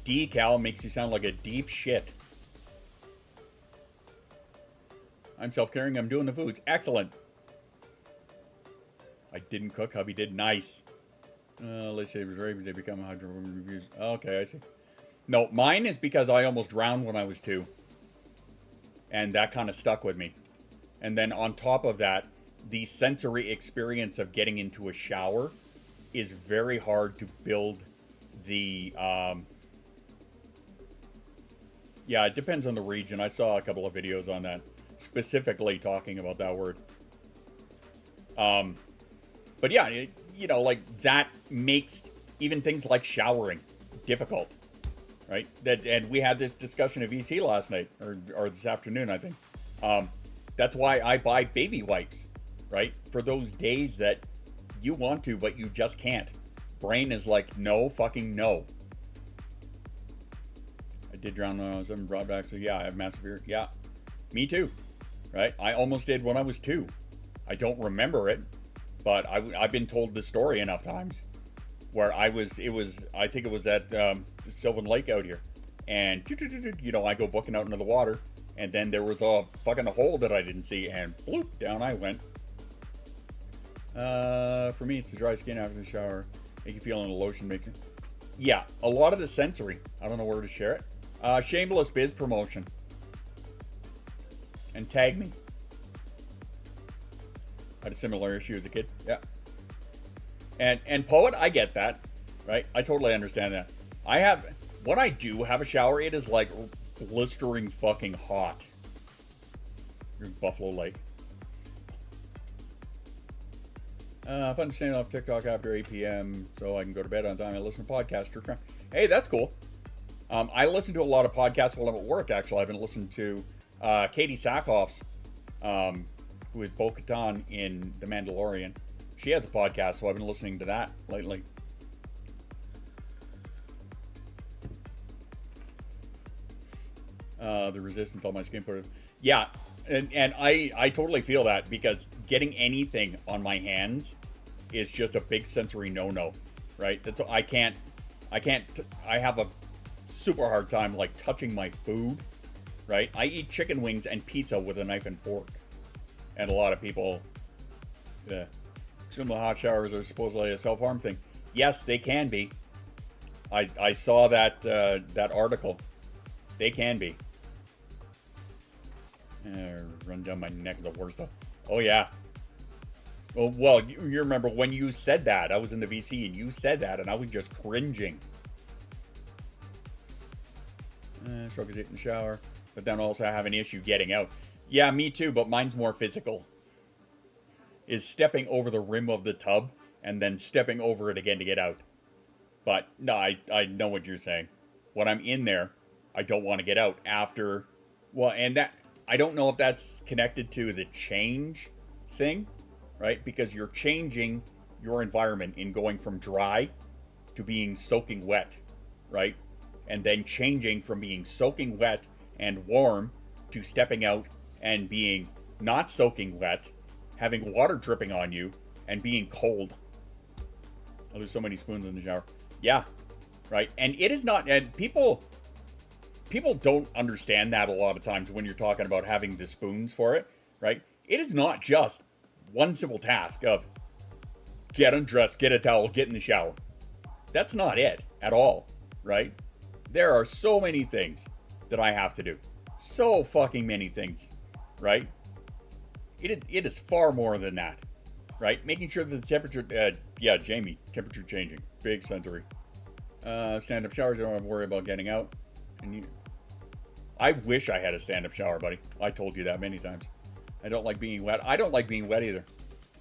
Decal makes you sound like a deep shit. I'm self-caring, I'm doing the foods. Excellent. I didn't cook, hubby did. Nice. Let's say it was rabies, they become hydrophobic reviews. Okay, I see. No, mine is because I almost drowned when I was 2. And that kind of stuck with me. And then on top of that, the sensory experience of getting into a shower is very hard to build the... yeah, it depends on the region. I saw a couple of videos on that, specifically talking about that word. But yeah, you know, like, that makes even things like showering difficult, right? And we had this discussion of EC last night, or this afternoon, I think. That's why I buy baby wipes, right? For those days that you want to, but you just can't. Brain is like, no, fucking no. I did drown when I was 7, brought back, so yeah, I have massive fear. Yeah, me too, right? I almost did when I was 2. I don't remember it, but I've been told the story enough times where I think it was at Sylvan Lake out here. And, you know, I go booking out into the water. And then there was a fucking hole that I didn't see, and bloop, down I went. For me, it's the dry skin after the shower. Make you feel in the lotion makes it. Yeah, a lot of the sensory. I don't know where to share it. Shameless biz promotion. And tag me. I had a similar issue as a kid. Yeah. And Poet, I get that, right? I totally understand that. When I do have a shower, it is like blistering fucking hot. Here's Buffalo Lake. Fun staying off TikTok after 8 p.m. so I can go to bed on time. I listen to podcasts. Hey, that's cool. I listen to a lot of podcasts while I'm at work, actually. I've been listening to Katie Sackhoff's, who is Bo-Katan in The Mandalorian. She has a podcast, so I've been listening to that lately. The resistance on my skin put it. Yeah, and I totally feel that, because getting anything on my hands is just a big sensory no-no, right? I have a super hard time like touching my food right? I eat chicken wings and pizza with a knife and fork. And a lot of people assume the hot showers are supposedly a self-harm thing. Yes, they can be. I saw that that article. They can be. Run down my neck, the worst stuff. Oh yeah. Well, you remember when you said that? I was in the VC and you said that, and I was just cringing. Struggle to get in the shower, but then also have an issue getting out. Yeah, me too, but mine's more physical. Is stepping over the rim of the tub and then stepping over it again to get out. But no, I know what you're saying. When I'm in there, I don't want to get out after. Well, and that I don't know if that's connected to the change thing, right? Because you're changing your environment in going from dry to being soaking wet, right? And then changing from being soaking wet and warm to stepping out and being not soaking wet, having water dripping on you, and being cold. Oh, there's so many spoons in the shower. Yeah, right. And it is not, and people don't understand that a lot of times when you're talking about having the spoons for it, right? It is not just one simple task of get undressed, get a towel, get in the shower. That's not it at all, right? There are so many things that I have to do. So fucking many things, right? It is far more than that, right? Making sure that the temperature, yeah, Jamie, temperature changing. Big sensory. Stand-up showers, you don't have to worry about getting out. And I wish I had a stand-up shower, buddy. I told you that many times. I don't like being wet. I don't like being wet either.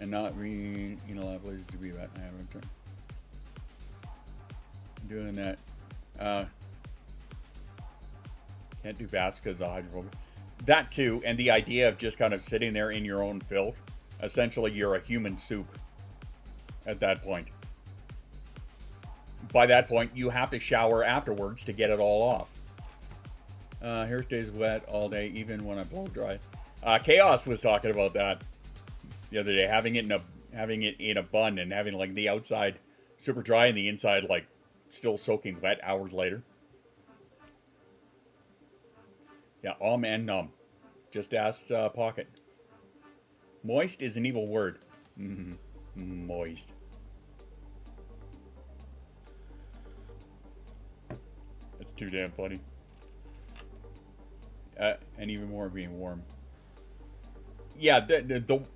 And not being, a lot of places to be wet. I haven't tried doing that. Can't do baths because of hydrophobia. That too, and the idea of just kind of sitting there in your own filth. Essentially, you're a human soup at that point. By that point, you have to shower afterwards to get it all off. Hair stays wet all day, even when I blow dry. Chaos was talking about that the other day, having it in a bun and having like the outside super dry and the inside like still soaking wet hours later. Yeah, and numb. Just asked Pocket. Moist is an evil word. Moist. That's too damn funny. And even more being warm. Yeah, the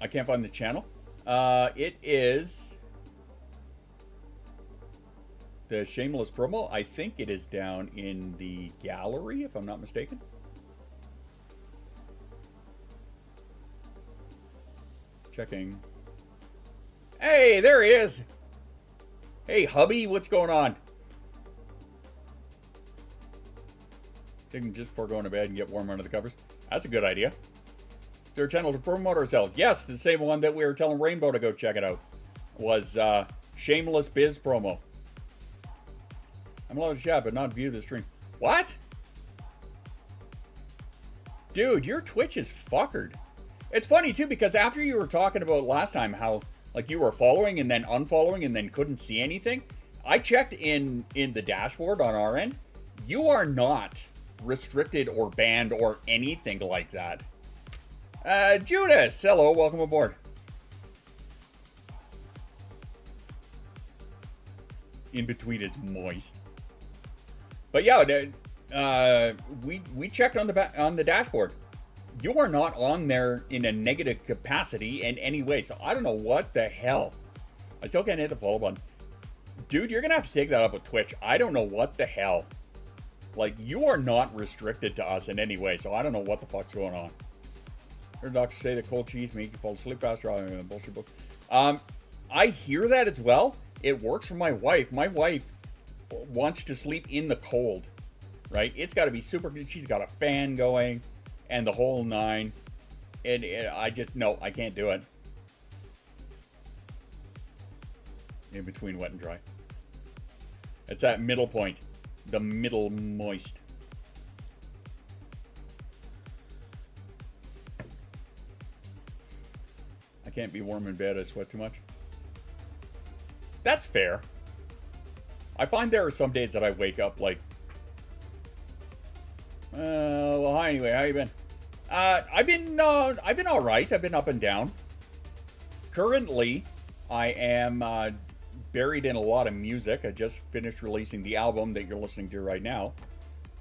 I can't find the channel. It is the shameless promo. I think it is down in the gallery, if I'm not mistaken. Checking. Hey, there he is. Hey, hubby, what's going on? Taking just before going to bed and get warm under the covers. That's a good idea. Their channel to promote ourselves. Yes, the same one that we were telling Rainbow to go check it out. Was Shameless Biz promo. I'm allowed to chat, but not view the stream. What? Dude, your Twitch is fuckered. It's funny, too, because after you were talking about last time how, like, you were following and then unfollowing and then couldn't see anything, I checked in the dashboard on our end. You are not restricted or banned or anything like that. Judas, hello, welcome aboard. In between it's moist. But yeah, we checked on the dashboard. You are not on there in a negative capacity in any way. So I don't know what the hell. I still can't hit the follow button. Dude, you're gonna have to take that up with Twitch. I don't know what the hell. Like, you are not restricted to us in any way, so I don't know what the fuck's going on. Heard doctors say that cold cheese make you fall asleep faster. I'm a bullshit book. I hear that as well. It works for my wife. My wife wants to sleep in the cold, right? It's got to be super good. She's got a fan going and the whole nine. And I just, no, I can't do it. In between wet and dry. It's that middle point. The middle moist. I can't be warm in bed. I sweat too much. That's fair. I find there are some days that I wake up like Well, hi anyway. How you been? I've been all right. I've been up and down. Currently, I am buried in a lot of music. I just finished releasing the album that you're listening to right now.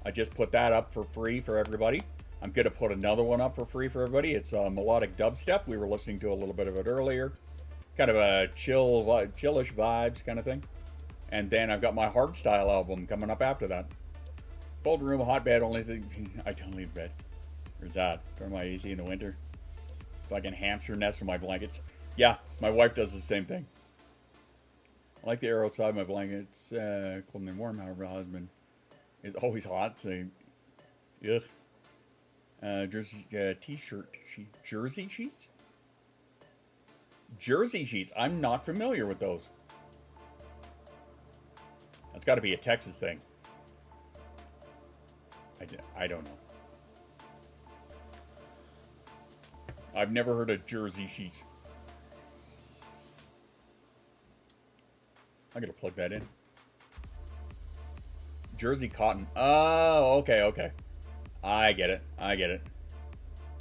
I just put that up for free for everybody. I'm gonna put another one up for free for everybody. It's melodic dubstep. We were listening to a little bit of it earlier. Kind of a chillish vibes kind of thing. And then I've got my hardstyle album coming up after that. Cold room, hot bed, only thing I don't leave bed. There's that. Turn my AC in the winter. Fucking hamster nest for my blankets. Yeah, my wife does the same thing. I like the air outside my blankets. Cold and warm, however, my husband is always hot, so ugh. Jersey t-shirt jersey sheets? Jersey sheets. I'm not familiar with those. That's got to be a Texas thing. I don't know. I've never heard of jersey sheets. I'm gonna plug that in. Jersey cotton. Oh, okay. I get it.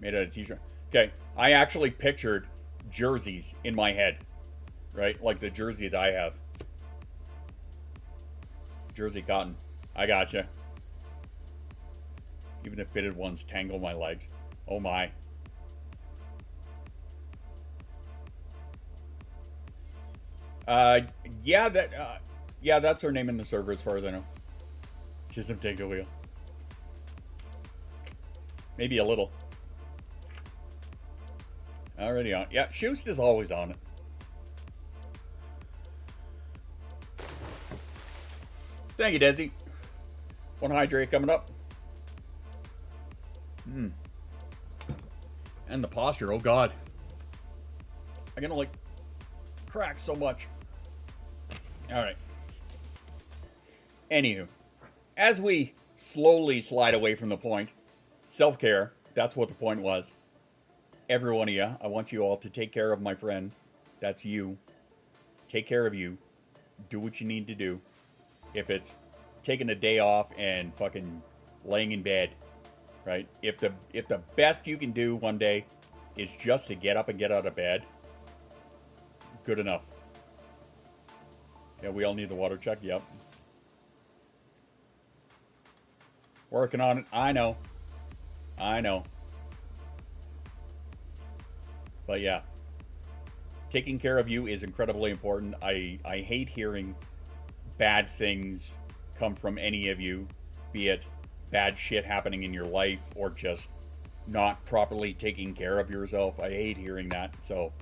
Made out of t-shirt. Okay, I actually pictured jerseys in my head, right? Like the jersey that I have. Jersey cotton. I gotcha. Even the fitted ones tangle my legs. Oh my. Yeah, that's her name in the server as far as I know. Chisholm, take the wheel. Maybe a little. Already on. Yeah, Shoost is always on it. Thank you, Desi. One hydrate coming up. And the posture, oh god. I'm gonna like crack so much. Alright. Anywho, as we slowly slide away from the point, self-care, that's what the point was. Every one of you, I want you all to take care of my friend. That's you. Take care of you. Do what you need to do. If it's taking a day off and fucking laying in bed, right? If the best you can do one day is just to get up and get out of bed, good enough. Yeah, we all need the water check. Yep. Working on it. I know. But yeah, taking care of you is incredibly important. I hate hearing bad things come from any of you, be it bad shit happening in your life or just not properly taking care of yourself. I hate hearing that. So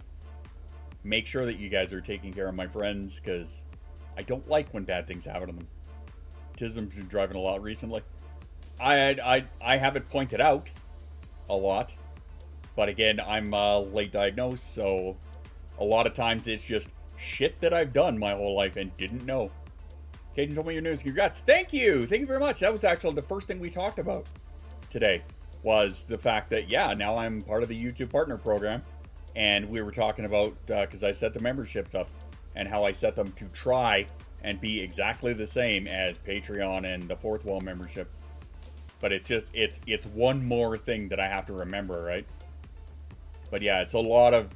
make sure that you guys are taking care of my friends, because I don't like when bad things happen to them. Tism's been driving a lot recently. I have it pointed out a lot, but again, I'm late diagnosed, so a lot of times it's just shit that I've done my whole life and didn't know. Caden told me your news. Congrats. Thank you very much. That was actually the first thing we talked about today, was the fact that, yeah, now I'm part of the YouTube partner program, and we were talking about, because I set the memberships up and how I set them to try and be exactly the same as Patreon and the Fourth Wall membership. But it's just, it's one more thing that I have to remember, right? But yeah, it's a lot of,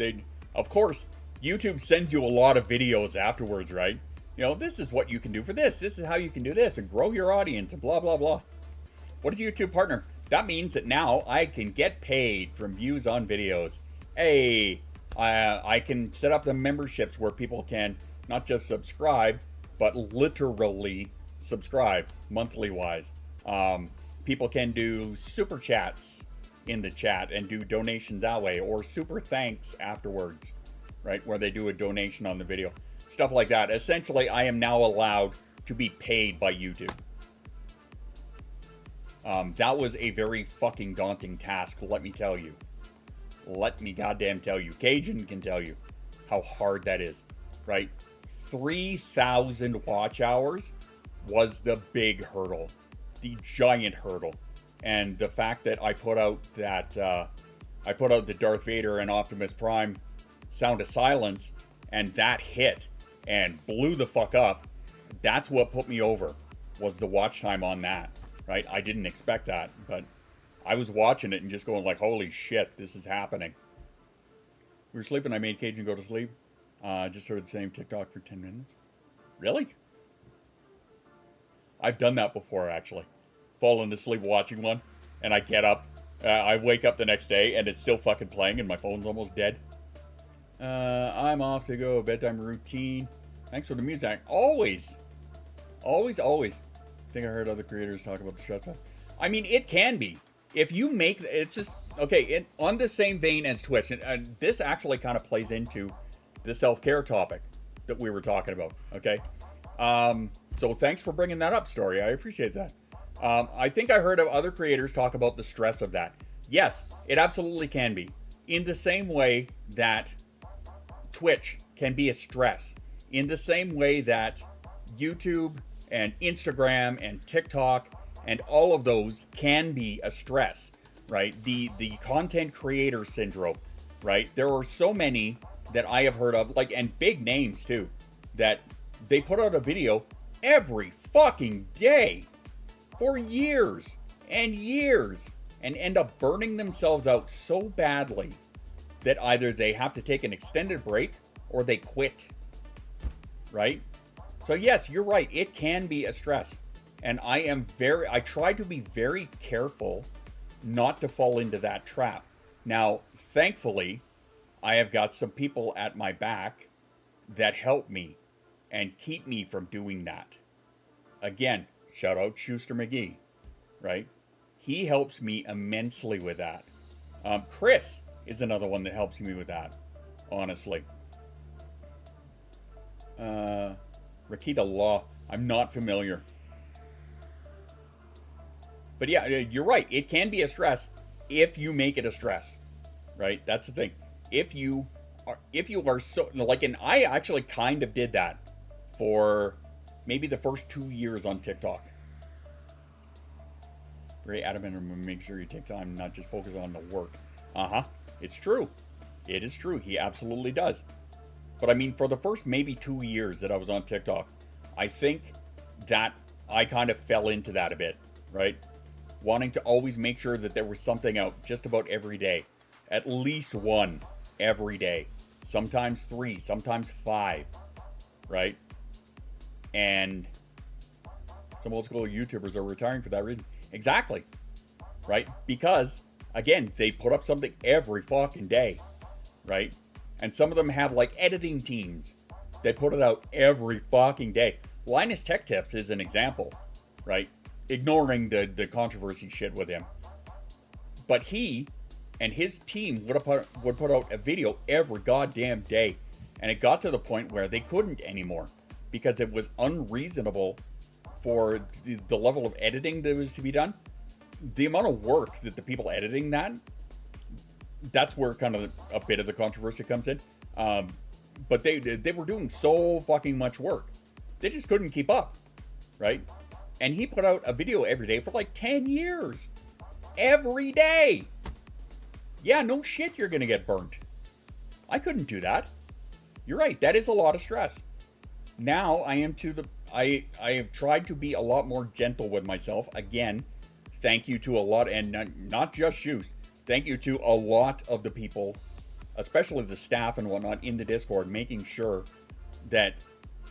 of course, YouTube sends you a lot of videos afterwards, right? You know, this is what you can do for this. This is how you can do this and grow your audience and blah, blah, blah. What is YouTube partner? That means that now I can get paid from views on videos. Hey, I can set up the memberships where people can not just subscribe, but literally subscribe monthly wise. People can do super chats in the chat and do donations that way, or super thanks afterwards, right? Where they do a donation on the video. Stuff like that. Essentially, I am now allowed to be paid by YouTube. That was a very fucking daunting task, let me tell you. Let me goddamn tell you. Cajun can tell you how hard that is, right? 3,000 watch hours was the big hurdle, the giant hurdle. And the fact that I put out that, the Darth Vader and Optimus Prime Sound of Silence, and that hit and blew the fuck up, that's what put me over, was the watch time on that. right? I didn't expect that, but I was watching it and just going like, holy shit, this is happening. We were sleeping, I made Cajun go to sleep. Just heard the same TikTok for 10 minutes. Really? I've done that before, actually. Fallen asleep watching one, and I get up. I wake up the next day, and it's still fucking playing, and my phone's almost dead. I'm off to go. Bedtime routine. Thanks for the music. Always. Always, always. I think I heard other creators talk about the stress stuff. I mean, it can be. If you make... It's just... Okay, on the same vein as Twitch, and this actually kind of plays into the self-care topic that we were talking about, okay? So thanks for bringing that up, Story. I appreciate that. I think I heard of other creators talk about the stress of that. Yes, it absolutely can be. In the same way that Twitch can be a stress. In the same way that YouTube and Instagram and TikTok and all of those can be a stress, right? The content creator syndrome, right? There are so many that I have heard of, like, and big names too, that they put out a video every fucking day for years and years and end up burning themselves out so badly that either they have to take an extended break or they quit, right? So yes, you're right. It can be a stress. And I try to be very careful not to fall into that trap. Now, thankfully, I have got some people at my back that help me and keep me from doing that. Again, shout out Schuster McGee, right? He helps me immensely with that. Chris is another one that helps me with that, honestly. Rakita Law, I'm not familiar. But yeah, you're right. It can be a stress if you make it a stress, right? That's the thing. If you are so, like, and I actually kind of did that for maybe the first 2 years on TikTok. Very adamant and make sure you take time, not just focus on the work. It's true. It is true. He absolutely does. But I mean, for the first maybe 2 years that I was on TikTok, I think that I kind of fell into that a bit, right? Wanting to always make sure that there was something out just about every day. At least one every day. Sometimes 3, sometimes 5, right? And some old school YouTubers are retiring for that reason. Exactly, right? Because, again, they put up something every fucking day, right? And some of them have, like, editing teams that put it out every fucking day. Linus Tech Tips is an example, right? Ignoring the controversy shit with him. But he and his team would put out a video every goddamn day. And it got to the point where they couldn't anymore because it was unreasonable for the level of editing that was to be done. The amount of work that the people editing that's where kind of a bit of the controversy comes in. But they were doing so fucking much work. They just couldn't keep up, right? And he put out a video every day for like 10 years. Every day. Yeah, no shit, you're gonna get burnt. I couldn't do that. You're right, that is a lot of stress. Now I have tried to be a lot more gentle with myself. Again, thank you to a lot, and not just shoes. Thank you to a lot of the people, especially the staff and whatnot in the Discord, making sure that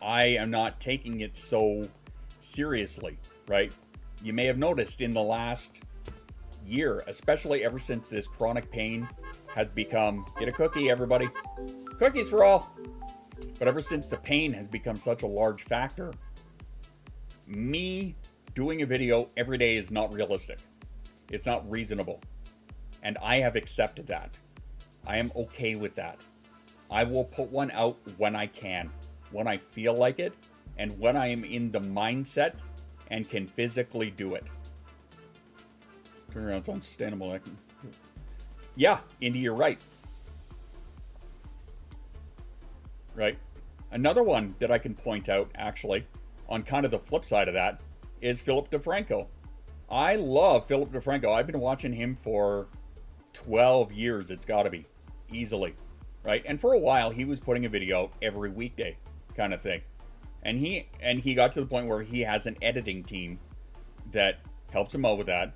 I am not taking it so seriously, right? You may have noticed in the last year, especially ever since this chronic pain has become, get a cookie, everybody. Cookies for all. But ever since the pain has become such a large factor, me doing a video every day is not realistic. It's not reasonable. And I have accepted that. I am okay with that. I will put one out when I can, when I feel like it, and when I am in the mindset and can physically do it. Turnaround's unsustainable. Yeah, Indy, you're right. Right. Another one that I can point out, actually, on kind of the flip side of that, is Philip DeFranco. I love Philip DeFranco. I've been watching him for 12 years, it's got to be, easily, right? And for a while, he was putting a video every weekday, kind of thing. And he got to the point where he has an editing team that helps him out with that.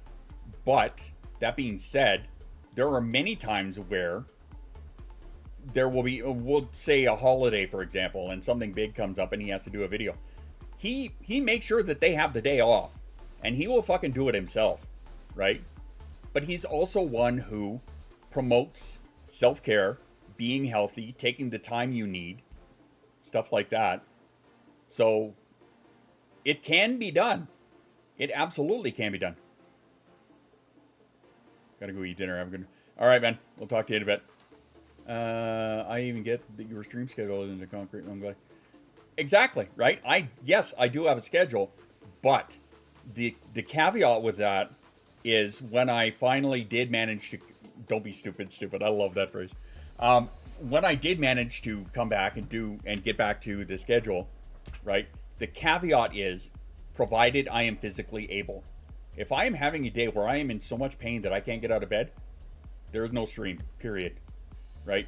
But that being said, there are many times where there will be, we'll say a holiday, for example, and something big comes up and he has to do a video. He makes sure that they have the day off, and he will fucking do it himself, right? But he's also one who promotes self-care, being healthy, taking the time you need, stuff like that. So it can be done. It absolutely can be done. Gotta go eat dinner. I'm gonna. All right, man. We'll talk to you in a bit. I even get that your stream schedule is into concrete. I'm glad. Exactly, right? Yes, I do have a schedule, but the caveat with that is when I finally did manage to, don't be stupid. I love that phrase. When I did manage to come back and get back to the schedule, right? The caveat is provided I am physically able. If I am having a day where I am in so much pain that I can't get out of bed, there is no stream, period. Right?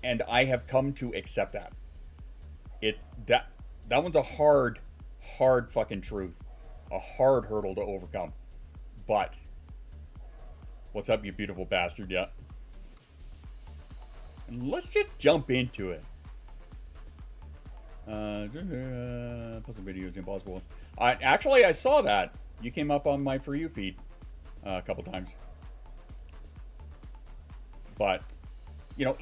And I have come to accept that. That one's a hard fucking truth. A hard hurdle to overcome. But what's up, you beautiful bastard? Yeah. And let's just jump into it. Puzzle video is impossible. Actually, I saw that. You came up on my For You feed a couple times. But, you know,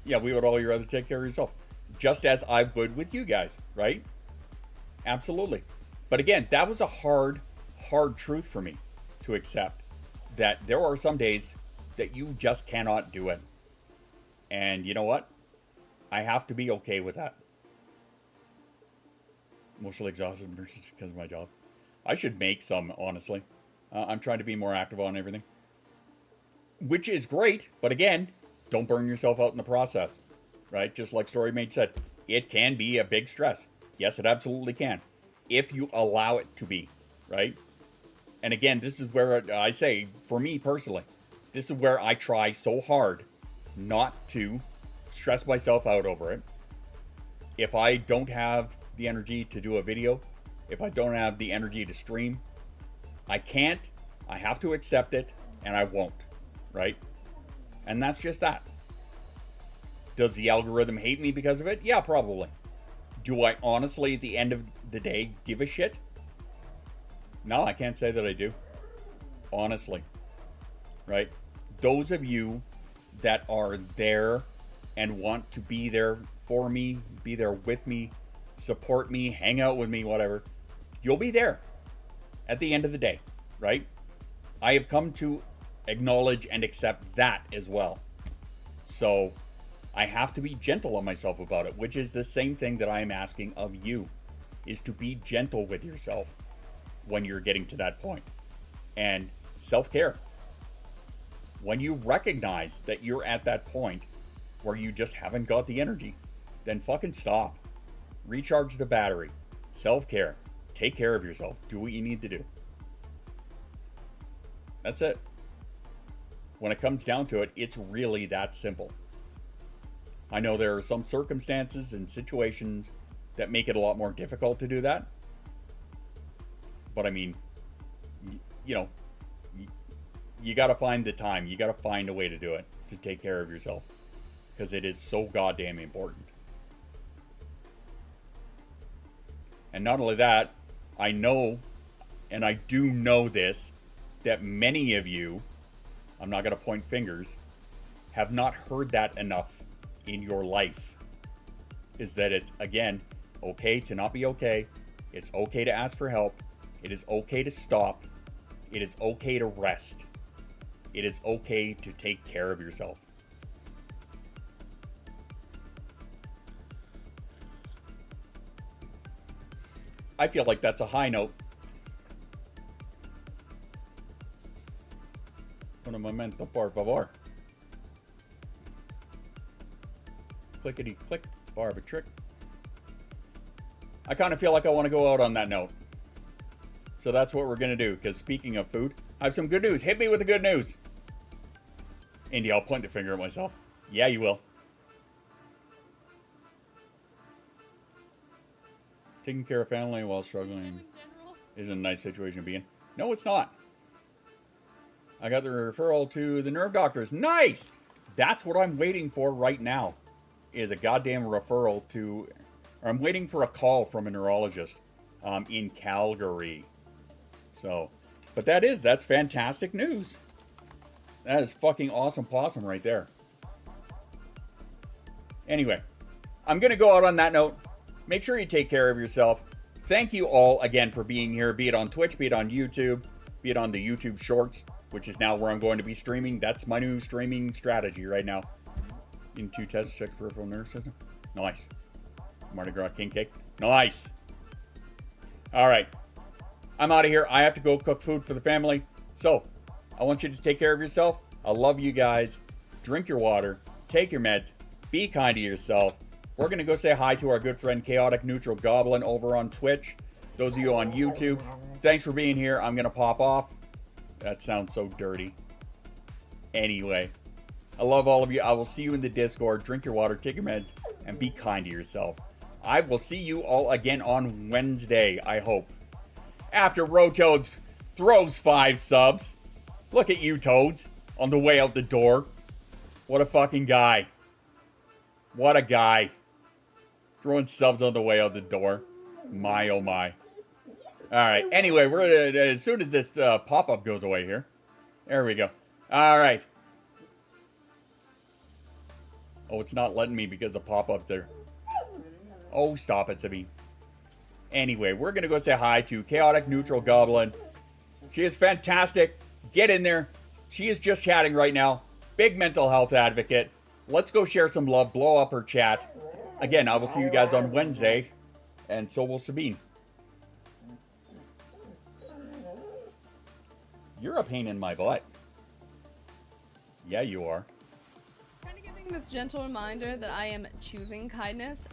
yeah, we would all rather take care of yourself. Just as I would with you guys, right? Absolutely. But again, that was a hard truth for me to accept. That there are some days that you just cannot do it. And you know what? I have to be okay with that. Emotionally exhausted because of my job. I should make some, honestly. I'm trying to be more active on everything. Which is great, but again, don't burn yourself out in the process. Right? Just like StoryMate said, it can be a big stress. Yes, it absolutely can. If you allow it to be. Right? And again, this is where I say, for me personally, this is where I try so hard not to stress myself out over it. If I don't have the energy to do a video, if I don't have the energy to stream, I can't, I have to accept it, and I won't, right? And that's just that. Does the algorithm hate me because of it? Yeah, probably. Do I honestly, at the end of the day, give a shit? No, I can't say that I do. Honestly. Right? Those of you that are there and want to be there for me, be there with me, support me, hang out with me, whatever, you'll be there at the end of the day, right? I have come to acknowledge and accept that as well. So I have to be gentle on myself about it, which is the same thing that I am asking of you, is to be gentle with yourself when you're getting to that point. And self-care. When you recognize that you're at that point where you just haven't got the energy, then fucking stop. Recharge the battery. Self-care. Take care of yourself. Do what you need to do. That's it. When it comes down to it, it's really that simple. I know there are some circumstances and situations that make it a lot more difficult to do that. But I mean, you know, you got to find the time. You got to find a way to do it, to take care of yourself. Because it is so goddamn important. And not only that, I know, and I do know this, that many of you, I'm not going to point fingers, have not heard that enough in your life. Is that it's, again, okay to not be okay. It's okay to ask for help. It is okay to stop. It is okay to rest. It is okay to take care of yourself. I feel like that's a high note. Un momento, por favor. Clickety click, barb a trick. I kind of feel like I want to go out on that note. So that's what we're going to do, because speaking of food, I have some good news. Hit me with the good news. Indy, I'll point the finger at myself. Yeah, you will. Taking care of family while struggling is a nice situation to be in. No, it's not. I got the referral to the nerve doctors. Nice! That's what I'm waiting for right now. Is a goddamn referral to... Or I'm waiting for a call from a neurologist in Calgary. So, but that's fantastic news. That is fucking awesome possum right there. Anyway, I'm going to go out on that note. Make sure you take care of yourself. Thank you all again for being here, be it on Twitch, be it on YouTube, be it on the YouTube Shorts, which is now where I'm going to be streaming. That's my new streaming strategy right now. Into test, check peripheral nerve system. Nice. Mardi Gras king cake. Nice. All right. I'm out of here. I have to go cook food for the family. So, I want you to take care of yourself. I love you guys. Drink your water. Take your meds. Be kind to yourself. We're going to go say hi to our good friend Chaotic Neutral Goblin over on Twitch. Those of you on YouTube, thanks for being here. I'm going to pop off. That sounds so dirty. Anyway, I love all of you. I will see you in the Discord. Drink your water, take your meds, and be kind to yourself. I will see you all again on Wednesday, I hope. After Rotoads throws 5 subs. Look at you, Toads, on the way out the door. What a fucking guy. What a guy. Throwing subs on the way out the door. My, oh my. Alright, anyway, we're gonna, as soon as this pop-up goes away here. There we go. Alright. Oh, it's not letting me because the pop-up's there. Oh, stop it, Sabine. Anyway, we're gonna go say hi to Chaotic Neutral Goblin. She is fantastic. Get in there. She is just chatting right now. Big mental health advocate. Let's go share some love. Blow up her chat. Again, I will see you guys on Wednesday. And so will Sabine. You're a pain in my butt. Yeah, you are. Kind of giving this gentle reminder that I am choosing kindness